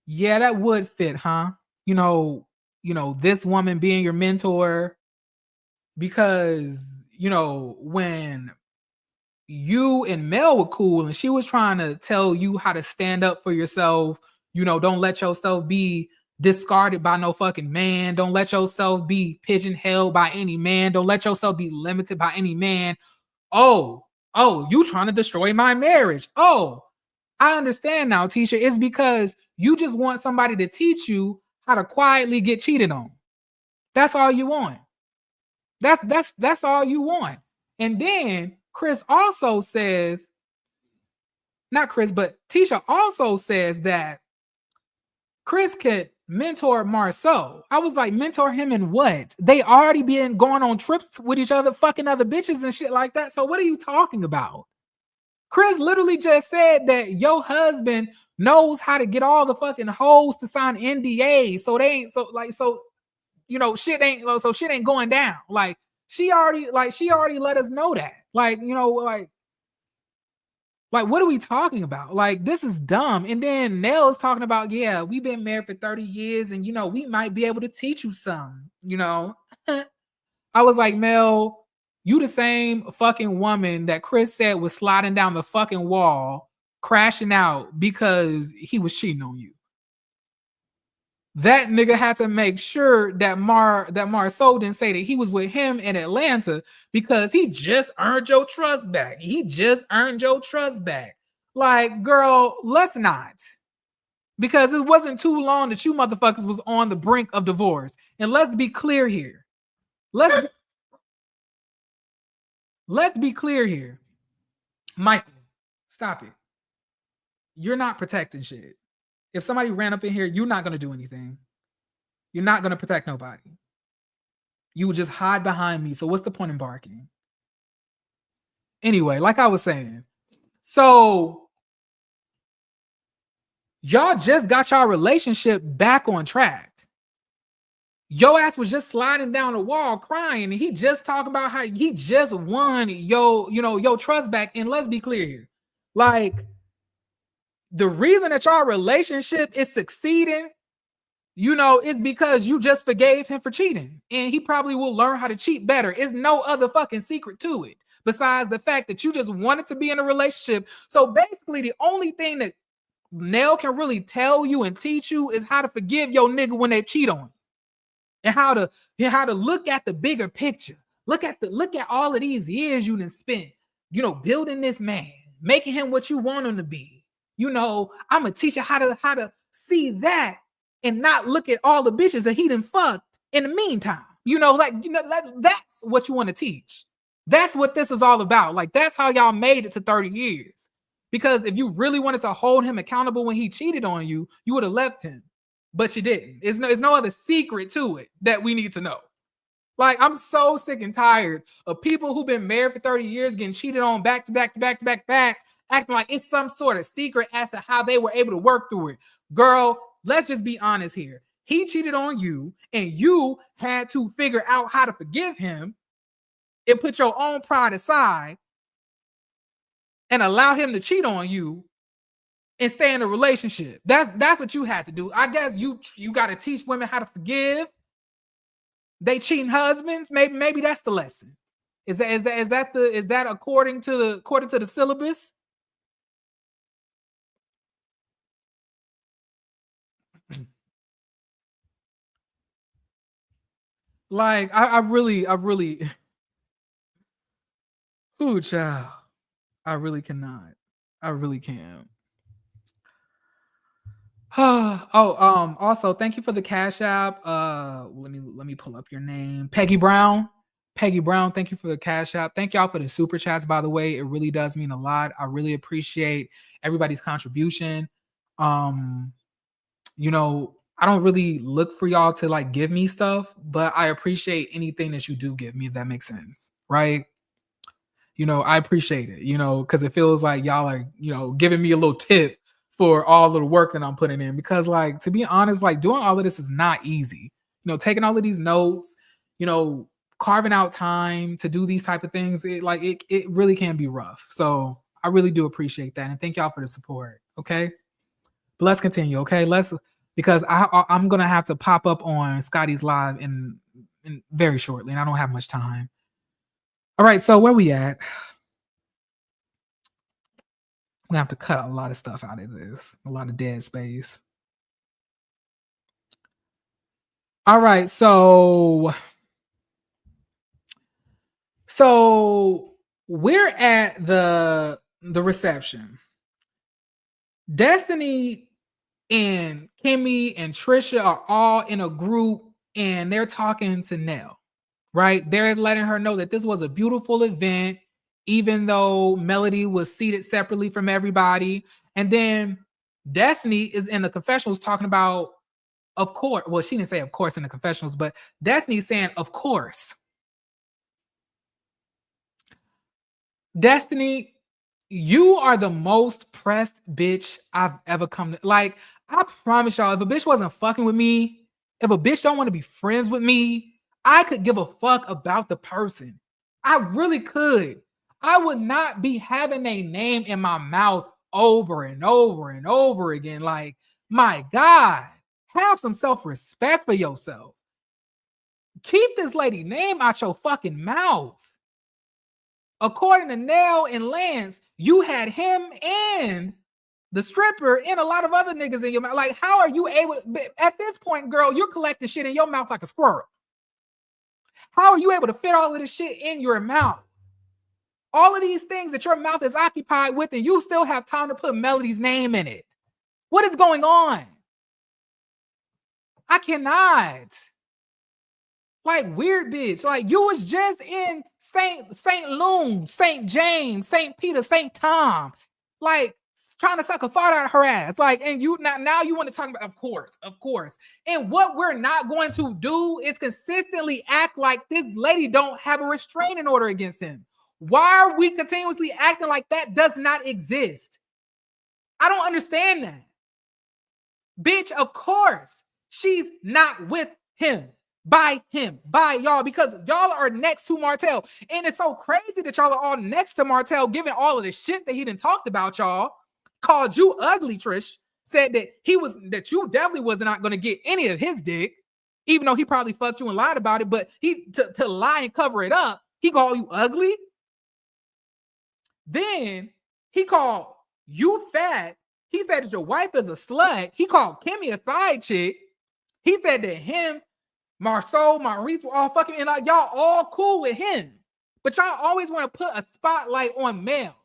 yeah, that would fit, huh? This woman being your mentor, because when you and Mel were cool and she was trying to tell you how to stand up for yourself, don't let yourself be discarded by no fucking man. Don't let yourself be pigeonholed by any man. Don't let yourself be limited by any man. Oh, you trying to destroy my marriage. Oh, I understand now, Tisha. It's because you just want somebody to teach you how to quietly get cheated on. That's all you want. That's all you want. And then Chris also says, not Chris, but Tisha also says that Chris could mentor Marceau. I was like, mentor him in what? They already been going on trips with each other, fucking other bitches and shit like that. So what are you talking about? Chris literally just said that your husband knows how to get all the fucking hoes to sign NDAs. So they ain't shit ain't going down. Like she already let us know that. Like, what are we talking about? Like, this is dumb. And then Nell's talking about, yeah, we've been married for 30 years and, we might be able to teach you some, I was like, Mel, you the same fucking woman that Chris said was sliding down the fucking wall, crashing out because he was cheating on you. That nigga had to make sure that Marceau didn't say that he was with him in Atlanta because he just earned your trust back. Like, girl, let's not. Because it wasn't too long that you motherfuckers was on the brink of divorce. And let's be clear here. Let's be clear here. Michael, stop it. You're not protecting shit. If somebody ran up in here, you're not going to do anything. You're not going to protect nobody. You would just hide behind me. So what's the point in barking? Anyway, like I was saying, so y'all just got y'all relationship back on track. Your ass was just sliding down the wall crying, and he just talking about how he just won your trust back. And let's be clear here. Like, the reason that y'all relationship is succeeding, is because you just forgave him for cheating. And he probably will learn how to cheat better. It's no other fucking secret to it. Besides the fact that you just wanted to be in a relationship. So basically, the only thing that Nell can really tell you and teach you is how to forgive your nigga when they cheat on you. And how to look at the bigger picture. Look at all of these years you done spent, building this man, making him what you want him to be. I'm gonna teach you how to see that and not look at all the bitches that he done fucked in the meantime. That's what you want to teach. That's what this is all about. Like, that's how y'all made it to 30 years. Because if you really wanted to hold him accountable when he cheated on you, you would have left him. But you didn't. There's no other secret to it that we need to know. Like, I'm so sick and tired of people who've been married for 30 years getting cheated on back to back, acting like it's some sort of secret as to how they were able to work through it. Girl, let's just be honest here. He cheated on you, and you had to figure out how to forgive him and put your own pride aside and allow him to cheat on you and stay in a relationship. That's what you had to do. I guess you got to teach women how to forgive. They cheating husbands. Maybe that's the lesson. Is that according to the syllabus? Like, I really, ooh, child, I really cannot. I really can't. Also, thank you for the Cash App. Let me pull up your name. Peggy Brown. Thank you for the Cash App. Thank y'all for the super chats, by the way. It really does mean a lot. I really appreciate everybody's contribution. I don't really look for y'all to like give me stuff, but I appreciate anything that you do give me, if that makes sense, right? I appreciate it, because it feels like y'all are, giving me a little tip for all of the work that I'm putting in. Because, like, to be honest, like, doing all of this is not easy. Taking all of these notes, carving out time to do these type of things, it really can be rough. So I really do appreciate that, and thank y'all for the support. Okay, but let's continue. Okay, because I'm gonna have to pop up on Scotty's live in very shortly, and I don't have much time. All right, so where we at? I'm gonna have to cut a lot of stuff out of this, a lot of dead space. All right, so we're at the reception. Destiny and Kimmy and Trisha are all in a group and they're talking to Nell, right? They're letting her know that this was a beautiful event, even though Melody was seated separately from everybody. And then Destiny is in the confessionals talking about, of course. Well, she didn't say of course in the confessionals, but Destiny's saying, of course. Destiny, you are the most pressed bitch I've ever come to. Like, I promise y'all, if a bitch wasn't fucking with me, if a bitch don't want to be friends with me, I could give a fuck about the person. I really could. I would not be having a name in my mouth over and over and over again. Like, my God, have some self-respect for yourself. Keep this lady name out your fucking mouth. According to Nell and Lance, you had him and the stripper and a lot of other niggas in your mouth. Like, how are you able at this point, girl, you're collecting shit in your mouth like a squirrel. How are you able to fit all of this shit in your mouth? All of these things that your mouth is occupied with, and you still have time to put Melody's name in it. What is going on? I cannot. Like, weird bitch. Like, you was just in St. Loon, St. James, St. Peter, St. Tom. Like, trying to suck a fart out of her ass. Like, and you now you want to talk about, of course. And what we're not going to do is consistently act like this lady don't have a restraining order against him. Why are we continuously acting like that does not exist? I don't understand that. Bitch, of course, she's not with him. By y'all, because y'all are next to Martell. And it's so crazy that y'all are all next to Martell, given all of the shit that he done talked about y'all. Called you ugly, Trish. Said that you definitely was not going to get any of his dick, even though he probably fucked you and lied about it. But he to lie and cover it up, he called you ugly. Then he called you fat. He said that your wife is a slut. He called Kimmy a side chick. He said that him, Marceau, Maurice were all fucking, and like y'all all cool with him. But y'all always want to put a spotlight on Mel.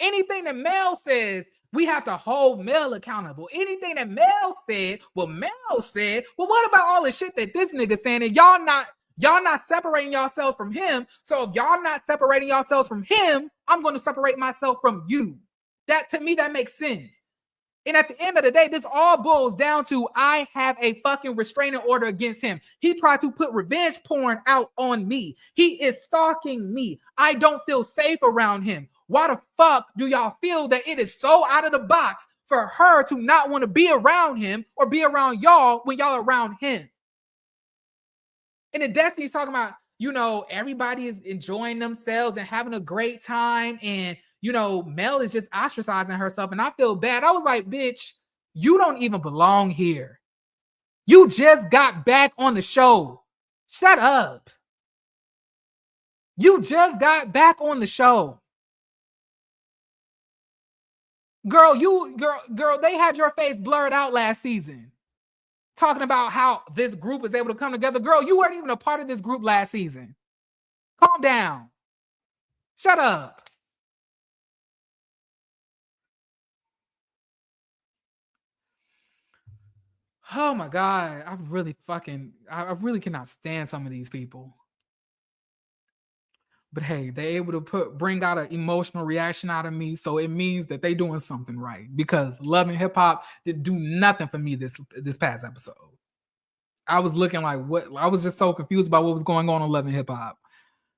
Anything that Mel says, we have to hold Mel accountable. Anything that Mel said, well, what about all the shit that this nigga saying? And y'all not separating yourselves from him. So if y'all not separating yourselves from him, I'm going to separate myself from you. That, to me, that makes sense. And at the end of the day, this all boils down to I have a fucking restraining order against him. He tried to put revenge porn out on me. He is stalking me. I don't feel safe around him. Why the fuck do y'all feel that it is so out of the box for her to not want to be around him or be around y'all when y'all are around him? And then Destiny's talking about, everybody is enjoying themselves and having a great time. And, Mel is just ostracizing herself. And I feel bad. I was like, bitch, you don't even belong here. You just got back on the show. Shut up. You just got back on the show. Girl, they had your face blurred out last season. Talking about how this group is able to come together. Girl, you weren't even a part of this group last season. Calm down. Shut up. Oh my God. I really cannot stand some of these people. But hey, they're able to bring out an emotional reaction out of me. So it means that they're doing something right. Because Love and Hip Hop did do nothing for me this past episode. I was looking like what? I was just so confused about what was going on Love and Hip Hop.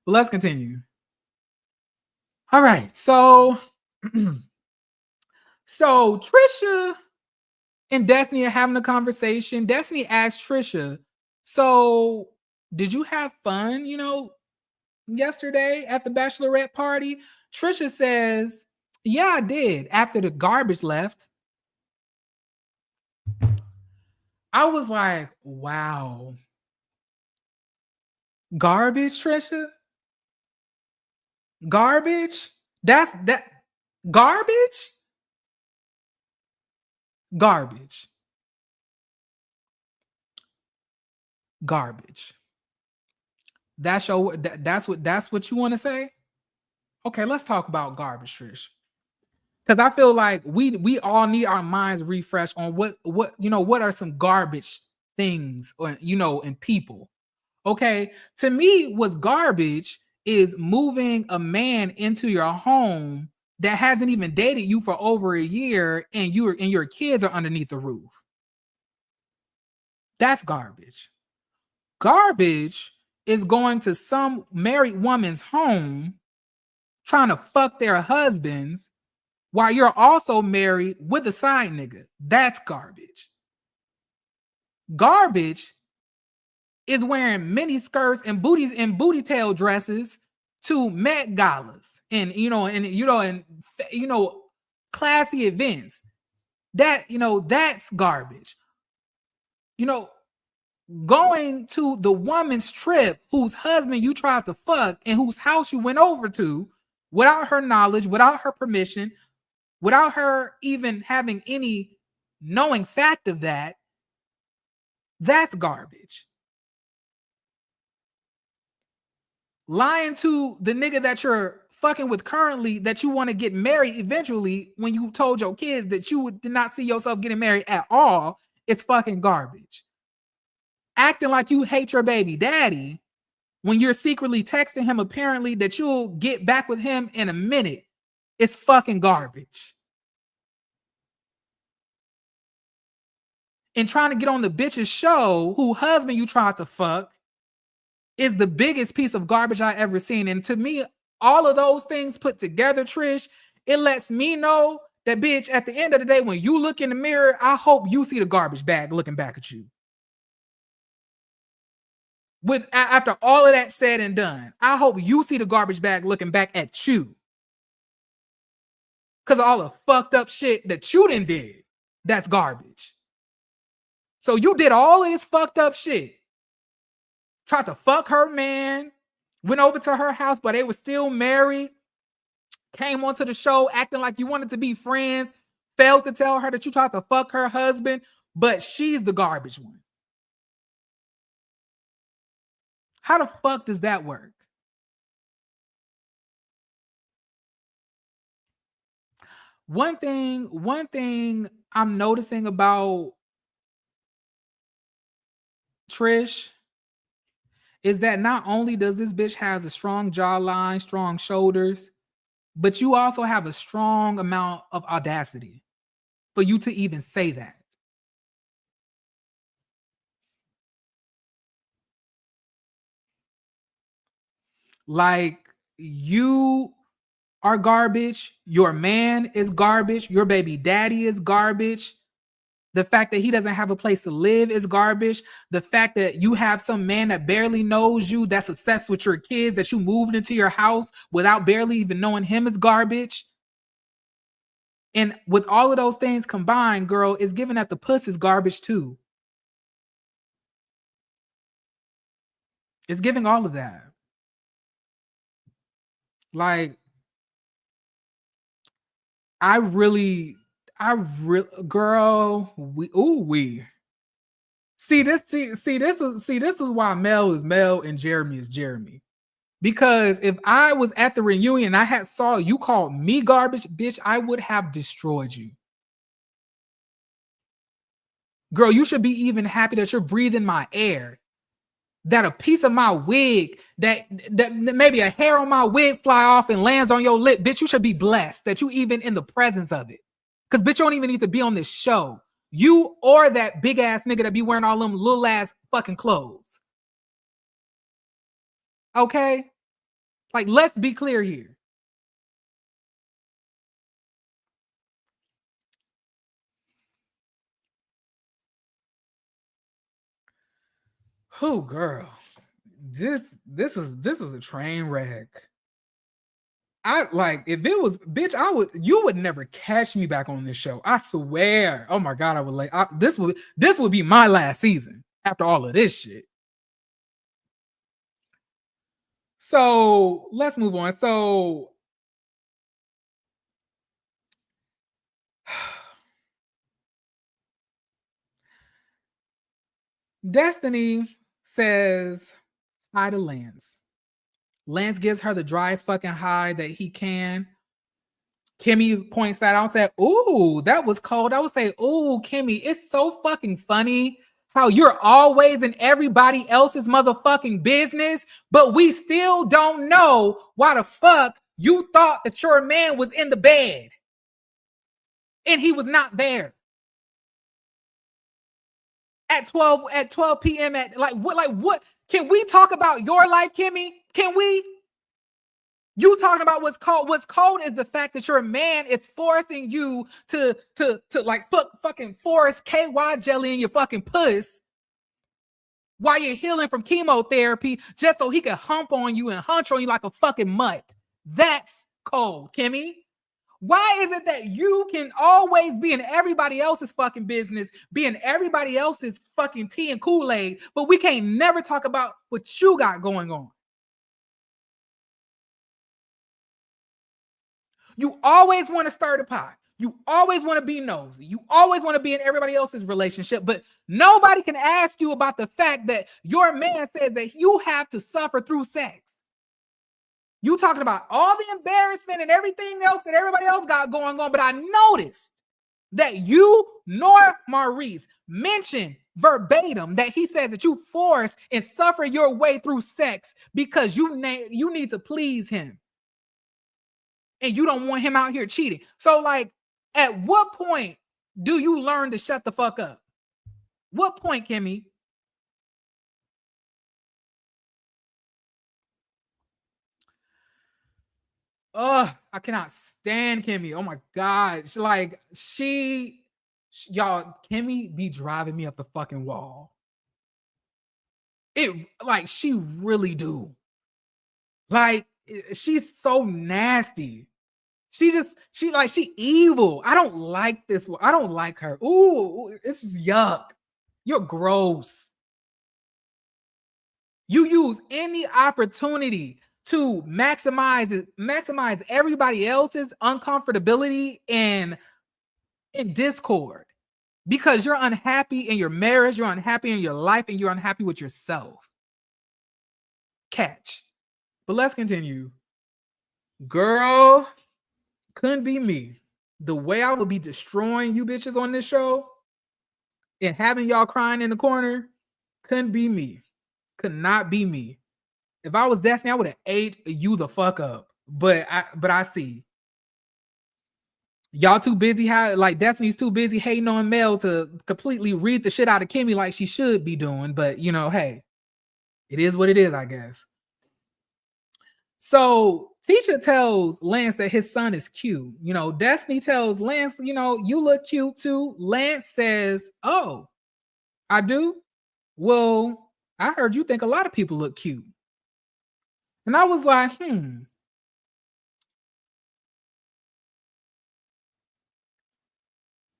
But let's continue. All right. So Trisha and Destiny are having a conversation. Destiny asked Trisha, so did you have fun, yesterday at the Bachelorette party? Trisha says, yeah, I did, after the garbage left. I was like, wow. Garbage, Trisha? Garbage? That's that garbage? Garbage. Garbage. That's what you want to say? Okay, let's talk about garbage, Trish. Because I feel like we all need our minds refreshed on what are some garbage things or in people. Okay, to me, what's garbage is moving a man into your home that hasn't even dated you for over a year, and your kids are underneath the roof. That's garbage. Garbage is going to some married woman's home trying to fuck their husbands while you're also married with a side nigga. That's garbage. Garbage is wearing mini skirts and booty tail dresses to Met galas and classy events. That's garbage. Going to the woman's trip whose husband you tried to fuck and whose house you went over to without her knowledge, without her permission, without her even having any knowing fact of that, that's garbage. Lying to the nigga that you're fucking with currently that you want to get married eventually when you told your kids that you did not see yourself getting married at all, it's fucking garbage. Acting like you hate your baby daddy when you're secretly texting him apparently that you'll get back with him in a minute, it's fucking garbage. And trying to get on the bitch's show who husband you tried to fuck is the biggest piece of garbage I ever seen. And to me, all of those things put together, Trish, it lets me know that, bitch, at the end of the day, when you look in the mirror, I hope you see the garbage bag looking back at you. After all of that said and done, I hope you see the garbage bag looking back at you. Because all the fucked up shit that you done did, that's garbage. So you did all of this fucked up shit. Tried to fuck her man, went over to her house, but they were still married. Came onto the show acting like you wanted to be friends. Failed to tell her that you tried to fuck her husband, but she's the garbage one. How the fuck does that work? One thing I'm noticing about Trish is that not only does this bitch has a strong jawline, strong shoulders, but you also have a strong amount of audacity for you to even say that. Like, you are garbage. Your man is garbage. Your baby daddy is garbage. The fact that he doesn't have a place to live is garbage. The fact that you have some man that barely knows you, that's obsessed with your kids, that you moved into your house without barely even knowing him, is garbage. And with all of those things combined, girl, it's given that the puss is garbage too. It's giving all of that. Like, girl, we see this is why Mel is Mel and Jeremy is Jeremy. Because if I was at the reunion and I had saw you call me garbage, bitch, I would have destroyed you. Girl, you should be even happy that you're breathing my air. That a piece of my wig, that maybe a hair on my wig fly off and lands on your lip, bitch, you should be blessed that you even in the presence of it. Because, bitch, you don't even need to be on this show. You or that big ass nigga that be wearing all them little ass fucking clothes. Okay? Like, let's be clear here. Oh, girl. This is a train wreck. I like, if it was, bitch, you would never catch me back on this show. I swear. Oh my God, I would like this would be my last season after all of this shit. So let's move on. So Destiny says hi to Lance. Lance gives her the driest fucking hi that he can. Kimmy points that out and said, ooh, that was cold. I would say, ooh, Kimmy, it's so fucking funny how you're always in everybody else's motherfucking business, but we still don't know why the fuck you thought that your man was in the bed and he was not there at 12 p.m. at like what can we talk about your life, Kimmy? Can we? You talking about what's cold? What's cold is the fact that your man is forcing you to like fucking force KY jelly in your fucking puss while you're healing from chemotherapy just so he can hump on you and hunch on you like a fucking mutt. That's cold, Kimmy. Why is it that you can always be in everybody else's fucking business, be in everybody else's fucking tea and Kool-Aid, but we can't never talk about what you got going on? You always want to stir the pot. You always want to be nosy. You always want to be in everybody else's relationship, but nobody can ask you about the fact that your man says that you have to suffer through sex. You talking about all the embarrassment and everything else that everybody else got going on, but I noticed that you nor Maurice mentioned verbatim that he says that you force and suffer your way through sex because you need to please him. And you don't want him out here cheating. So, like, at what point do you learn to shut the fuck up? What point, Kimmy? Ugh, I cannot stand Kimmy. Oh my God. Y'all, Kimmy be driving me up the fucking wall. She really do. Like, she's so nasty. She evil. I don't like this one. I don't like her. Ooh, it's just yuck. You're gross. You use any opportunity to maximize everybody else's uncomfortability and discord because you're unhappy in your marriage, you're unhappy in your life, and you're unhappy with yourself. Catch. But let's continue. Girl, couldn't be me. The way I would be destroying you bitches on this show and having y'all crying in the corner couldn't be me. Could not be me. If I was Destiny, I would have ate you the fuck up. But I see. Y'all too busy, Destiny's too busy hating on Mel to completely read the shit out of Kimmy like she should be doing. But, hey, it is what it is, I guess. So Tisha tells Lance that his son is cute. Destiny tells Lance, you look cute too. Lance says, oh, I do? Well, I heard you think a lot of people look cute. And I was like,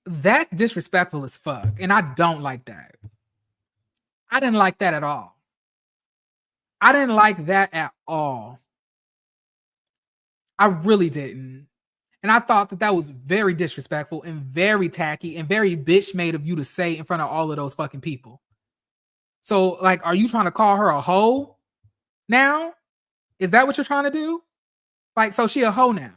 that's disrespectful as fuck. And I don't like that. I didn't like that at all. I didn't like that at all. I really didn't. And I thought that was very disrespectful and very tacky and very bitch made of you to say in front of all of those fucking people. So, are you trying to call her a hoe now? Is that what you're trying to do? So she a hoe now.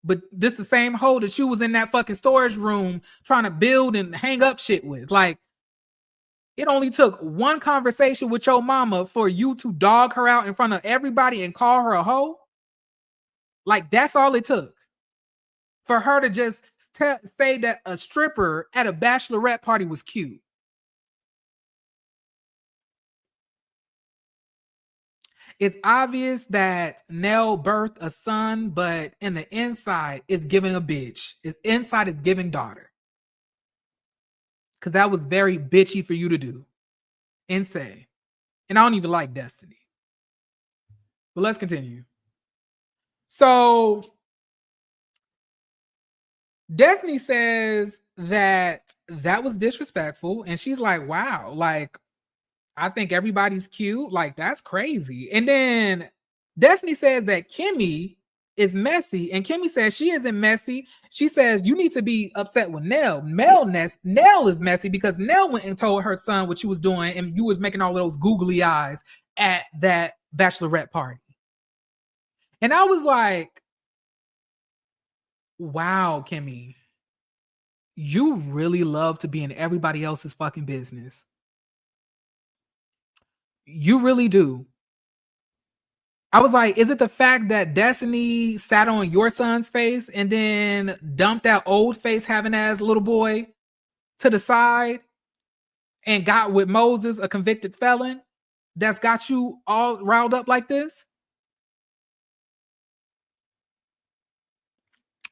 But this the same hoe that you was in that fucking storage room trying to build and hang up shit with. It only took one conversation with your mama for you to dog her out in front of everybody and call her a hoe. That's all it took. For her to just say that a stripper at a bachelorette party was cute. It's obvious that Nell birthed a son, but in the inside is giving a bitch. Its inside is giving daughter. Because that was very bitchy for you to do. Insane. And I don't even like Destiny. But let's continue. So Destiny says that was disrespectful. And she's like, wow, I think everybody's cute. That's crazy. And then Destiny says that Kimmy is messy. And Kimmy says she isn't messy. She says you need to be upset with Nell. Nell is messy because Nell went and told her son what you was doing, and you was making all of those googly eyes at that bachelorette party. And I was like, wow, Kimmy, you really love to be in everybody else's fucking business. You really do. I was like, is it the fact that Destiny sat on your son's face and then dumped that old face having ass little boy to the side and got with Moses, a convicted felon, that's got you all riled up like this?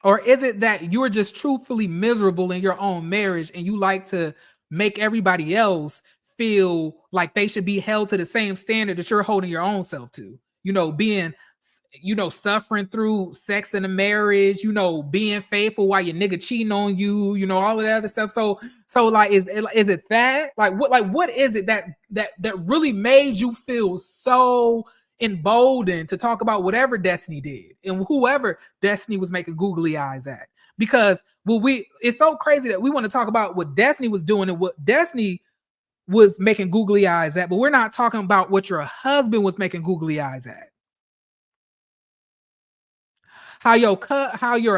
Or is it that you're just truthfully miserable in your own marriage and you like to make everybody else feel like they should be held to the same standard that you're holding your own self to? You know, being, you know, suffering through sex in a marriage, you know, being faithful while your nigga cheating on you, you know, all of that other stuff. So like, is it that? What is it that really made you feel so emboldened to talk about whatever Destiny did and whoever Destiny was making googly eyes at? Because it's so crazy that we want to talk about what Destiny was doing and what Destiny was making googly eyes at, but we're not talking about what your husband was making googly eyes at. How your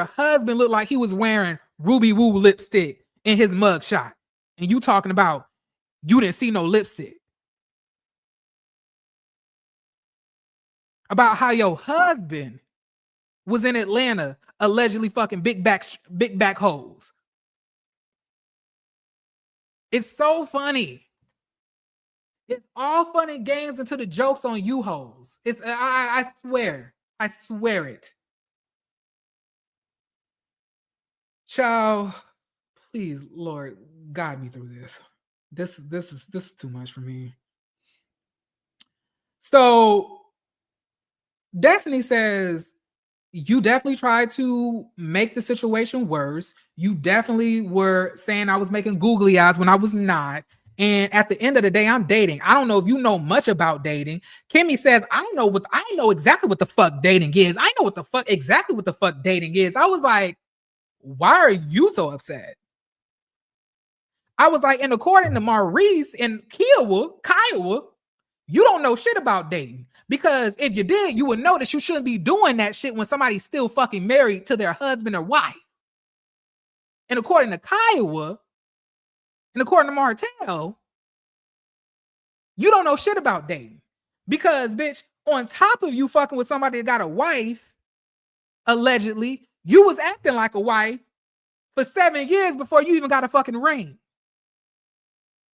husband looked like he was wearing Ruby Woo lipstick in his mugshot, and you talking about you didn't see no lipstick. About how your husband was in Atlanta allegedly fucking big back hoes. It's so funny. It's all fun and games until the joke's on you hoes. It's I swear it. Child, please, Lord, guide me through this. This is too much for me. So Destiny says you definitely tried to make the situation worse. You definitely were saying I was making googly eyes when I was not. And at the end of the day, I'm dating. I don't know if you know much about dating. Kimmy says, I know exactly what the fuck dating is. I know exactly what the fuck dating is. I was like, why are you so upset? I was like, and according to Maurice and Kiowa, you don't know shit about dating. Because if you did, you would know that you shouldn't be doing that shit when somebody's still fucking married to their husband or wife. And according to Kiowa, and according to Martell, you don't know shit about dating. Because, bitch, on top of you fucking with somebody that got a wife, allegedly, you was acting like a wife for 7 years before you even got a fucking ring.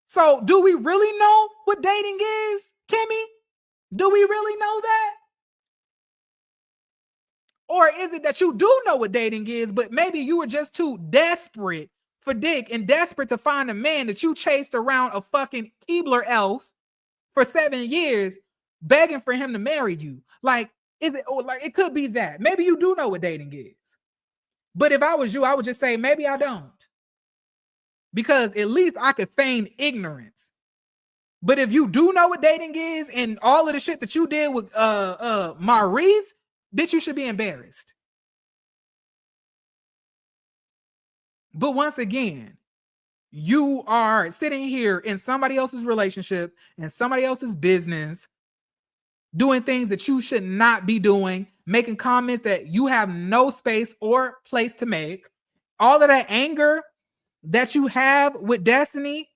So, do we really know what dating is, Kimmy? Do we really know that? Or is it that you do know what dating is, but maybe you were just too desperate for dick and desperate to find a man that you chased around a fucking Keebler elf for 7 years, begging for him to marry you? Like, is it, or like, it could be that. Maybe you do know what dating is. But if I was you, I would just say, maybe I don't. Because at least I could feign ignorance. But if you do know what dating is and all of the shit that you did with Maurice, bitch, you should be embarrassed. But once again, you are sitting here in somebody else's relationship and somebody else's business, doing things that you should not be doing, making comments that you have no space or place to make. All of that anger that you have with Destiny,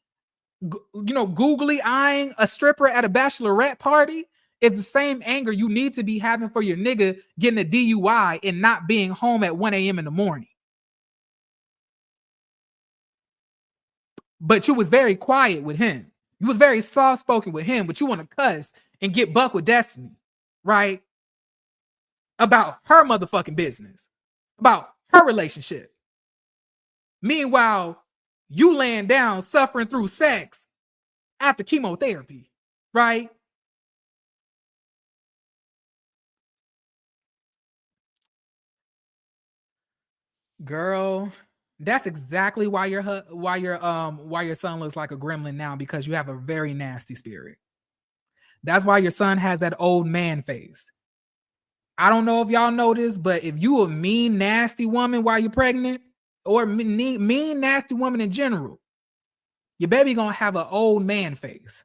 you know, googly eyeing a stripper at a bachelorette party, is the same anger you need to be having for your nigga getting a DUI and not being home at 1 a.m. in the morning. But you was very quiet with him. You was very soft-spoken with him, but you want to cuss and get buck with Destiny, right? About her motherfucking business, about her relationship. Meanwhile, you laying down suffering through sex after chemotherapy, right? Girl, that's exactly why your son looks like a gremlin now, because you have a very nasty spirit. That's why your son has that old man face. I don't know if y'all know this, but if you a mean, nasty woman while you're pregnant, or mean, nasty woman in general, your baby gonna have an old man face.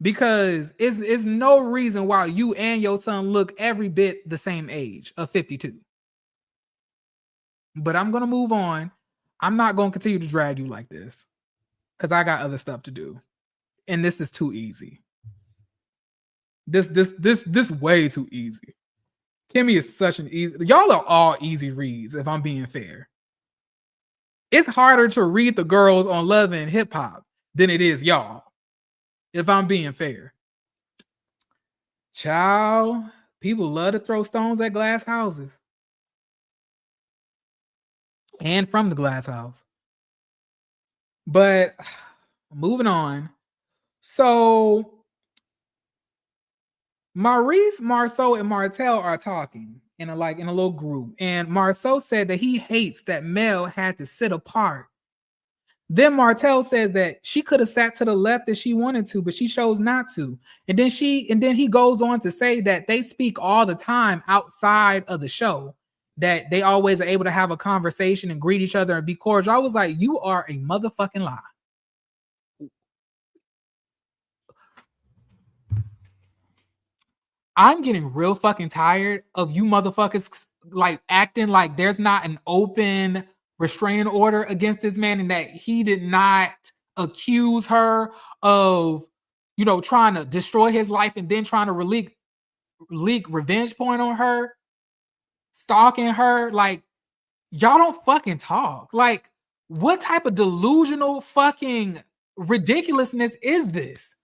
Because it's no reason why you and your son look every bit the same age of 52. But I'm gonna move on. I'm not gonna continue to drag you like this because I got other stuff to do, and this is too easy. This way too easy. Kimmy is such an easy. Y'all are all easy reads. If I'm being fair, it's harder to read the girls on Love and Hip Hop than it is y'all. If I'm being fair, child, people love to throw stones at glass houses. And from the glass house. But moving on. So Maurice, Marceau, and Martell are talking in a little group. And Marceau said that he hates that Mel had to sit apart. Then Martell says that she could have sat to the left if she wanted to, but she chose not to. And then he goes on to say that they speak all the time outside of the show, that they always are able to have a conversation and greet each other and be cordial. I was like, you are a motherfucking lie. I'm getting real fucking tired of you motherfuckers like acting like there's not an open restraining order against this man and that he did not accuse her of, trying to destroy his life and then trying to leak revenge point on her, stalking her. Like, y'all don't fucking talk. Like, what type of delusional fucking ridiculousness is this?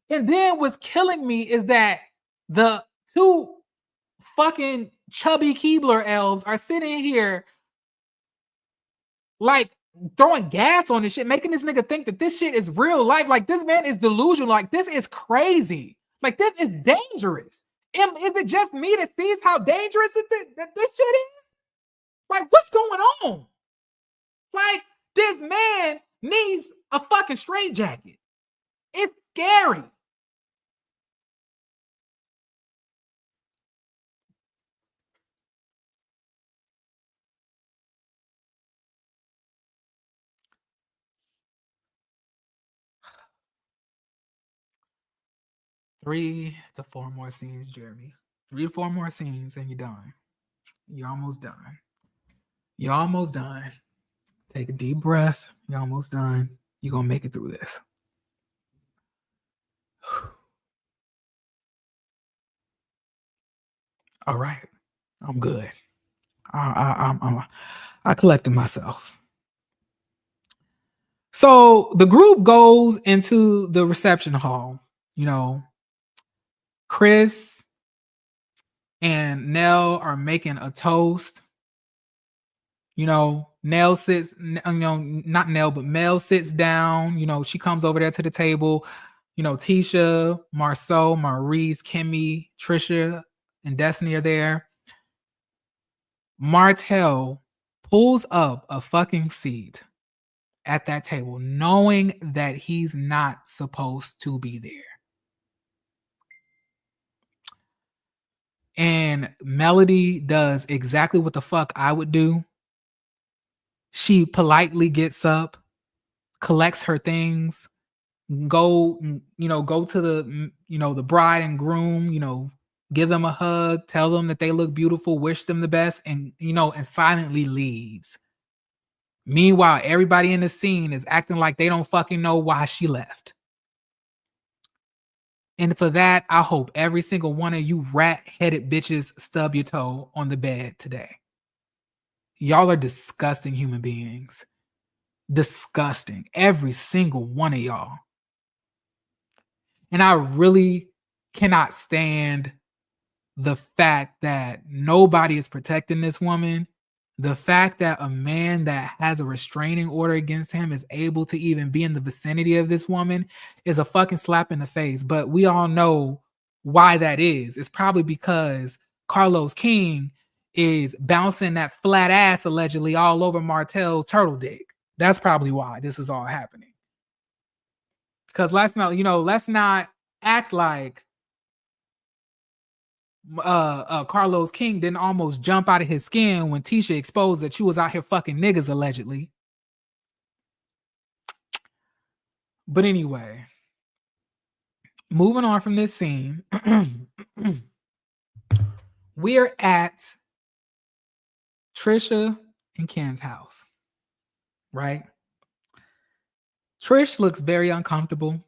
And then what's killing me is that the two fucking chubby Keebler elves are sitting here like throwing gas on this shit, making this nigga think that this shit is real life. Like, this man is delusional. Like, this is crazy. Like, this is dangerous. Is it just me that sees how dangerous this shit is? Like, what's going on? Like, this man needs a fucking straitjacket. It's scary. Three to four more scenes, Jeremy. 3 to 4 more scenes and you're done. You're almost done. You're almost done. Take a deep breath. You're almost done. You're going to make it through this. All right. I'm good. I collected myself. So the group goes into the reception hall. Chris and Nell are making a toast. Nell sits, not Nell, but Mel sits down. She comes over there to the table. Tisha, Marceau, Maurice, Kimmy, Trisha, and Destiny are there. Martell pulls up a fucking seat at that table, knowing that he's not supposed to be there. And Melody does exactly what the fuck I would do. She politely gets up, collects her things, go to the, the bride and groom, give them a hug, tell them that they look beautiful, wish them the best, and, and silently leaves. Meanwhile, everybody in the scene is acting like they don't fucking know why she left. And for that, I hope every single one of you rat-headed bitches stub your toe on the bed today. Y'all are disgusting human beings. Disgusting. Every single one of y'all. And I really cannot stand the fact that nobody is protecting this woman. The fact that a man that has a restraining order against him is able to even be in the vicinity of this woman is a fucking slap in the face. But we all know why that is. It's probably because Carlos King is bouncing that flat ass allegedly all over Martell's turtle dick. That's probably why this is all happening. Because let's not act like Carlos King didn't almost jump out of his skin when Tisha exposed that you was out here fucking niggas allegedly. But anyway, moving on from this scene, we're at Trisha and Ken's house, right? Trish looks very uncomfortable.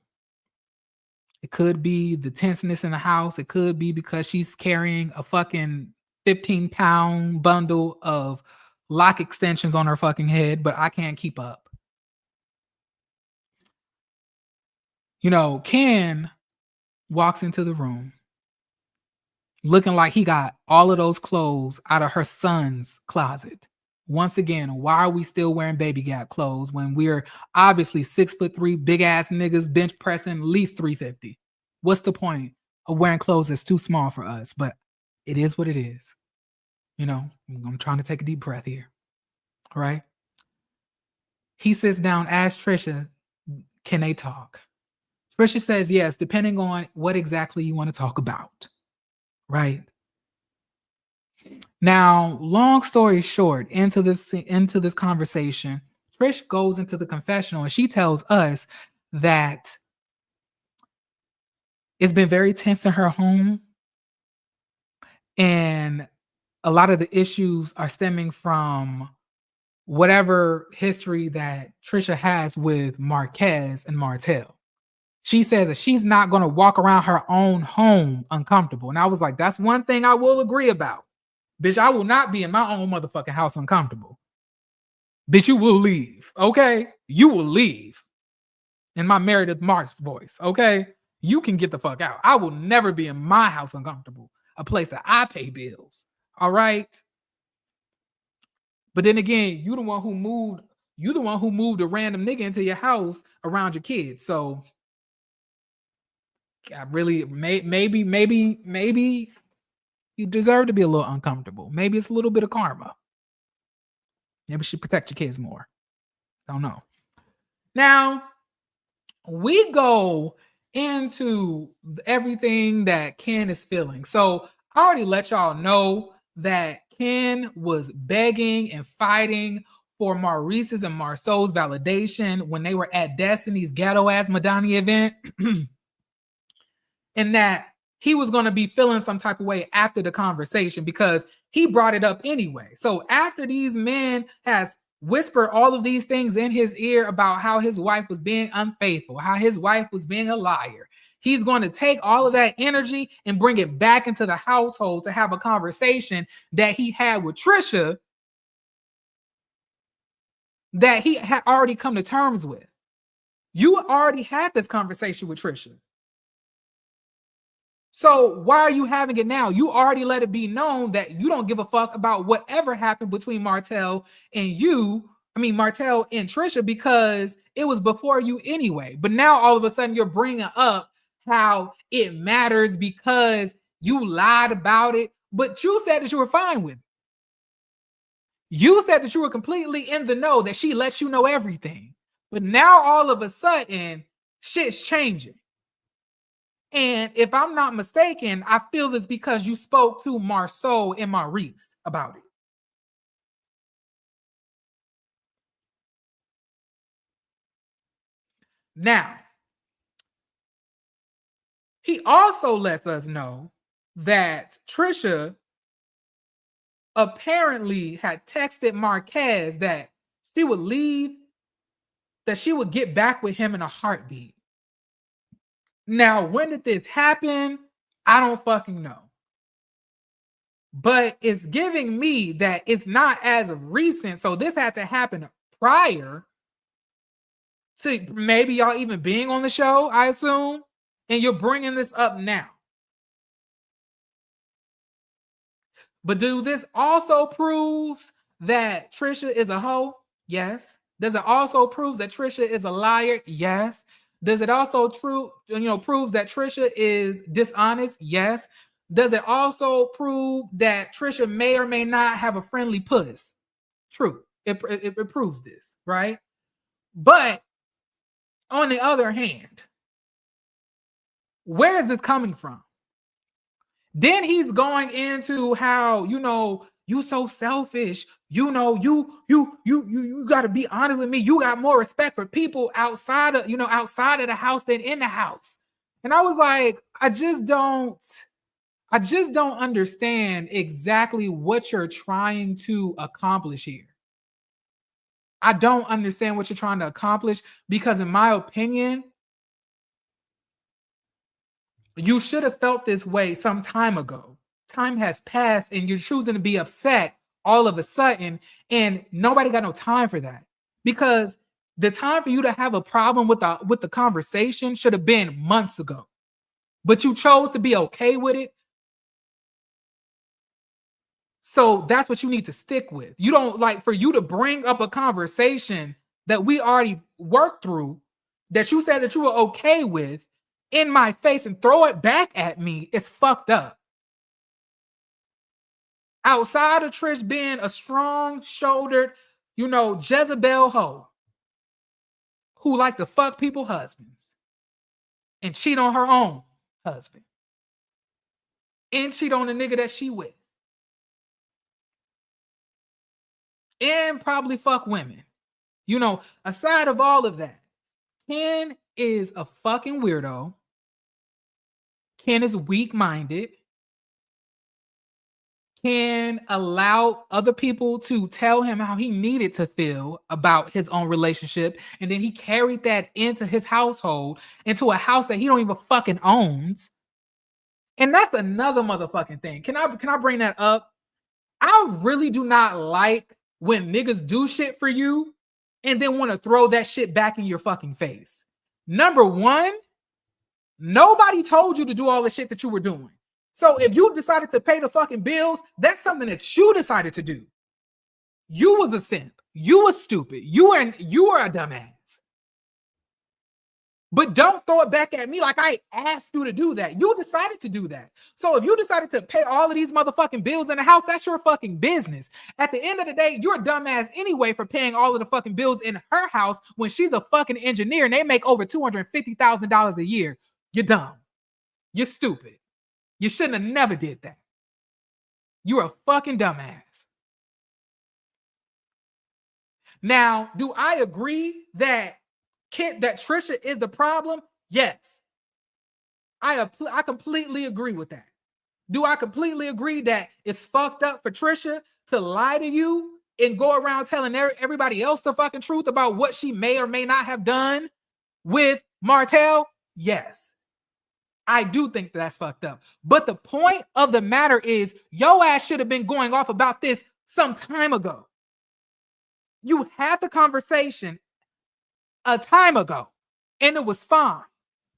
It could be the tenseness in the house. It could be because she's carrying a fucking 15-pound bundle of lock extensions on her fucking head, but I can't keep up. You know, Ken walks into the room looking like he got all of those clothes out of her son's closet. Once again, why are we still wearing baby gap clothes when we're obviously 6'3" big ass niggas bench pressing at least 350? What's the point of wearing clothes that's too small for us? But it is what it is. You know, I'm trying to take a deep breath here. All right. He sits down, asks Trisha, can they talk? Trisha says yes, depending on what exactly you want to talk about. Right. Now, long story short, into this conversation, Trish goes into the confessional and she tells us that it's been very tense in her home, and a lot of the issues are stemming from whatever history that Trisha has with Marquez and Martell. She says that she's not going to walk around her own home uncomfortable. And I was like, that's one thing I will agree about. Bitch, I will not be in my own motherfucking house uncomfortable. Bitch, you will leave, okay? You will leave. In my Married to Mark's voice, okay? You can get the fuck out. I will never be in my house uncomfortable, a place that I pay bills, all right? But then again, you the one who moved a random nigga into your house around your kids. So I really, maybe you deserve to be a little uncomfortable. Maybe it's a little bit of karma. Maybe you should protect your kids more. Don't know. Now, we go into everything that Ken is feeling. So I already let y'all know that Ken was begging and fighting for Maurice's and Marceau's validation when they were at Destiny's ghetto-ass Madonna event. And that he was going to be feeling some type of way after the conversation because he brought it up anyway. So after these men has whispered all of these things in his ear about how his wife was being unfaithful, how his wife was being a liar, he's going to take all of that energy and bring it back into the household to have a conversation that he had with Trisha that he had already come to terms with. You already had this conversation with Trisha. So why are you having it now? You already let it be known that you don't give a fuck about whatever happened between Martell and Trisha, because it was before you anyway. But now all of a sudden you're bringing up how it matters because you lied about it. But you said that you were fine with it. You said that you were completely in the know, that she let you know everything. But now all of a sudden shit's changing. And if I'm not mistaken, I feel it's because you spoke to Marceau and Maurice about it. Now, he also lets us know that Trisha apparently had texted Marquez that she would leave, that she would get back with him in a heartbeat. Now, when did this happen? I don't fucking know. But it's giving me that it's not as recent. So this had to happen prior to maybe y'all even being on the show, I assume. And you're bringing this up now. But do this also proves that Trisha is a hoe? Yes. Does it also prove that Trisha is a liar? Yes. Does it also proves that Trisha is dishonest? Yes. Does it also prove that Trisha may or may not have a friendly puss? True. It proves this, right? But on the other hand, Where is this coming from? Then he's going into how, you so selfish. You got to be honest with me. You got more respect for people outside of the house than in the house. And I was like, I just don't understand exactly what you're trying to accomplish here. I don't understand what you're trying to accomplish because, in my opinion, you should have felt this way some time ago. Time has passed and you're choosing to be upset all of a sudden, and nobody got no time for that. Because the time for you to have a problem with the conversation should have been months ago. But you chose to be okay with it. So that's what you need to stick with. You don't like for you to bring up a conversation that we already worked through, that you said that you were okay with, in my face and throw it back at me. It's fucked up. Outside of Trish being a strong-shouldered, Jezebel hoe who like to fuck people's husbands and cheat on her own husband and cheat on the nigga that she with and probably fuck women. Aside of all of that, Ken is a fucking weirdo. Ken is weak-minded. Ken allowed other people to tell him how he needed to feel about his own relationship, and then he carried that into his household, into a house that he don't even fucking owns. And that's another motherfucking thing. Can I bring that up? I really do not like when niggas do shit for you and then want to throw that shit back in your fucking face. Number one, nobody told you to do all the shit that you were doing. So if you decided to pay the fucking bills, that's something that you decided to do. You was a simp. You was stupid. You were a dumbass. But don't throw it back at me like I asked you to do that. You decided to do that. So if you decided to pay all of these motherfucking bills in the house, that's your fucking business. At the end of the day, you're a dumbass anyway for paying all of the fucking bills in her house when she's a fucking engineer and they make over $250,000 a year. You're dumb. You're stupid. You shouldn't have never did that. You're a fucking dumbass. Now, do I agree that Trisha is the problem? Yes. I completely agree with that. Do I completely agree that it's fucked up for Trisha to lie to you and go around telling everybody else the fucking truth about what she may or may not have done with Martell? Yes. I do think that's fucked up. But the point of the matter is, your ass should have been going off about this some time ago. You had the conversation a time ago, and it was fine.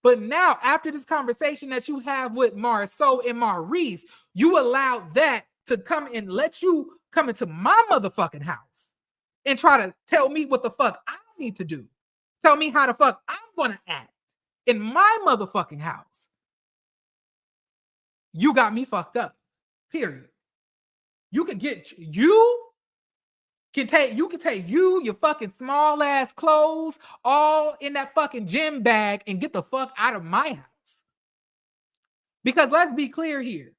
But now, after this conversation that you have with Marceau and Maurice, you allowed that to come and let you come into my motherfucking house and try to tell me what the fuck I need to do. Tell me how the fuck I'm going to act in my motherfucking house. You got me fucked up, period. You can take your fucking small ass clothes all in that fucking gym bag and get the fuck out of my house. Because let's be clear here.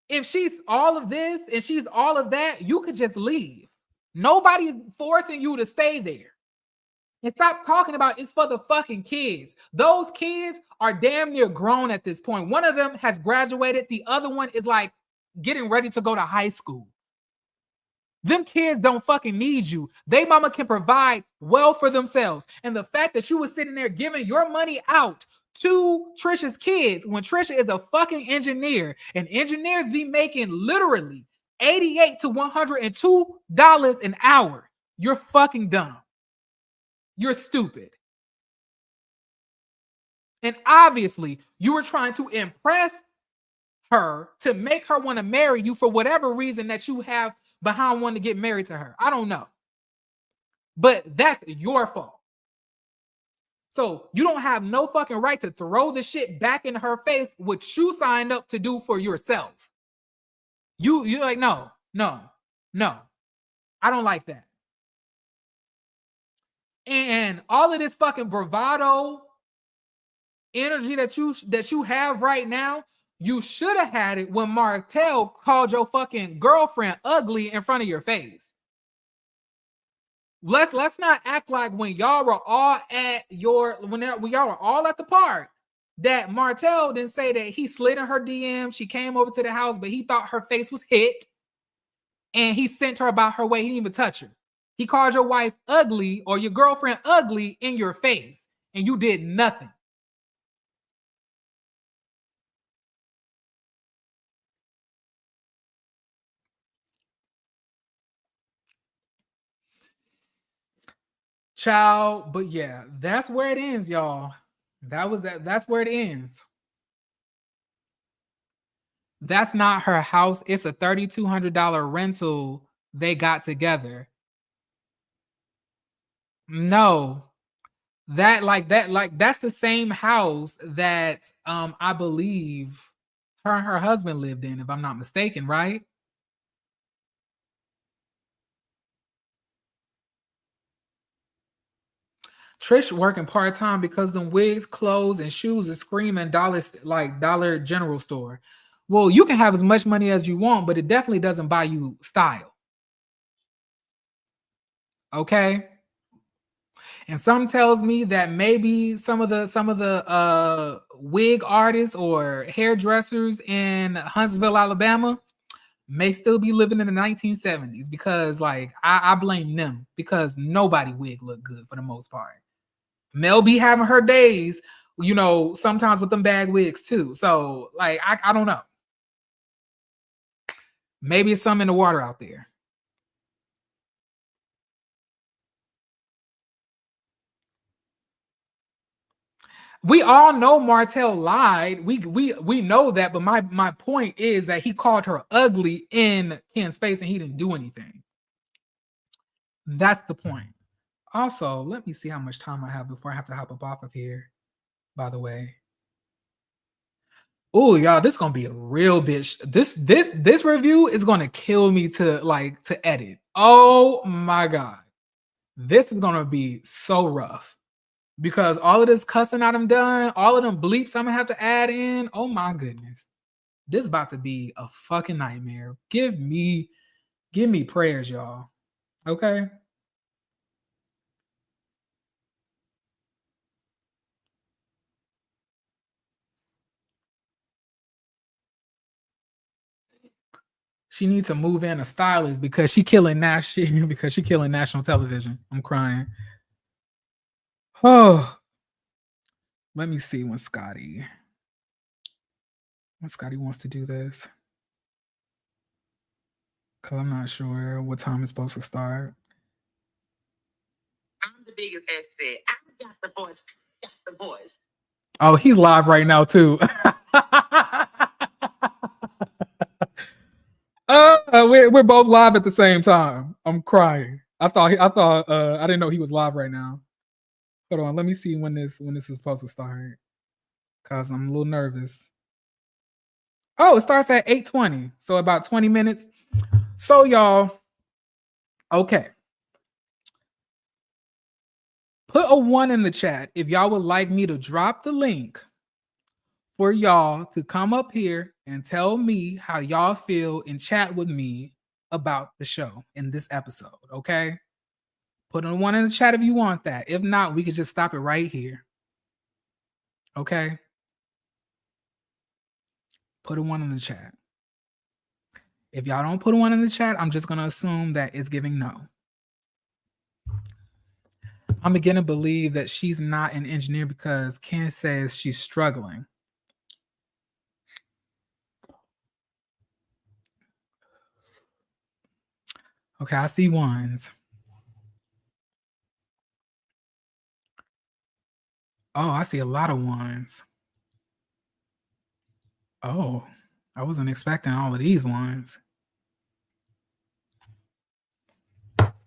If she's all of this and she's all of that, you could just leave. Nobody's forcing you to stay there. And stop talking about it's for the fucking kids. Those kids are damn near grown at this point. One of them has graduated. The other one is like getting ready to go to high school. Them kids don't fucking need you. They mama can provide well for themselves. And the fact that you were sitting there giving your money out to Trisha's kids when Trisha is a fucking engineer, and engineers be making literally $88 to $102 an hour. You're fucking dumb. You're stupid. And obviously, you were trying to impress her to make her want to marry you for whatever reason that you have behind wanting to get married to her. I don't know. But that's your fault. So you don't have no fucking right to throw the shit back in her face, which you signed up to do for yourself. You're like, no. I don't like that. And all of this fucking bravado energy that you have right now, you should have had it when Martell called your fucking girlfriend ugly in front of your face. Let's not act like when y'all were all at when y'all were all at the park, that Martell didn't say that he slid in her DM. She came over to the house, but he thought her face was hit, and he sent her about her way. He didn't even touch her. He called your wife ugly or your girlfriend ugly in your face, and you did nothing. Child, but yeah, that's where it ends, y'all. That's where it ends. That's not her house. It's a $3,200 rental they got together. No. That's the same house that I believe her and her husband lived in, if I'm not mistaken, right? Trish working part-time because them wigs, clothes, and shoes is screaming dollars, like Dollar General store. Well, you can have as much money as you want, but it definitely doesn't buy you style. Okay. And some tells me that maybe some of the wig artists or hairdressers in Huntsville, Alabama, may still be living in the 1970s, because like I blame them, because nobody wig look good for the most part. Mel be having her days, you know, sometimes with them bag wigs too. So like I don't know. Maybe it's something in the water out there. We all know Martell lied. We know that, but my point is that he called her ugly in Ken's face and he didn't do anything. That's the point. Also, let me see how much time I have before I have to hop up off of here, by the way. Oh, y'all, this is gonna be a real bitch. This review is gonna kill me to edit. Oh my god. This is gonna be so rough. Because all of this cussing I done done, all of them bleeps I'm gonna have to add in. Oh my goodness. This is about to be a fucking nightmare. Give me prayers, y'all. Okay. She needs to move in a stylist because she killing national television. I'm crying. Oh, let me see when Scotty wants to do this. Cause I'm not sure what time it's supposed to start. I'm the biggest asset. I got the voice. Oh, he's live right now too. We're both live at the same time. I'm crying. I thought I didn't know he was live right now. Hold on, let me see when this is supposed to start. Cause I'm a little nervous. Oh, it starts at 8:20, so about 20 minutes. So y'all, okay. Put a 1 in the chat if y'all would like me to drop the link for y'all to come up here and tell me how y'all feel and chat with me about the show in this episode, okay? Put a 1 in the chat if you want that. If not, we could just stop it right here. Okay? Put a 1 in the chat. If y'all don't put a 1 in the chat, I'm just going to assume that it's giving no. I'm beginning to believe that she's not an engineer because Ken says she's struggling. Okay, I see 1s. Oh, I see a lot of 1s. Oh, I wasn't expecting all of these 1s.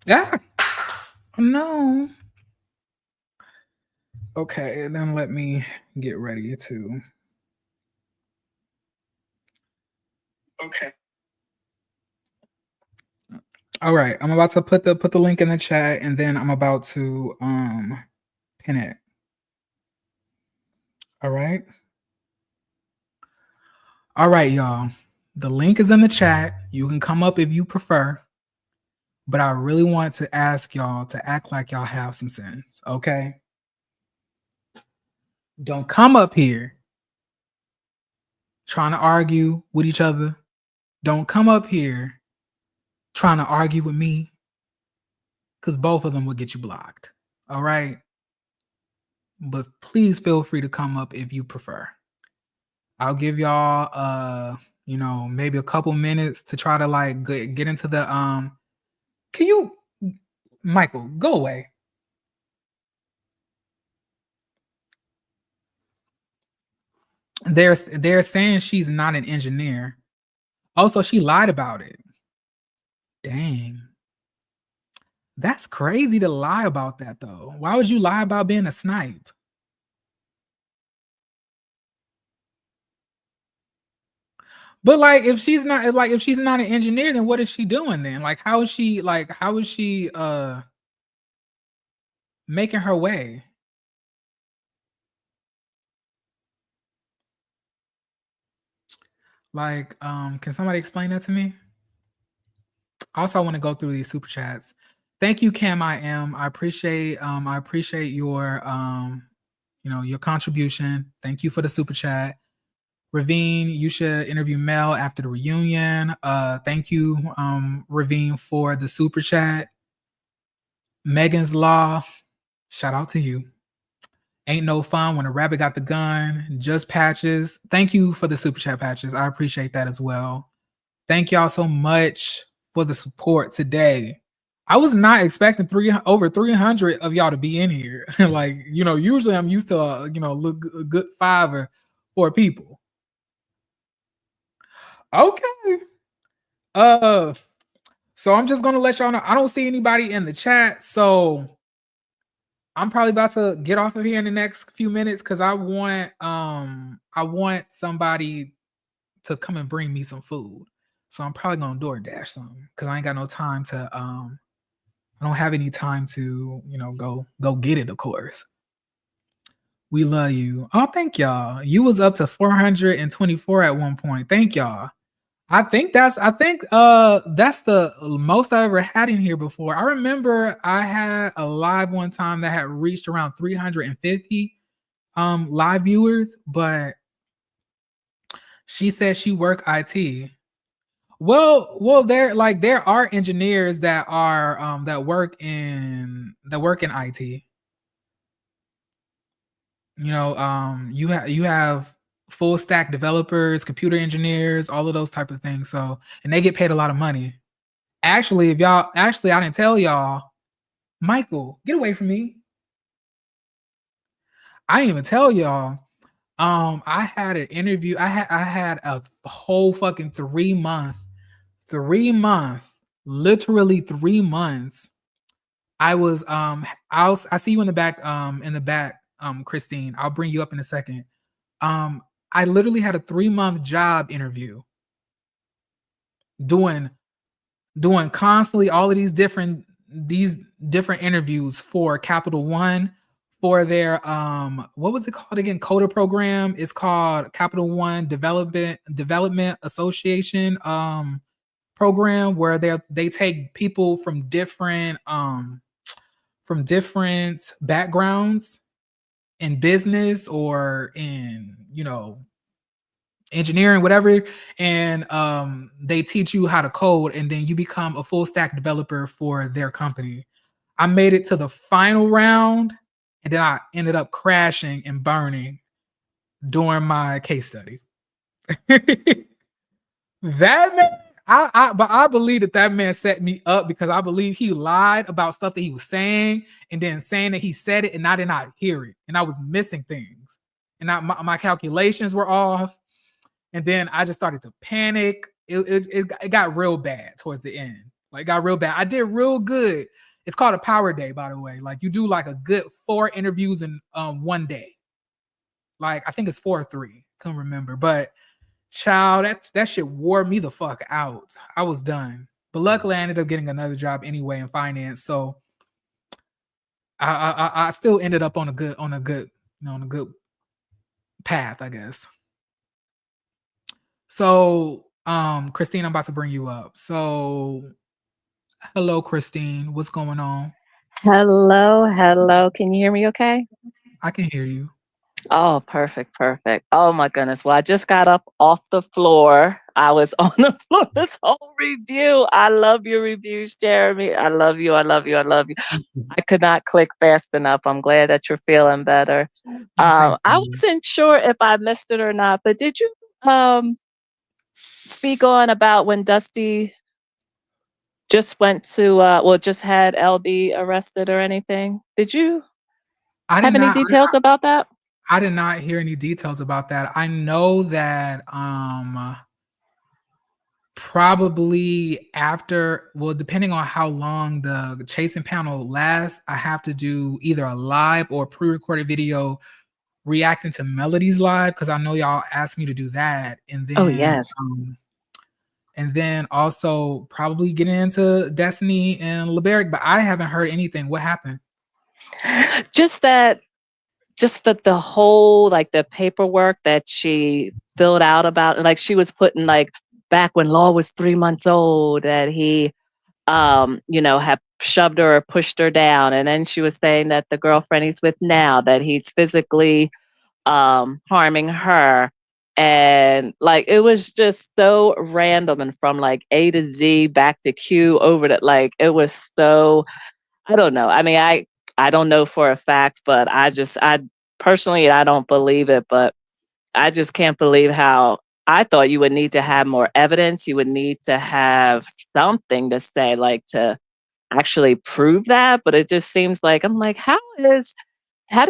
Yeah. No. Okay, and then let me get ready to. Okay. All right, I'm about to put the link in the chat, and then I'm about to pin it. All right. All right, y'all. The link is in the chat. You can come up if you prefer. But I really want to ask y'all to act like y'all have some sense, okay? Don't come up here trying to argue with each other. Don't come up here trying to argue with me, because both of them will get you blocked. All right? But please feel free to come up if you prefer. I'll give y'all maybe a couple minutes to try to like get into the can you, Michael, go away. They're saying she's not an engineer. Also, she lied about it. Dang. That's crazy to lie about that though. Why would you lie about being a snipe? But like if she's not an engineer, then what is she doing then? Like how is she making her way? Like, can somebody explain that to me? Also, I want to go through these super chats. Thank you, Cam. I appreciate your your contribution. Thank you for the super chat. Ravine, you should interview Mel after the reunion. Thank you, Ravine, for the super chat. Megan's Law, shout out to you. Ain't no fun when a rabbit got the gun. Just Patches. Thank you for the super chat, Patches. I appreciate that as well. Thank y'all so much for the support today. I was not expecting over 300 of y'all to be in here. Like, usually I'm used to a good 5 or 4 people. Okay. So I'm just gonna let y'all know I don't see anybody in the chat. So I'm probably about to get off of here in the next few minutes because I want somebody to come and bring me some food. So I'm probably gonna DoorDash something because I ain't got no time to I don't have any time to go get it, of course. We love you. Oh, thank y'all. You was up to 424 at one point. Thank y'all. I think that's the most I ever had in here before. I remember I had a live one time that had reached around 350 live viewers, but she said she work IT. Well, there are engineers that are that work in IT. You have full stack developers, computer engineers, all of those type of things. So, and they get paid a lot of money. Actually, I didn't tell y'all, Michael, get away from me. I didn't even tell y'all. I had an interview. I had a whole fucking 3 month, literally 3 months. I was I see you in the back, Christine. I'll bring you up in a second. I literally had a 3-month job interview doing constantly all of these different interviews for Capital One for their what was it called again? Coder program. It's called Capital One Development Association program, where they take people from different backgrounds in business or in engineering, whatever, and they teach you how to code, and then you become a full stack developer for their company. I made it to the final round, and then I ended up crashing and burning during my case study. That man, I believe that man set me up, because I believe he lied about stuff that he was saying, and then saying that he said it and I did not hear it, and I was missing things, and my calculations were off. And then I just started to panic. It got real bad towards the end. Like, it got real bad. I did real good. It's called a power day, by the way. Like, you do like a good 4 interviews in one day. Like, I think it's 4 or 3. Couldn't remember. But child, that shit wore me the fuck out. I was done. But luckily I ended up getting another job anyway in finance. So I still ended up on a good path, I guess. So, Christine, I'm about to bring you up. So, hello, Christine. What's going on? Hello. Can you hear me okay? I can hear you. Oh, perfect. Oh my goodness. Well, I just got up off the floor. I was on the floor this whole review. I love your reviews, Jeremy. I love you. I could not click fast enough. I'm glad that you're feeling better. Thank I you. wasn't sure if I missed it or not, but did you speak on about when Dusty just went to just had LB arrested or anything? Did you I did have any not. details about that? I did not hear any details about that. I know that probably after, well, depending on how long the chasing panel lasts, I have to do either a live or pre-recorded video reacting to Melody's live, because I know y'all asked me to do that, Oh yes. and then also probably getting into Destiny and LeBeric, but I haven't heard anything. What happened? Just that the whole like the paperwork that she filled out about, like she was putting like back when Law was 3 months old, that he had shoved her or pushed her down, and then she was saying that the girlfriend he's with now, that he's physically harming her. And like it was just so random, and from like A to Z back to Q over that, like it was so, I don't know. I mean, I don't know for a fact, but I personally, I don't believe it, but I just can't believe how I thought you would need to have more evidence. You would need to have something to say, like to actually prove that. But it just seems like, I'm like, how did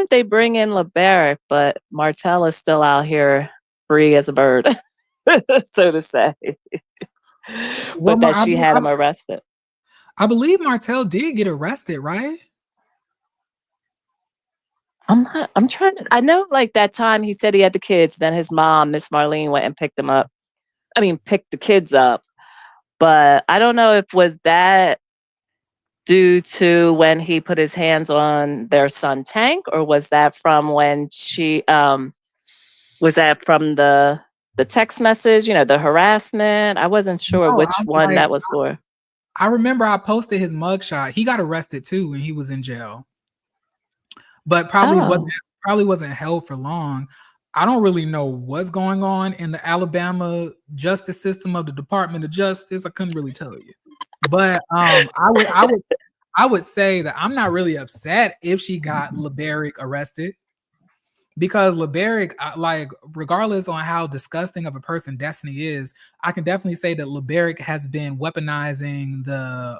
they bring in LeBaric, but Martell is still out here free as a bird, so to say. Well, But that she had him arrested. I believe Martell did get arrested, right? I'm trying to, I know like that time he said he had the kids, then his mom, Miss Marlene, went and picked him up. I mean, picked the kids up. But I don't know if was that due to when he put his hands on their son Tank, or was that from when she was that from the text message, the harassment? I wasn't sure No, which I'm one like, that was for. I remember I posted his mugshot. He got arrested too when he was in jail, but Oh. probably wasn't held for long. I don't really know what's going on in the Alabama justice system of the Department of Justice. I couldn't really tell you, but I would say that I'm not really upset if she got LeBeric arrested, because LeBeric, like, regardless on how disgusting of a person Destiny is, I can definitely say that LeBeric has been weaponizing the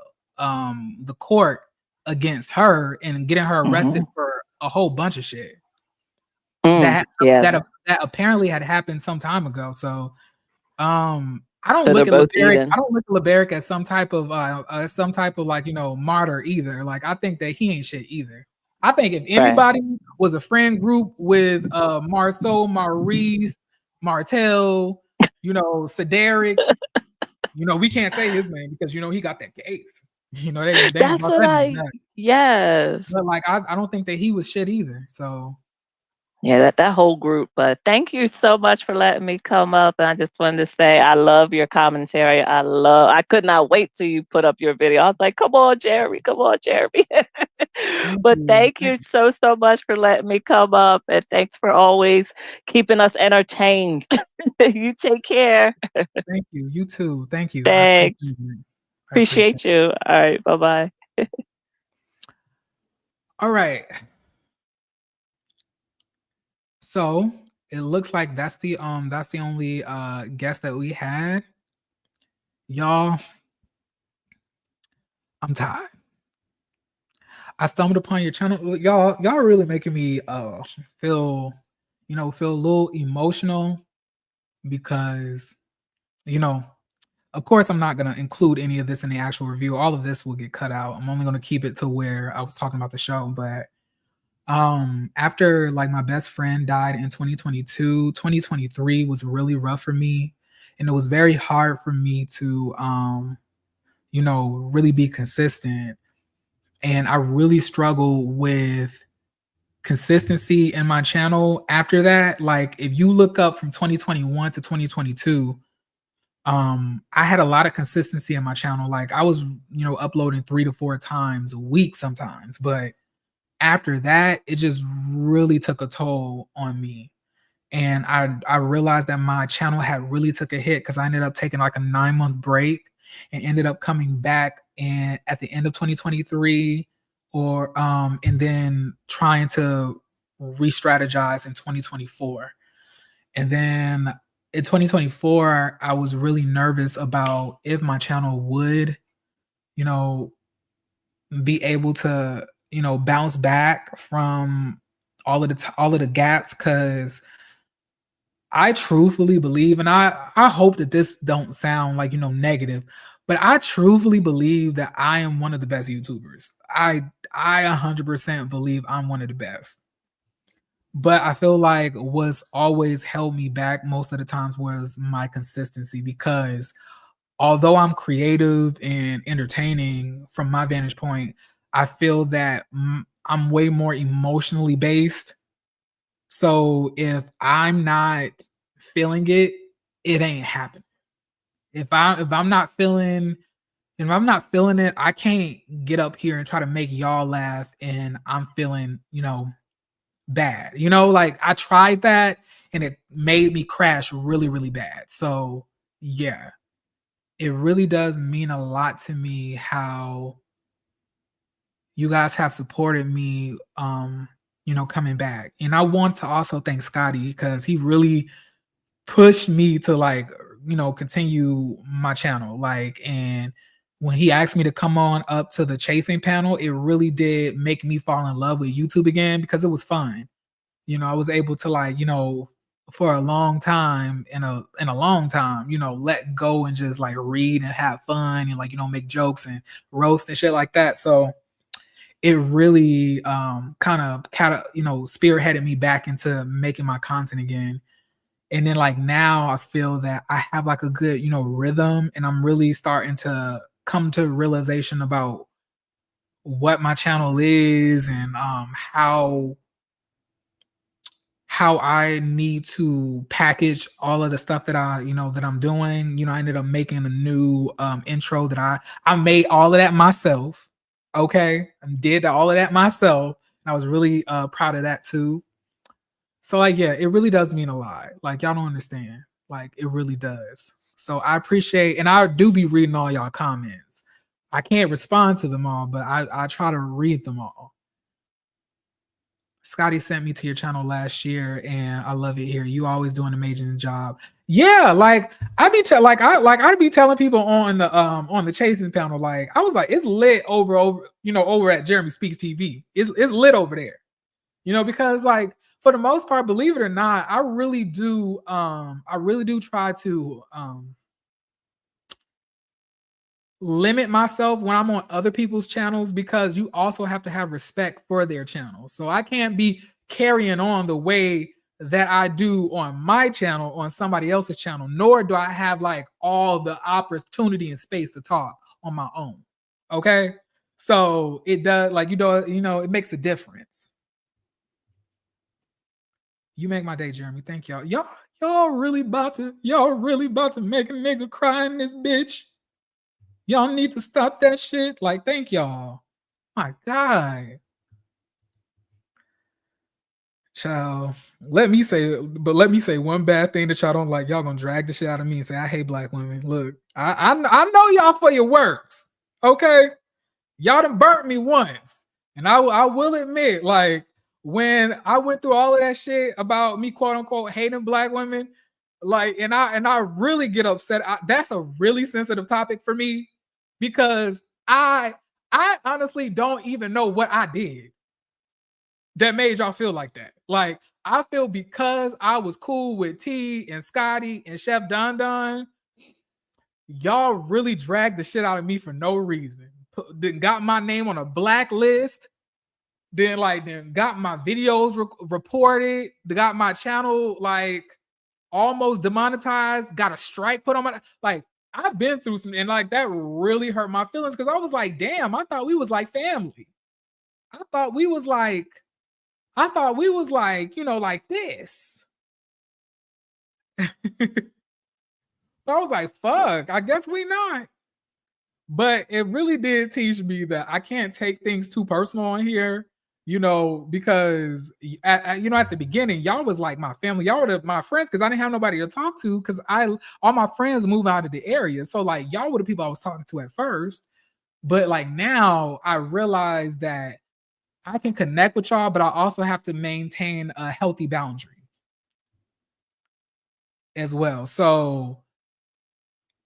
court against her and getting her arrested Mhm. for a whole bunch of shit Mm, yeah. that apparently had happened some time ago. So I don't So they're look at both LeBeric. even. I don't look at LeBeric as some type of like, martyr either. Like, I think that he ain't shit either. I think if Right. anybody was a friend group with Marceau, Maurice, Martel, Cedric, we can't say his name because he got that case. They ain't That's brought what that name back. yes. But like, I don't think that he was shit either. So Yeah, that whole group. But thank you so much for letting me come up. And I just wanted to say I love your commentary. I could not wait till you put up your video. I was like, come on, Jeremy, come on, Jeremy. thank But you. thank you so much for letting me come up. And thanks for always keeping us entertained. You take care. Thank you. You too. Thank you. I appreciate Thanks. it. I appreciate Appreciate it. you. All right. Bye-bye. All right. So it looks like that's the only guest that we had. Y'all, I'm tired. I stumbled upon your channel. Y'all are really making me feel feel a little emotional, because of course I'm not gonna include any of this in the actual review. All of this will get cut out. I'm only gonna keep it to where I was talking about the show. But after like my best friend died in 2022, 2023 was really rough for me, and it was very hard for me to really be consistent, and I really struggle with consistency in my channel after that. Like if you look up from 2021 to 2022, I had a lot of consistency in my channel. Like I was, uploading 3 to 4 times a week sometimes, but after that, it just really took a toll on me. And I realized that my channel had really took a hit because I ended up taking like a 9-month break and ended up coming back and at the end of 2023 and then trying to re-strategize in 2024. And then in 2024, I was really nervous about if my channel would, be able to, bounce back from all of the gaps, because I truthfully believe, and I hope that this don't sound like, negative, but I truthfully believe that I am one of the best YouTubers. I 100% believe I'm one of the best. But I feel like what's always held me back most of the times was my consistency, because although I'm creative and entertaining from my vantage point, I feel that I'm way more emotionally based. So if I'm not feeling it, it ain't happening. If I'm not feeling it, I can't get up here and try to make y'all laugh and I'm feeling, bad. Like I tried that and it made me crash really, really bad. So yeah, it really does mean a lot to me how you guys have supported me, coming back. And I want to also thank Scotty because he really pushed me to like, continue my channel. Like, and when he asked me to come on up to the chasing panel, it really did make me fall in love with YouTube again because it was fun. I was able to like, for a long time in a long time, let go and just like read and have fun and like, make jokes and roast and shit like that. So it really kind of spearheaded me back into making my content again. And then like now I feel that I have like a good, rhythm, and I'm really starting to come to realization about what my channel is and how I need to package all of the stuff that that I'm doing. I ended up making a new intro that I made all of that myself. Okay. I did all of that myself. And I was really proud of that too. So like, yeah, it really does mean a lot. Like y'all don't understand. Like it really does. So I appreciate, and I do be reading all y'all comments. I can't respond to them all, but I try to read them all. Scotty sent me to your channel last year, and I love it here. You always do an amazing job. Yeah, like I'd be telling people on the chasing panel, like I was like, it's lit over at JeremySpeaksTV. It's lit over there, because like for the most part, believe it or not, I really do try to limit myself when I'm on other people's channels, because you also have to have respect for their channel. So I can't be carrying on the way that I do on my channel on somebody else's channel, nor do I have like all the opportunity and space to talk on my own. Okay? So it does, like, it makes a difference. You make my day, Jeremy. Thank y'all. Y'all really about to make a nigga cry in this bitch. Y'all need to stop that shit. Like, thank y'all. My God. Child, let me say one bad thing that y'all don't like. Y'all gonna drag the shit out of me and say I hate black women. Look, I know y'all for your works. Okay, y'all done burnt me once, and I will admit, like when I went through all of that shit about me quote unquote hating black women, like and I really get upset. That's a really sensitive topic for me, because I honestly don't even know what I did that made y'all feel like that. Like I feel because I was cool with T and Scotty and Chef Don Don, y'all really dragged the shit out of me for no reason. Then got my name on a blacklist. Then got my videos reported. Got my channel like almost demonetized. Got a strike put on my like. I've been through some, and like that really hurt my feelings, because I was like, damn, I thought we was like family. I thought we was like I thought we was like, like this. I was like, fuck, I guess we not. But it really did teach me that I can't take things too personal on here, because at the beginning, y'all was like my family, y'all were my friends because I didn't have nobody to talk to because all my friends moved out of the area. So like y'all were the people I was talking to at first. But like now I realize that I can connect with y'all, but I also have to maintain a healthy boundary as well. So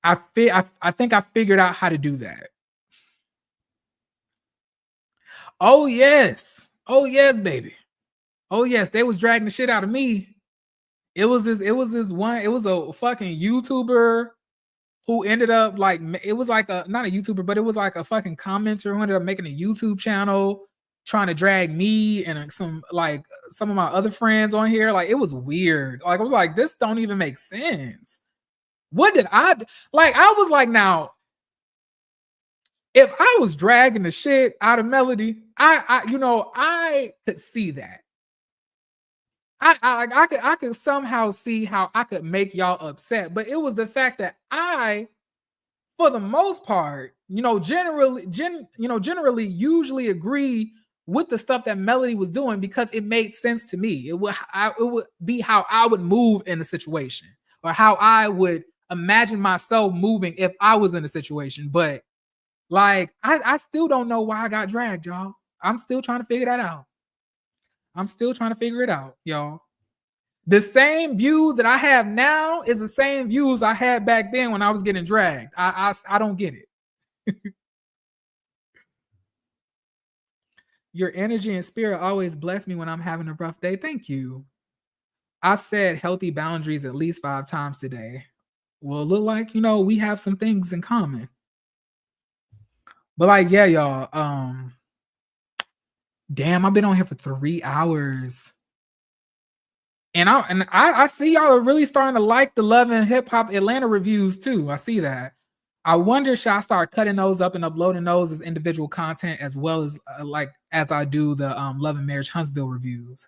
I think I figured out how to do that. Oh yes, baby. Oh yes, they was dragging the shit out of me. It was this one. It was a fucking YouTuber who ended up like it was like not a YouTuber, but it was like a fucking commenter who ended up making a YouTube channel trying to drag me and some of my other friends on here. Like it was weird. Like I was like, this don't even make sense. What did I like? I was like, now, if I was dragging the shit out of Melody, I could see that. I could somehow see how I could make y'all upset, but it was the fact that I, for the most part, generally usually agree with the stuff that Melody was doing because it made sense to me. It would be how I would move in a situation or how I would imagine myself moving if I was in a situation. But like, I still don't know why I got dragged, y'all. I'm still trying to figure that out. I'm still trying to figure it out, y'all. The same views that I have now is the same views I had back then when I was getting dragged. I don't get it. Your energy and spirit always bless me when I'm having a rough day. Thank you. I've said healthy boundaries at least 5 times today. Well, look like, we have some things in common. But like, yeah, y'all. Damn, I've been on here for 3 hours. And I see y'all are really starting to like the Love and Hip Hop Atlanta reviews too. I see that. I wonder, should I start cutting those up and uploading those as individual content as well as as I do the Love and Marriage Huntsville reviews?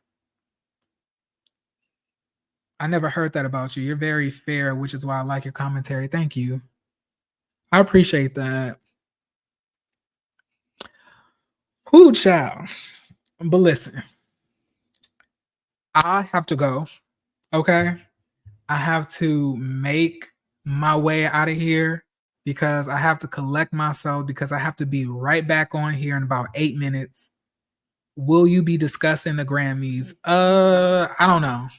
I never heard that about you. You're very fair, which is why I like your commentary. Thank you. I appreciate that. Whoo, child. But listen, I have to go. Okay. I have to make my way out of here because I have to collect myself because I have to be right back on here in about 8 minutes. Will you be discussing the Grammys? I don't know.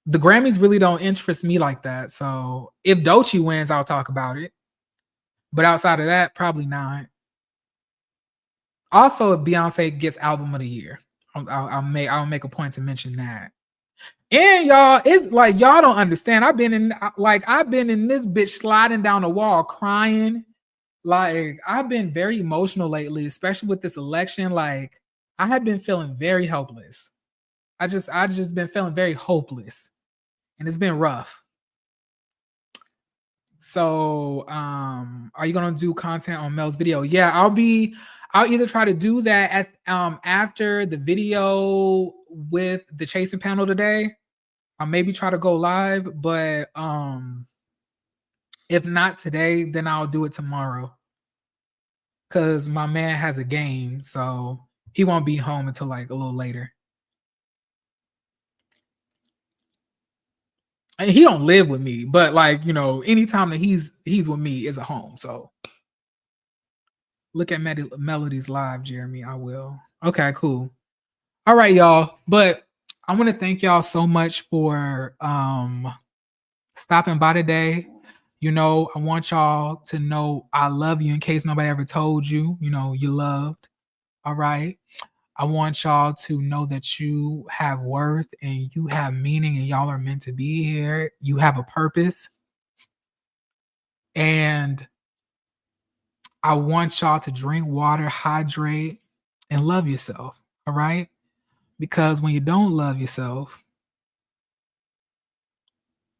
The Grammys really don't interest me like that. So if Doechii wins, I'll talk about it. But outside of that, probably not. Also, if Beyonce gets Album of the Year, I'll make a point to mention that. And y'all, it's like y'all don't understand. I've been in this bitch sliding down the wall crying. Like I've been very emotional lately, especially with this election. Like I have been feeling very helpless. I just been feeling very hopeless. And it's been rough. So are you gonna do content on Mel's video? Yeah, I'll either try to do that at after the video with the chasing panel today. I'll maybe try to go live, but if not today, then I'll do it tomorrow. Cause my man has a game, so he won't be home until like a little later. And he don't live with me, but like, anytime that he's with me is a home. So look at Melody's live, Jeremy. I will. Okay, cool. All right, y'all. But I want to thank y'all so much for stopping by today. I want y'all to know I love you in case nobody ever told you, you loved. All right. I want y'all to know that you have worth and you have meaning and y'all are meant to be here. You have a purpose. And I want y'all to drink water, hydrate, and love yourself. All right? Because when you don't love yourself,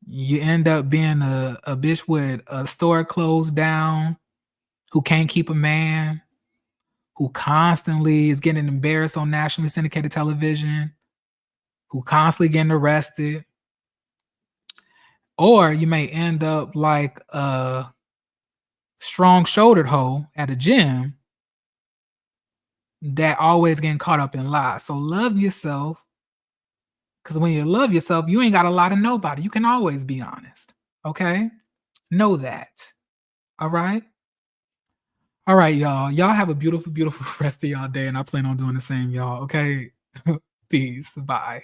you end up being a bitch with a store closed down, who can't keep a man, who constantly is getting embarrassed on nationally syndicated television, who constantly getting arrested. Or you may end up like a strong-shouldered hoe at a gym that always getting caught up in lies. So love yourself, because when you love yourself, you ain't got to lie to nobody. You can always be honest. Okay? Know that. All right? All right, y'all. Y'all have a beautiful, beautiful rest of y'all day, and I plan on doing the same, y'all. Okay? Peace. Bye.